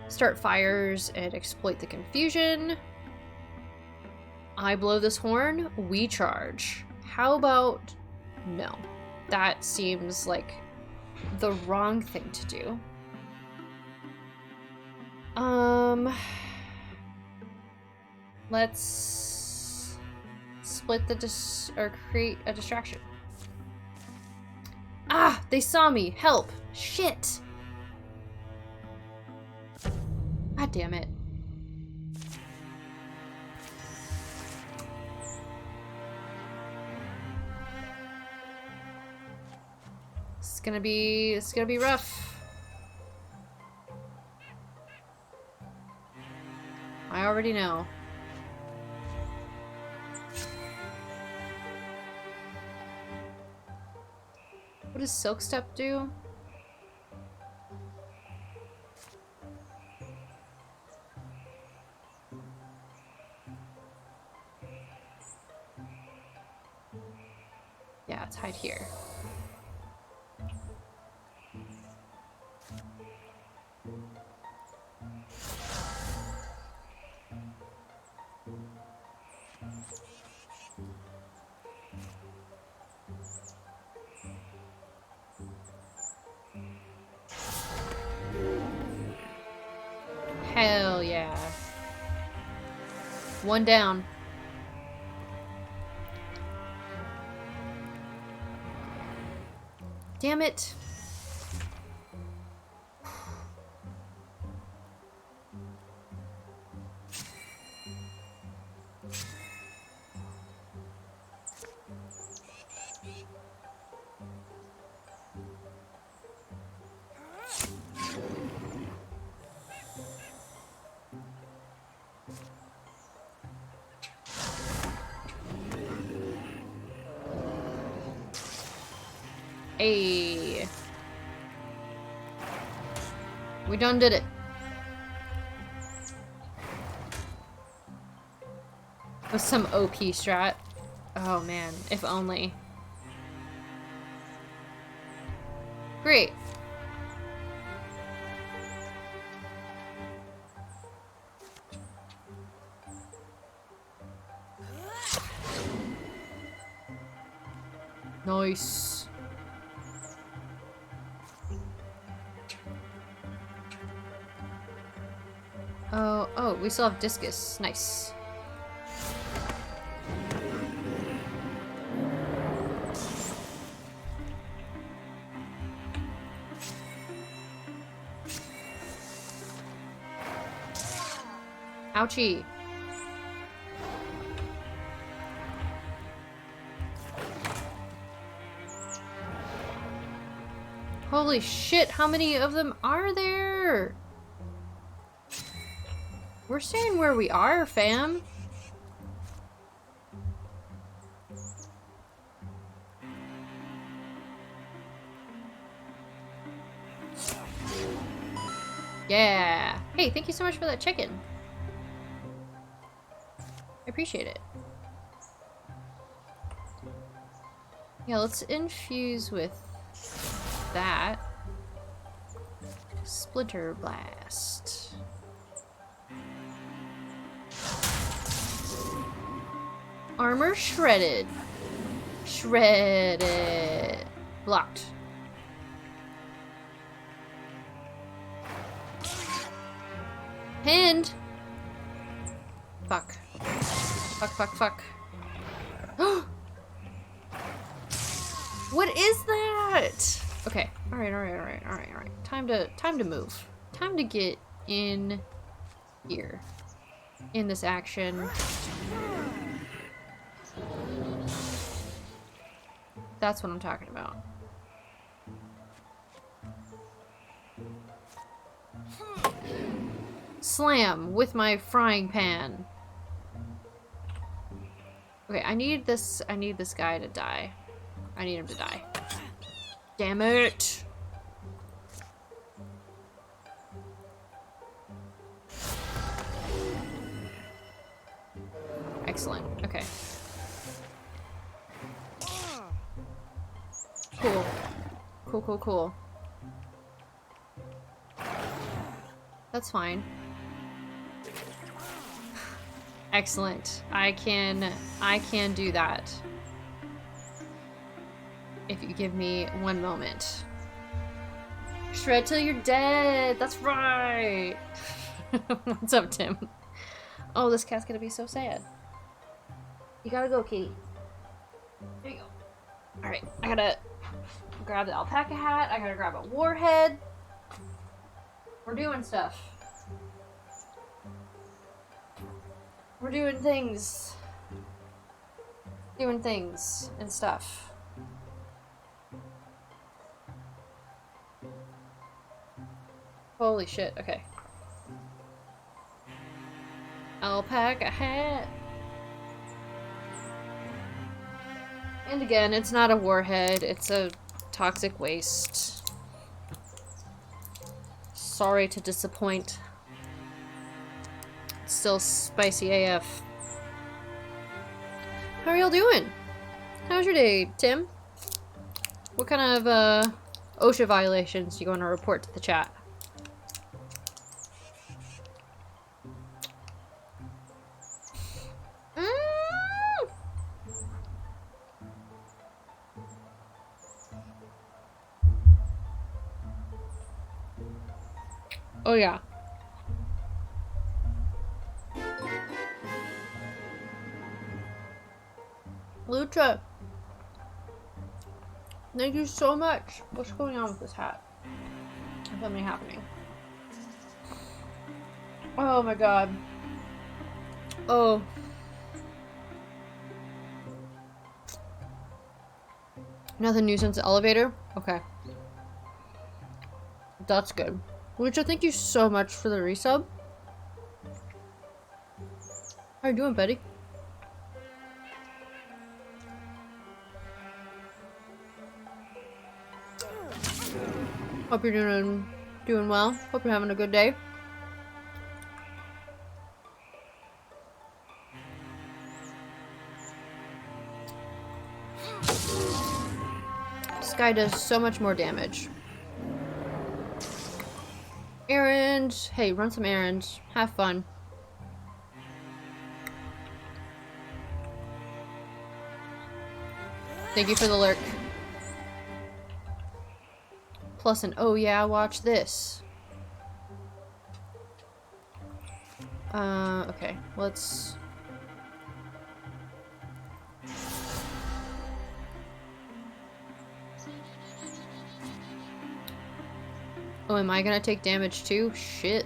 Start fires and exploit the confusion. I blow this horn, we charge. How about... No. That seems like the wrong thing to do. Let's split the or create a distraction. Ah, they saw me. Help. Shit. God damn it. It's gonna be rough. I already know. What does Silk Step do? Yeah, it's hide here. Hell yeah. One down. Damn it. Hey. We done did it. With some OP strat. Oh man, if only. Great. Nice. Oh, we still have discus. Nice. Ouchie. Holy shit, how many of them are there? We're staying where we are, fam. Yeah. Hey, thank you so much for that chicken. I appreciate it. Yeah, let's infuse with that. Splinter Blast. Armor shredded. Shredded. Blocked. Pinned. Fuck. Fuck, fuck, fuck. What is that? Okay. Alright. Time to move. Time to get in here. In this action. That's what I'm talking about. Slam with my frying pan. Okay, I need this guy to die. I need him to die. Damn it! Excellent. Okay. Cool. Cool. That's fine. Excellent. I can do that. If you give me one moment. Shred till you're dead! That's right! What's up, Tim? Oh, this cat's gonna be so sad. You gotta go, kitty. There you go. Alright, I gotta grab the alpaca hat. I gotta grab a warhead. We're doing stuff. We're doing things. Doing things and stuff. Holy shit, okay. Alpaca hat. And again, it's not a warhead, it's a toxic waste. Sorry to disappoint. It's still spicy AF. How are y'all doing? How's your day, Tim? What kind of OSHA violations you going to report to the chat? Oh yeah. Lucha. Thank you so much. What's going on with this hat? There's something happening. Oh my god. Oh. Nothing new since the elevator? Okay. That's good. Lucha, thank you so much for the resub. How you doing, buddy? Hope you're doing well. Hope you're having a good day. This guy does so much more damage. Errands. Hey, run some errands. Have fun. Thank you for the lurk. Plus an oh yeah, watch this. Okay, let's... Oh, am I gonna take damage too? Shit.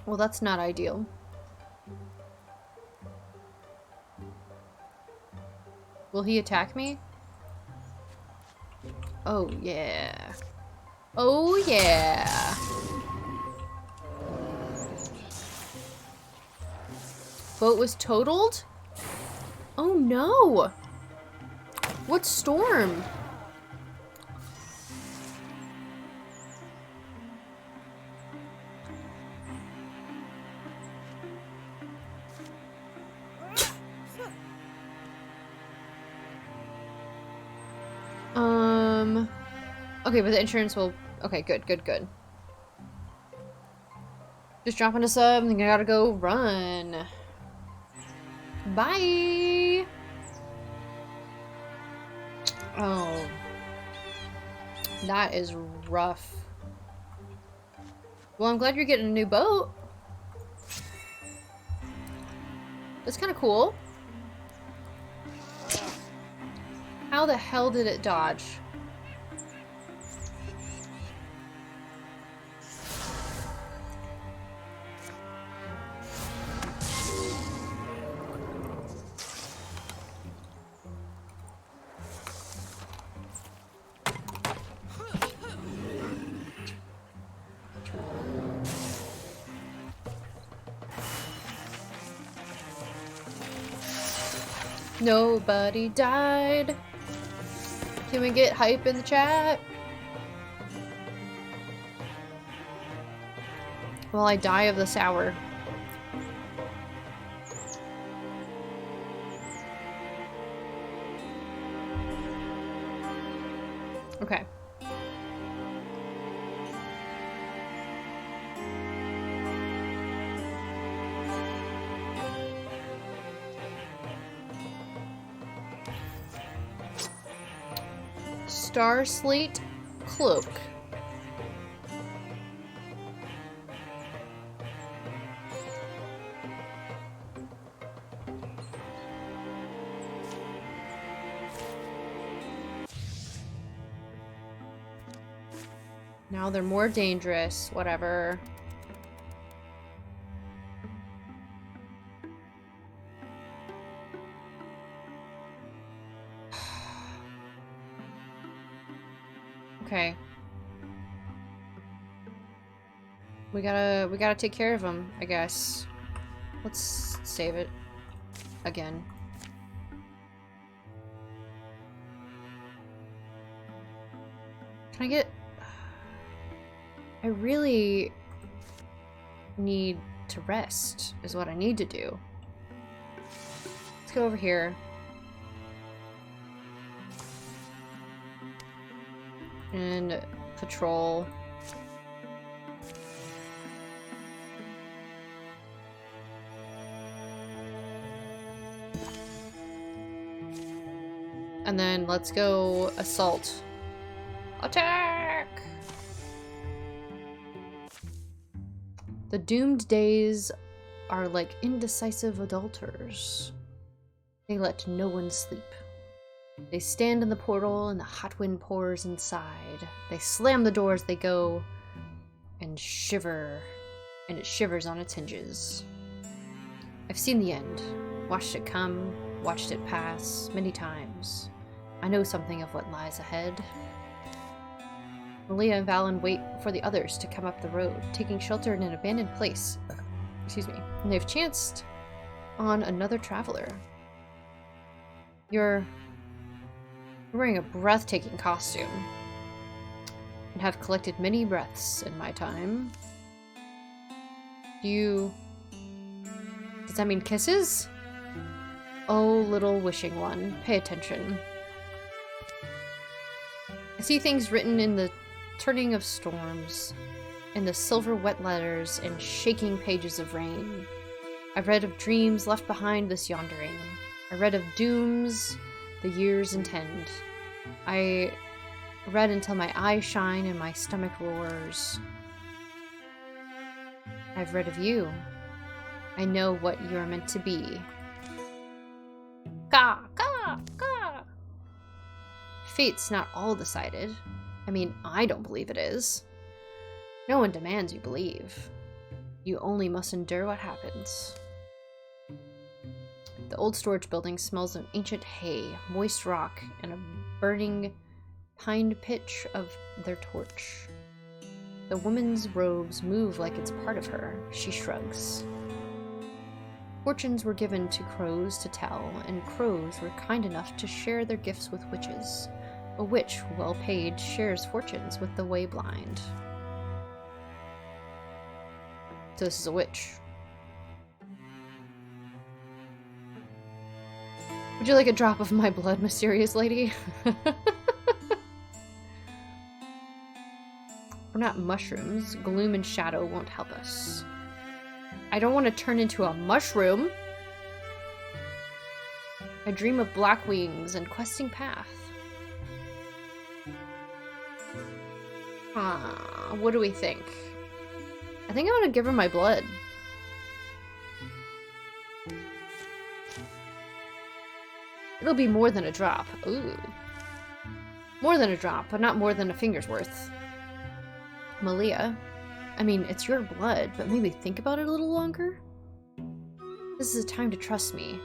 Well, that's not ideal. Will he attack me? Oh, yeah. Oh, yeah. Boat was totaled? Oh, no. What storm? Okay, but the insurance will... Okay, good, good, good. Just dropping a sub, and I gotta go run. Bye! Oh. That is rough. Well, I'm glad you're getting a new boat. That's kind of cool. How the hell did it dodge? Nobody died. Can we get hype in the chat? Well, I die of the sour. Okay. Star Slate Cloak. Now they're more dangerous, whatever. Okay. We gotta take care of him, I guess. Let's save it again. Can I get... I really need to rest, is what I need to do. Let's go over here. And patrol. And then let's go assault. Attack! The doomed days are like indecisive adulterers. They let no one sleep. They stand in the portal and the hot wind pours inside. They slam the door as they go and shiver, and it shivers on its hinges. I've seen the end, watched it come, watched it pass many times. I know something of what lies ahead. Malia and Valen wait for the others to come up the road, taking shelter in an abandoned place. Excuse me. And they've chanced on another traveler. You're wearing a breathtaking costume and have collected many breaths in my time. Does that mean kisses? Oh, little wishing one, pay attention. I see things written in the turning of storms, in the silver wet letters and shaking pages of rain. I've read of dreams left behind this yondering. I read of dooms the years intend. I read until my eyes shine and my stomach roars. I've read of you. I know what you're meant to be. Ka, ka, ka. Fate's not all decided. I mean, I don't believe it is. No one demands you believe. You only must endure what happens. The old storage building smells of ancient hay, moist rock, and a burning pine pitch of their torch. The woman's robes move like it's part of her. She shrugs. Fortunes were given to crows to tell, and crows were kind enough to share their gifts with witches. A witch, well paid, shares fortunes with the way blind. So this is a witch. Would you like a drop of my blood, mysterious lady? We're not mushrooms. Gloom and shadow won't help us. I don't want to turn into a mushroom. I dream of black wings and questing path. What do we think? I think I'm gonna give her my blood. It'll be more than a drop. Ooh. More than a drop, but not more than a finger's worth. Malia, I mean, it's your blood, but maybe think about it a little longer? This is a time to trust me.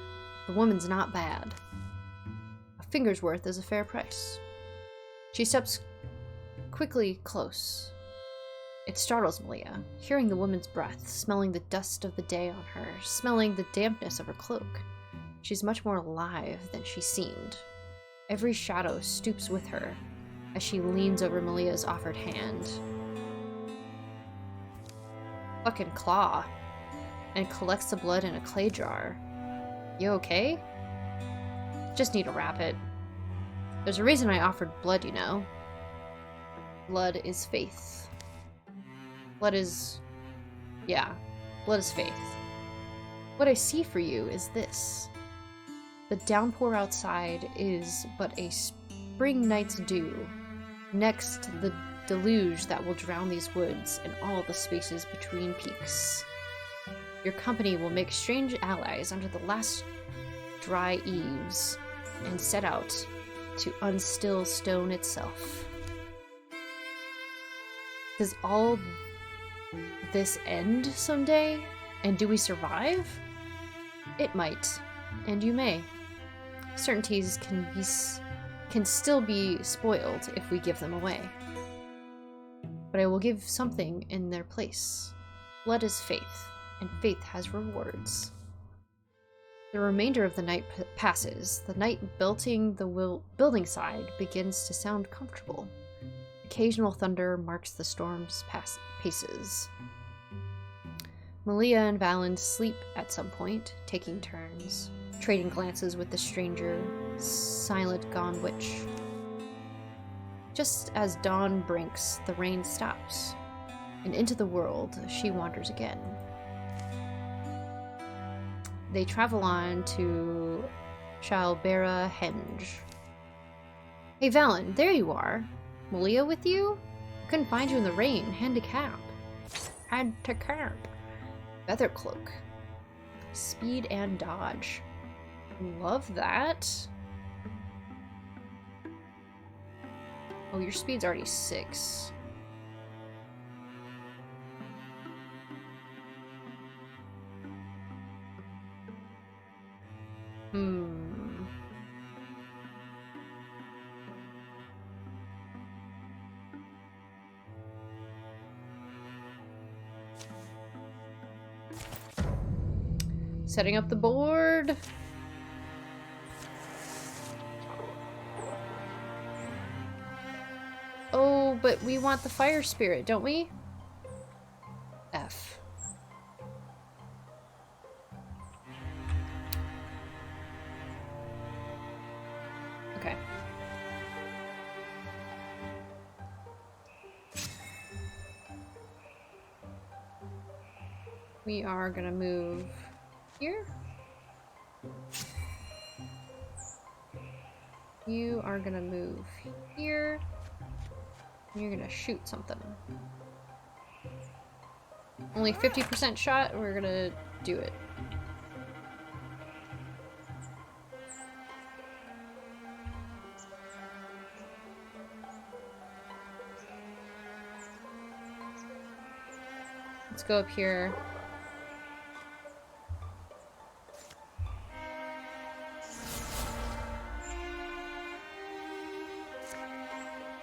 The woman's not bad. A finger's worth is a fair price. She steps quickly close. It startles Malia, hearing the woman's breath, smelling the dust of the day on her, smelling the dampness of her cloak. She's much more alive than she seemed. Every shadow stoops with her as she leans over Malia's offered hand. Fucking claw. And collects the blood in a clay jar. You okay? Just need to wrap it. There's a reason I offered blood, you know. Blood is faith. Blood is... yeah. Blood is faith. What I see for you is this. The downpour outside is but a spring night's dew. Next, the deluge that will drown these woods and all the spaces between peaks. Your company will make strange allies under the last dry eaves and set out to unstill stone itself. Does all this end someday? And do we survive? It might, and you may. Certainties can still be spoiled if we give them away. But I will give something in their place. Blood is faith, and faith has rewards. The remainder of the night passes. The night belting the building side begins to sound comfortable. Occasional thunder marks the storm's paces. Malia and Valen sleep at some point, taking turns, trading glances with the stranger, silent gone witch. Just as dawn brinks, the rain stops, and into the world she wanders again. They travel on to Shalbera Henge. Hey Valen, there you are. Malia with you? I couldn't find you in the rain. Had to camp. Feather cloak. Speed and dodge. Love that. Oh, your speed's already 6. Setting up the board. Oh, but we want the fire spirit, don't we? F. Okay. We are gonna move here. You are gonna move here. And you're gonna shoot something. Only 50% shot, we're gonna do it. Let's go up here.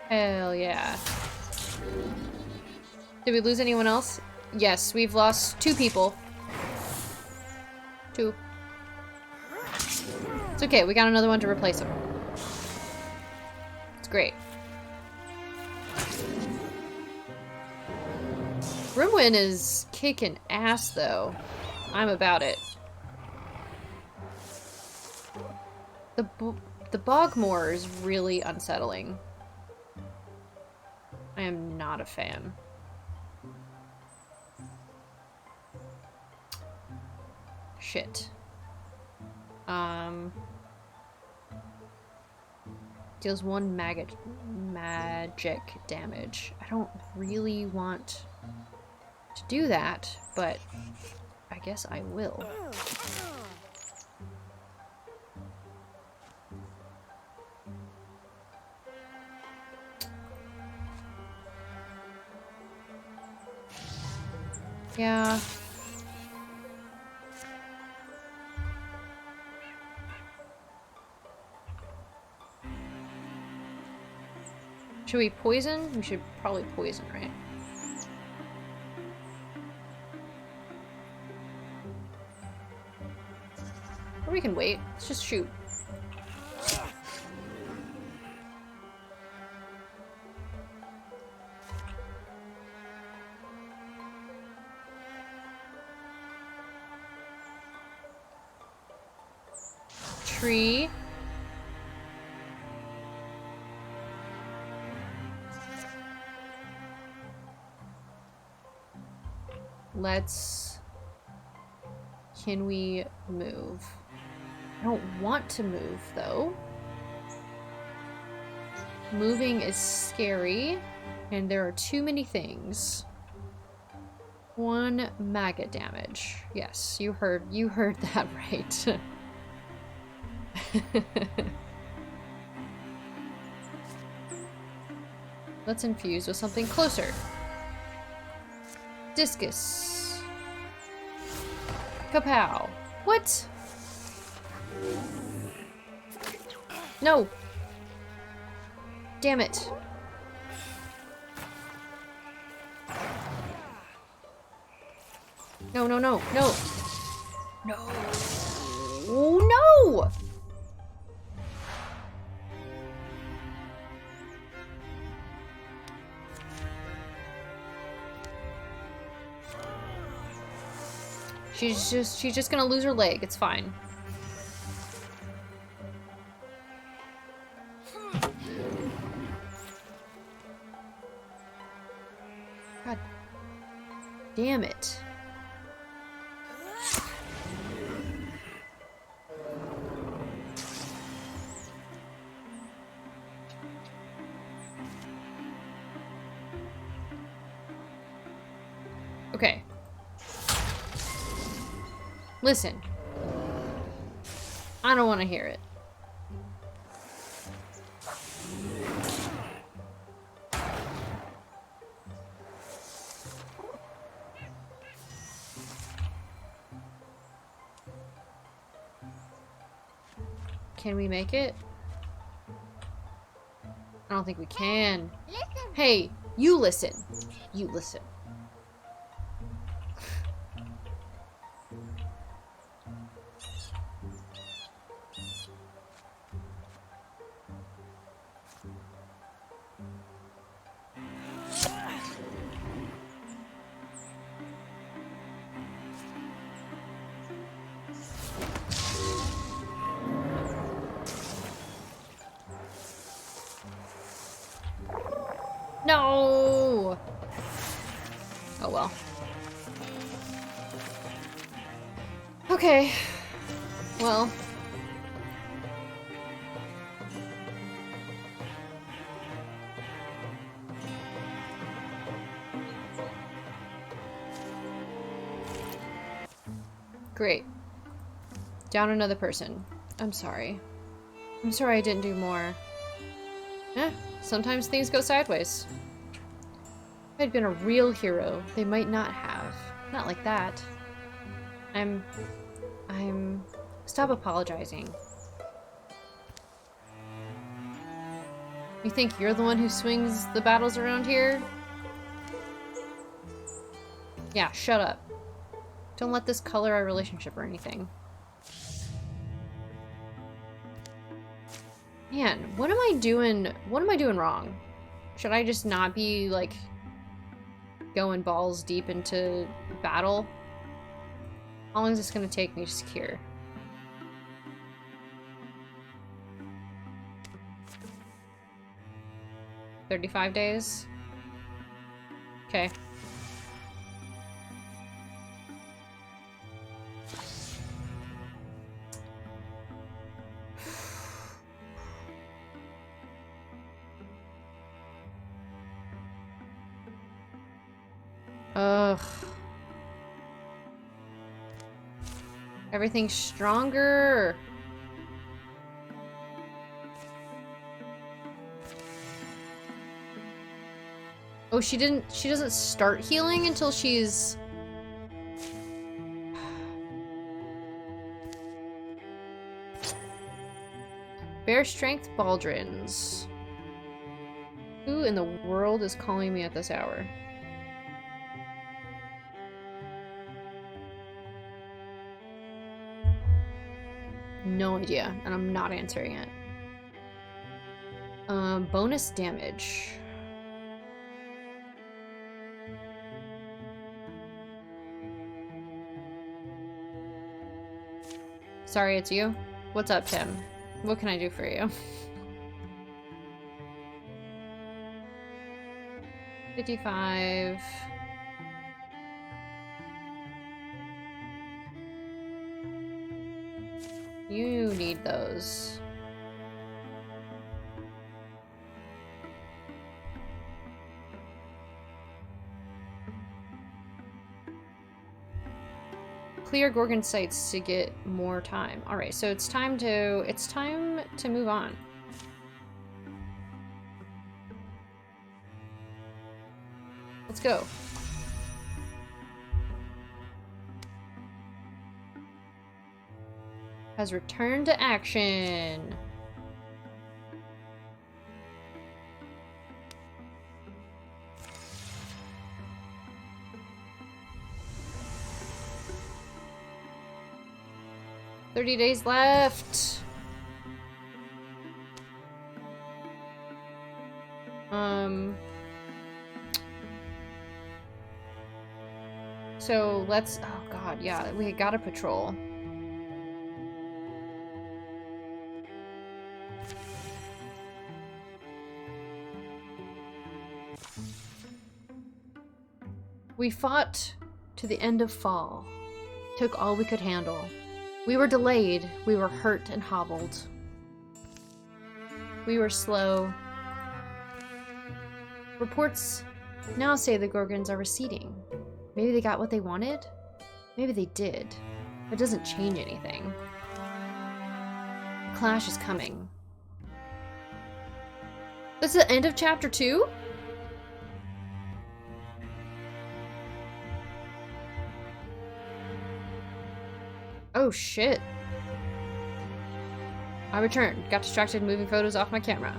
Hell yeah. Did we lose anyone else? Yes, we've lost 2 people. 2. It's okay, we got another one to replace him. It's great. Rimwin is kicking ass, though. I'm about it. The Bogmore is really unsettling. I am not a fan. Shit. Deals 1 magic damage. I don't really want to do that, but I guess I will. Yeah. Should we poison? We should probably poison, right? Or we can wait. Let's just shoot. Tree. Let's... Can we move? I don't want to move, though. Moving is scary, and there are too many things. 1 maggot damage. Yes, you heard that right. Let's infuse with something closer. Discus. Kapow. What? No. Damn it. No, no, no, no. No. Oh, no! She's just gonna lose her leg. It's fine. God damn it. Okay. Listen. I don't want to hear it. Can we make it? I don't think we can. Listen. Hey, you listen. You listen. No! Oh well. Okay. Well. Great. Down another person. I'm sorry. I'm sorry I didn't do more. Eh, sometimes things go sideways. If I'd been a real hero, they might not have. Not like that. Stop apologizing. You think you're the one who swings the battles around here? Yeah, shut up. Don't let this color our relationship or anything. Man, what am I doing? What am I doing wrong? Should I just not be, like, going balls deep into battle? How long is this gonna take me to secure? 35 days? Okay. Ugh. Everything's stronger. Oh, she doesn't start healing until she's... Bear strength Baldrins. Who in the world is calling me at this hour? No idea, and I'm not answering it. Bonus damage. Sorry, it's you? What's up, Tim? What can I do for you? 55. You need those. Clear Gorgon sites to get more time. All right, so it's time to move on. Let's go. Has returned to action. $30 days left. So let's, oh god, yeah, we gotta patrol. We fought to the end of fall. Took all we could handle. We were delayed. We were hurt and hobbled. We were slow. Reports now say the Gorgons are receding. Maybe they got what they wanted? Maybe they did. It doesn't change anything. The clash is coming. That's the end of chapter 2? Oh shit. I returned. Got distracted moving photos off my camera.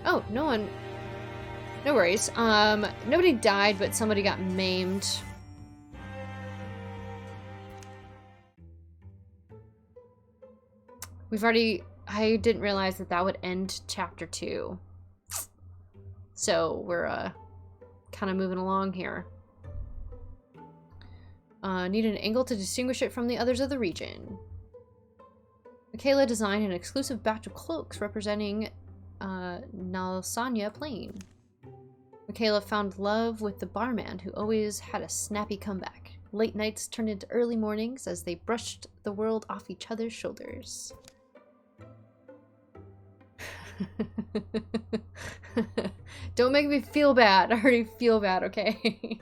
Oh, no one... No worries. Nobody died, but somebody got maimed. We've already... I didn't realize that that would end chapter 2. So, we're, kind of moving along here. Need an angle to distinguish it from the others of the region. Michaela designed an exclusive batch of cloaks representing Nalsanya Plain. Michaela found love with the barman who always had a snappy comeback. Late nights turned into early mornings as they brushed the world off each other's shoulders. Don't make me feel bad. I already feel bad, okay?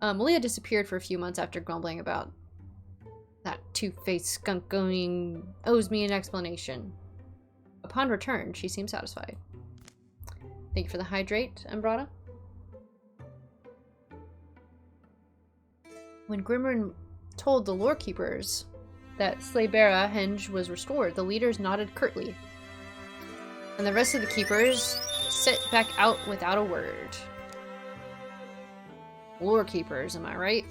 Malia disappeared for a few months after grumbling about that two-faced skunk going owes me an explanation. Upon return, she seemed satisfied. Thank you for the hydrate, Embrata. When Grimrin told the lore keepers that Slaybera Henge was restored, the leaders nodded curtly. And the rest of the keepers sit back out without a word. Lore keepers, am I right?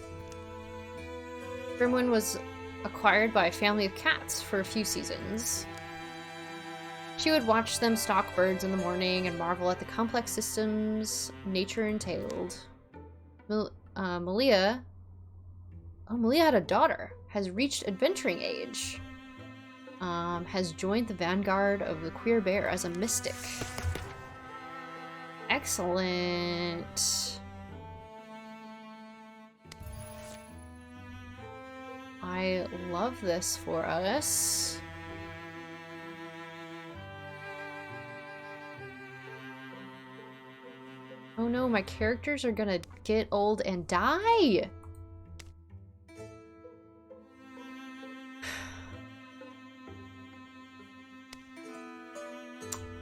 Grimwin was acquired by a family of cats for a few seasons. She would watch them stalk birds in the morning and marvel at the complex systems nature entailed. Malia had a daughter, has reached adventuring age, has joined the vanguard of the Queer Bear as a mystic. Excellent. I love this for us. Oh no, my characters are gonna get old and die!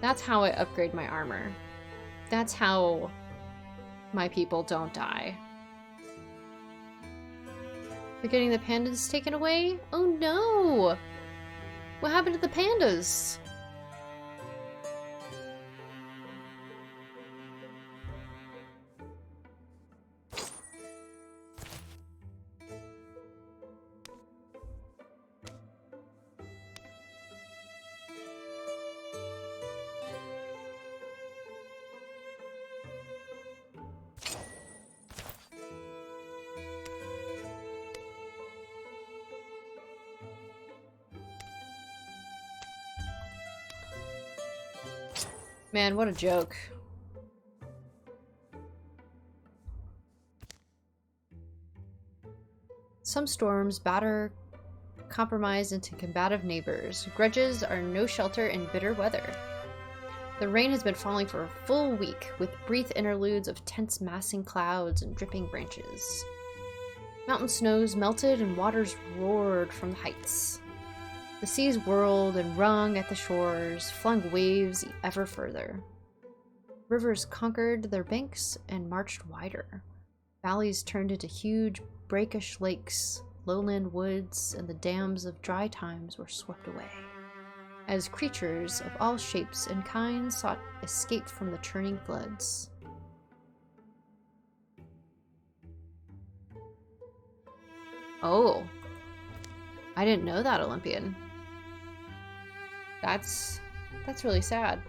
That's how I upgrade my armor. That's how my people don't die. They're getting the pandas taken away? Oh no! What happened to the pandas? Man, what a joke. Some storms batter compromise into combative neighbors. Grudges are no shelter in bitter weather. The rain has been falling for a full week, with brief interludes of tense massing clouds and dripping branches. Mountain snows melted and waters roared from the heights. The seas whirled and wrung at the shores, flung waves ever further. Rivers conquered their banks and marched wider. Valleys turned into huge, breakish lakes. Lowland woods and the dams of dry times were swept away, as creatures of all shapes and kinds sought escape from the churning floods. Oh. I didn't know that, Olympian. That's really sad.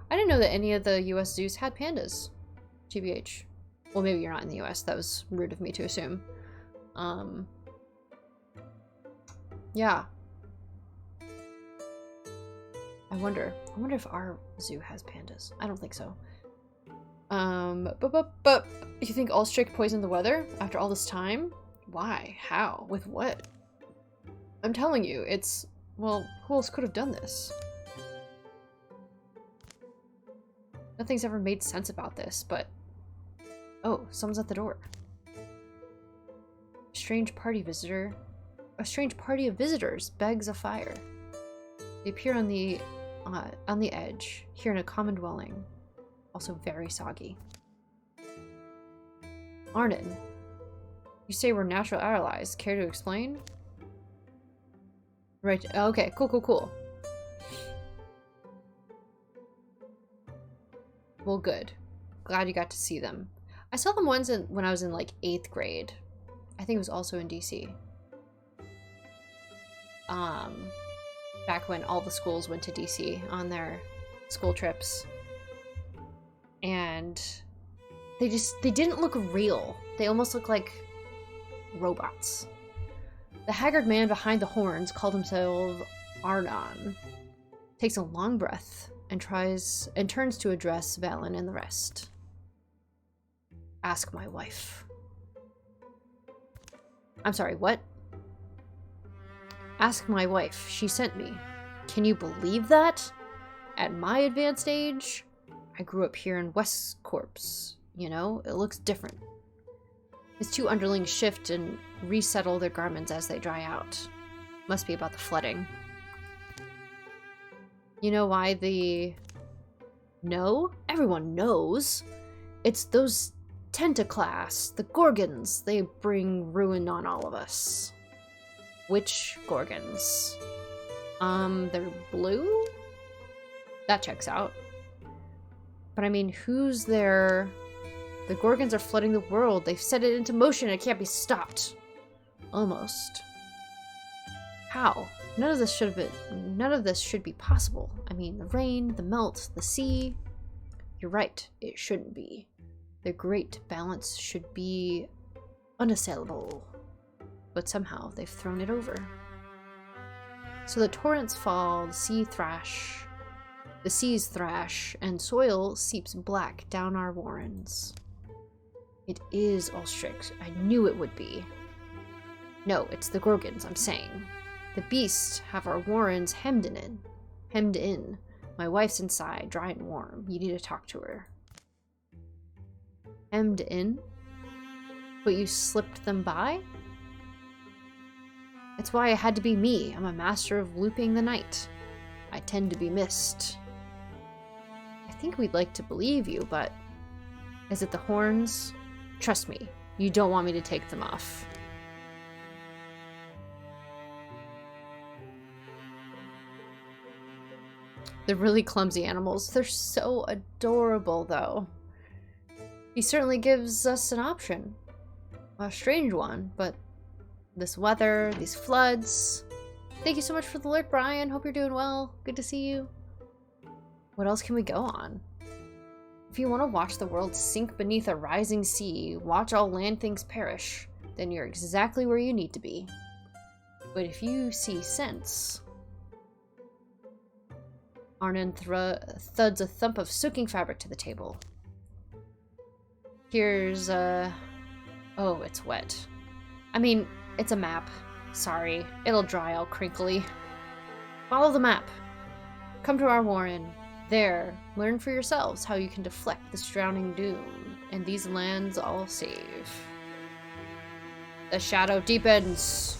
I didn't know that any of the US zoos had pandas. TBH. Well, maybe you're not in the US. That was rude of me to assume. Yeah. I wonder if our zoo has pandas. I don't think so. But you think Allstrike poisoned the weather after all this time? Why? How? With what? I'm telling you, it's... Well, who else could have done this? Nothing's ever made sense about this, but... Oh, someone's at the door. Strange party visitor. A strange party of visitors begs a fire. They appear on the edge, here in a common dwelling. Also very soggy. Arnon, you say we're natural allies. Care to explain? Right. Okay. Cool. Well, good. Glad you got to see them. I saw them once when I was in like 8th grade. I think it was also in DC. Back when all the schools went to DC on their school trips. And they didn't look real. They almost looked like robots. The haggard man behind the horns called himself Arnon. Takes a long breath and turns to address Valen and the rest. Ask my wife. I'm sorry, what? Ask my wife. She sent me. Can you believe that? At my advanced age, I grew up here in West Corps. You know, it looks different. His 2 underlings shift and resettle their garments as they dry out. Must be about the flooding. You know why No? Everyone knows. It's those Tentaclass, the Gorgons. They bring ruin on all of us. Which Gorgons? They're blue? That checks out. But I mean, who's there? The Gorgons are flooding the world. They've set it into motion and it can't be stopped. Almost. How? None of this should be possible. I mean, the rain, the melt, the sea. You're right, it shouldn't be. The great balance should be unassailable. But somehow they've thrown it over. So the torrents fall, the seas thrash, and soil seeps black down our warrens. It is Ulstrix. I knew it would be. No, it's the Gorgons, I'm saying. The beasts have our warrens hemmed in. My wife's inside, dry and warm. You need to talk to her. Hemmed in? But you slipped them by? It's why it had to be me. I'm a master of looping the night. I tend to be missed. I think we'd like to believe you, but... Is it the horns? Trust me, you don't want me to take them off. They're really clumsy animals. They're so adorable, though. He certainly gives us an option. A strange one, but this weather, these floods. Thank you so much for the alert, Brian. Hope you're doing well. Good to see you. What else can we go on? If you want to watch the world sink beneath a rising sea, watch all land things perish, then you're exactly where you need to be. But if you see sense... Arnon thuds a thump of soaking fabric to the table. Here's oh, it's wet. I mean, it's a map. Sorry, it'll dry all crinkly. Follow the map. Come to our warren. There, learn for yourselves how you can deflect this drowning doom, and these lands all save. The shadow deepens.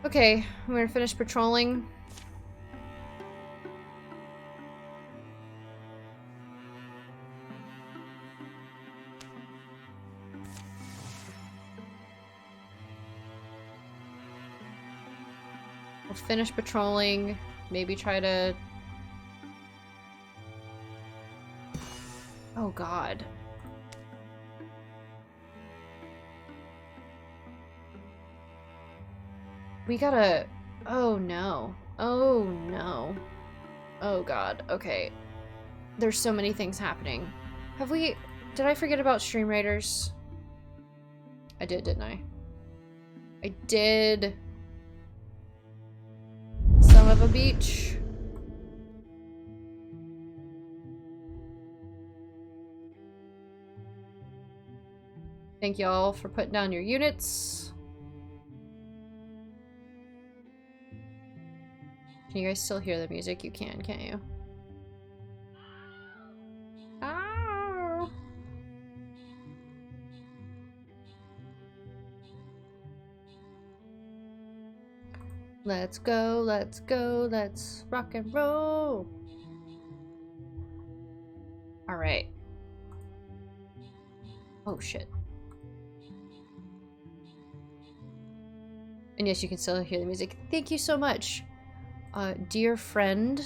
Okay, I'm gonna finish patrolling. We'll finish patrolling, maybe try to... Oh god. We gotta... Oh no. Oh no. Oh god, okay. There's so many things happening. Have we... Did I forget about Stream Raiders? I did, didn't I? I did... Son of a beach. Thank y'all for putting down your units. Can you guys still hear the music? You can, can't you? Ah! Let's go, let's go, let's rock and roll. Alright. Oh shit. And yes, you can still hear the music. Thank you so much. Dear friend.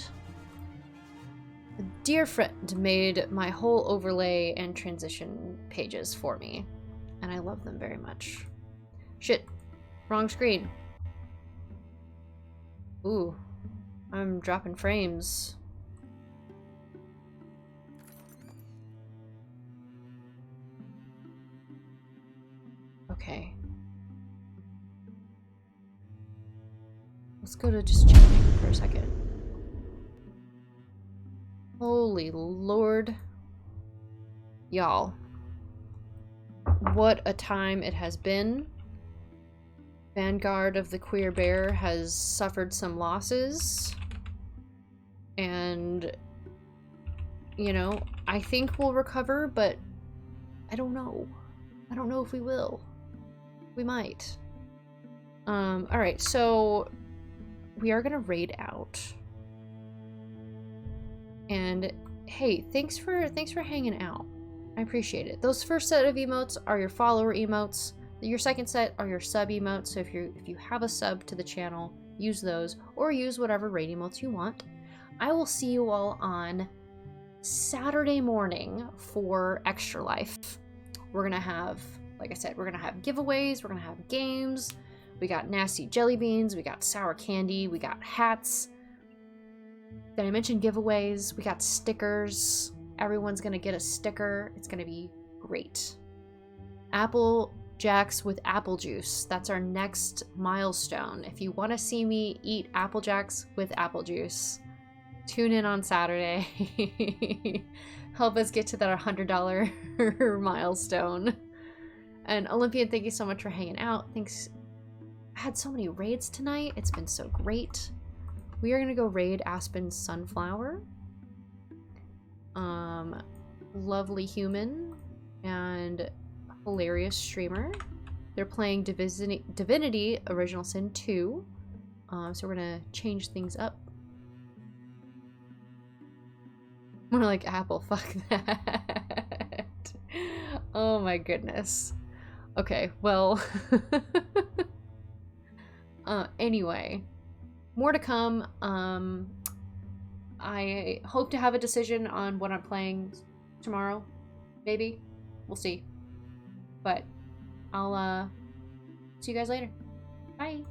A dear friend made my whole overlay and transition pages for me. And I love them very much. Shit. Wrong screen. Ooh. I'm dropping frames. Okay. Let's go to just chatting for a second. Holy Lord. Y'all. What a time it has been. Vanguard of the Queer Bear has suffered some losses. And, you know, I think we'll recover, but I don't know. I don't know if we will. We might. Alright, so we are gonna raid out. And hey, thanks for hanging out. I appreciate it. Those first set of emotes are your follower emotes. Your second set are your sub emotes. So if you have a sub to the channel, use those or use whatever raid emotes you want. I will see you all on Saturday morning for Extra Life. We're gonna have, like I said, we're gonna have giveaways, we're gonna have games. We got nasty jelly beans, we got sour candy, we got hats. Did I mention giveaways? We got stickers. Everyone's gonna get a sticker. It's gonna be great. Apple Jacks with apple juice. That's our next milestone. If you want to see me eat Apple Jacks with apple juice, tune in on Saturday. Help us get to that $100 milestone. And Olympian, thank you so much for hanging out. Thanks. I had so many raids tonight. It's been so great. We are gonna go raid Aspen Sunflower. Lovely human and hilarious streamer. They're playing Divinity Original Sin 2. So we're gonna change things up. More like Apple, fuck that. Oh my goodness. Okay, well. Anyway, more to come. I hope to have a decision on what I'm playing tomorrow. Maybe. We'll see. But I'll see you guys later. Bye.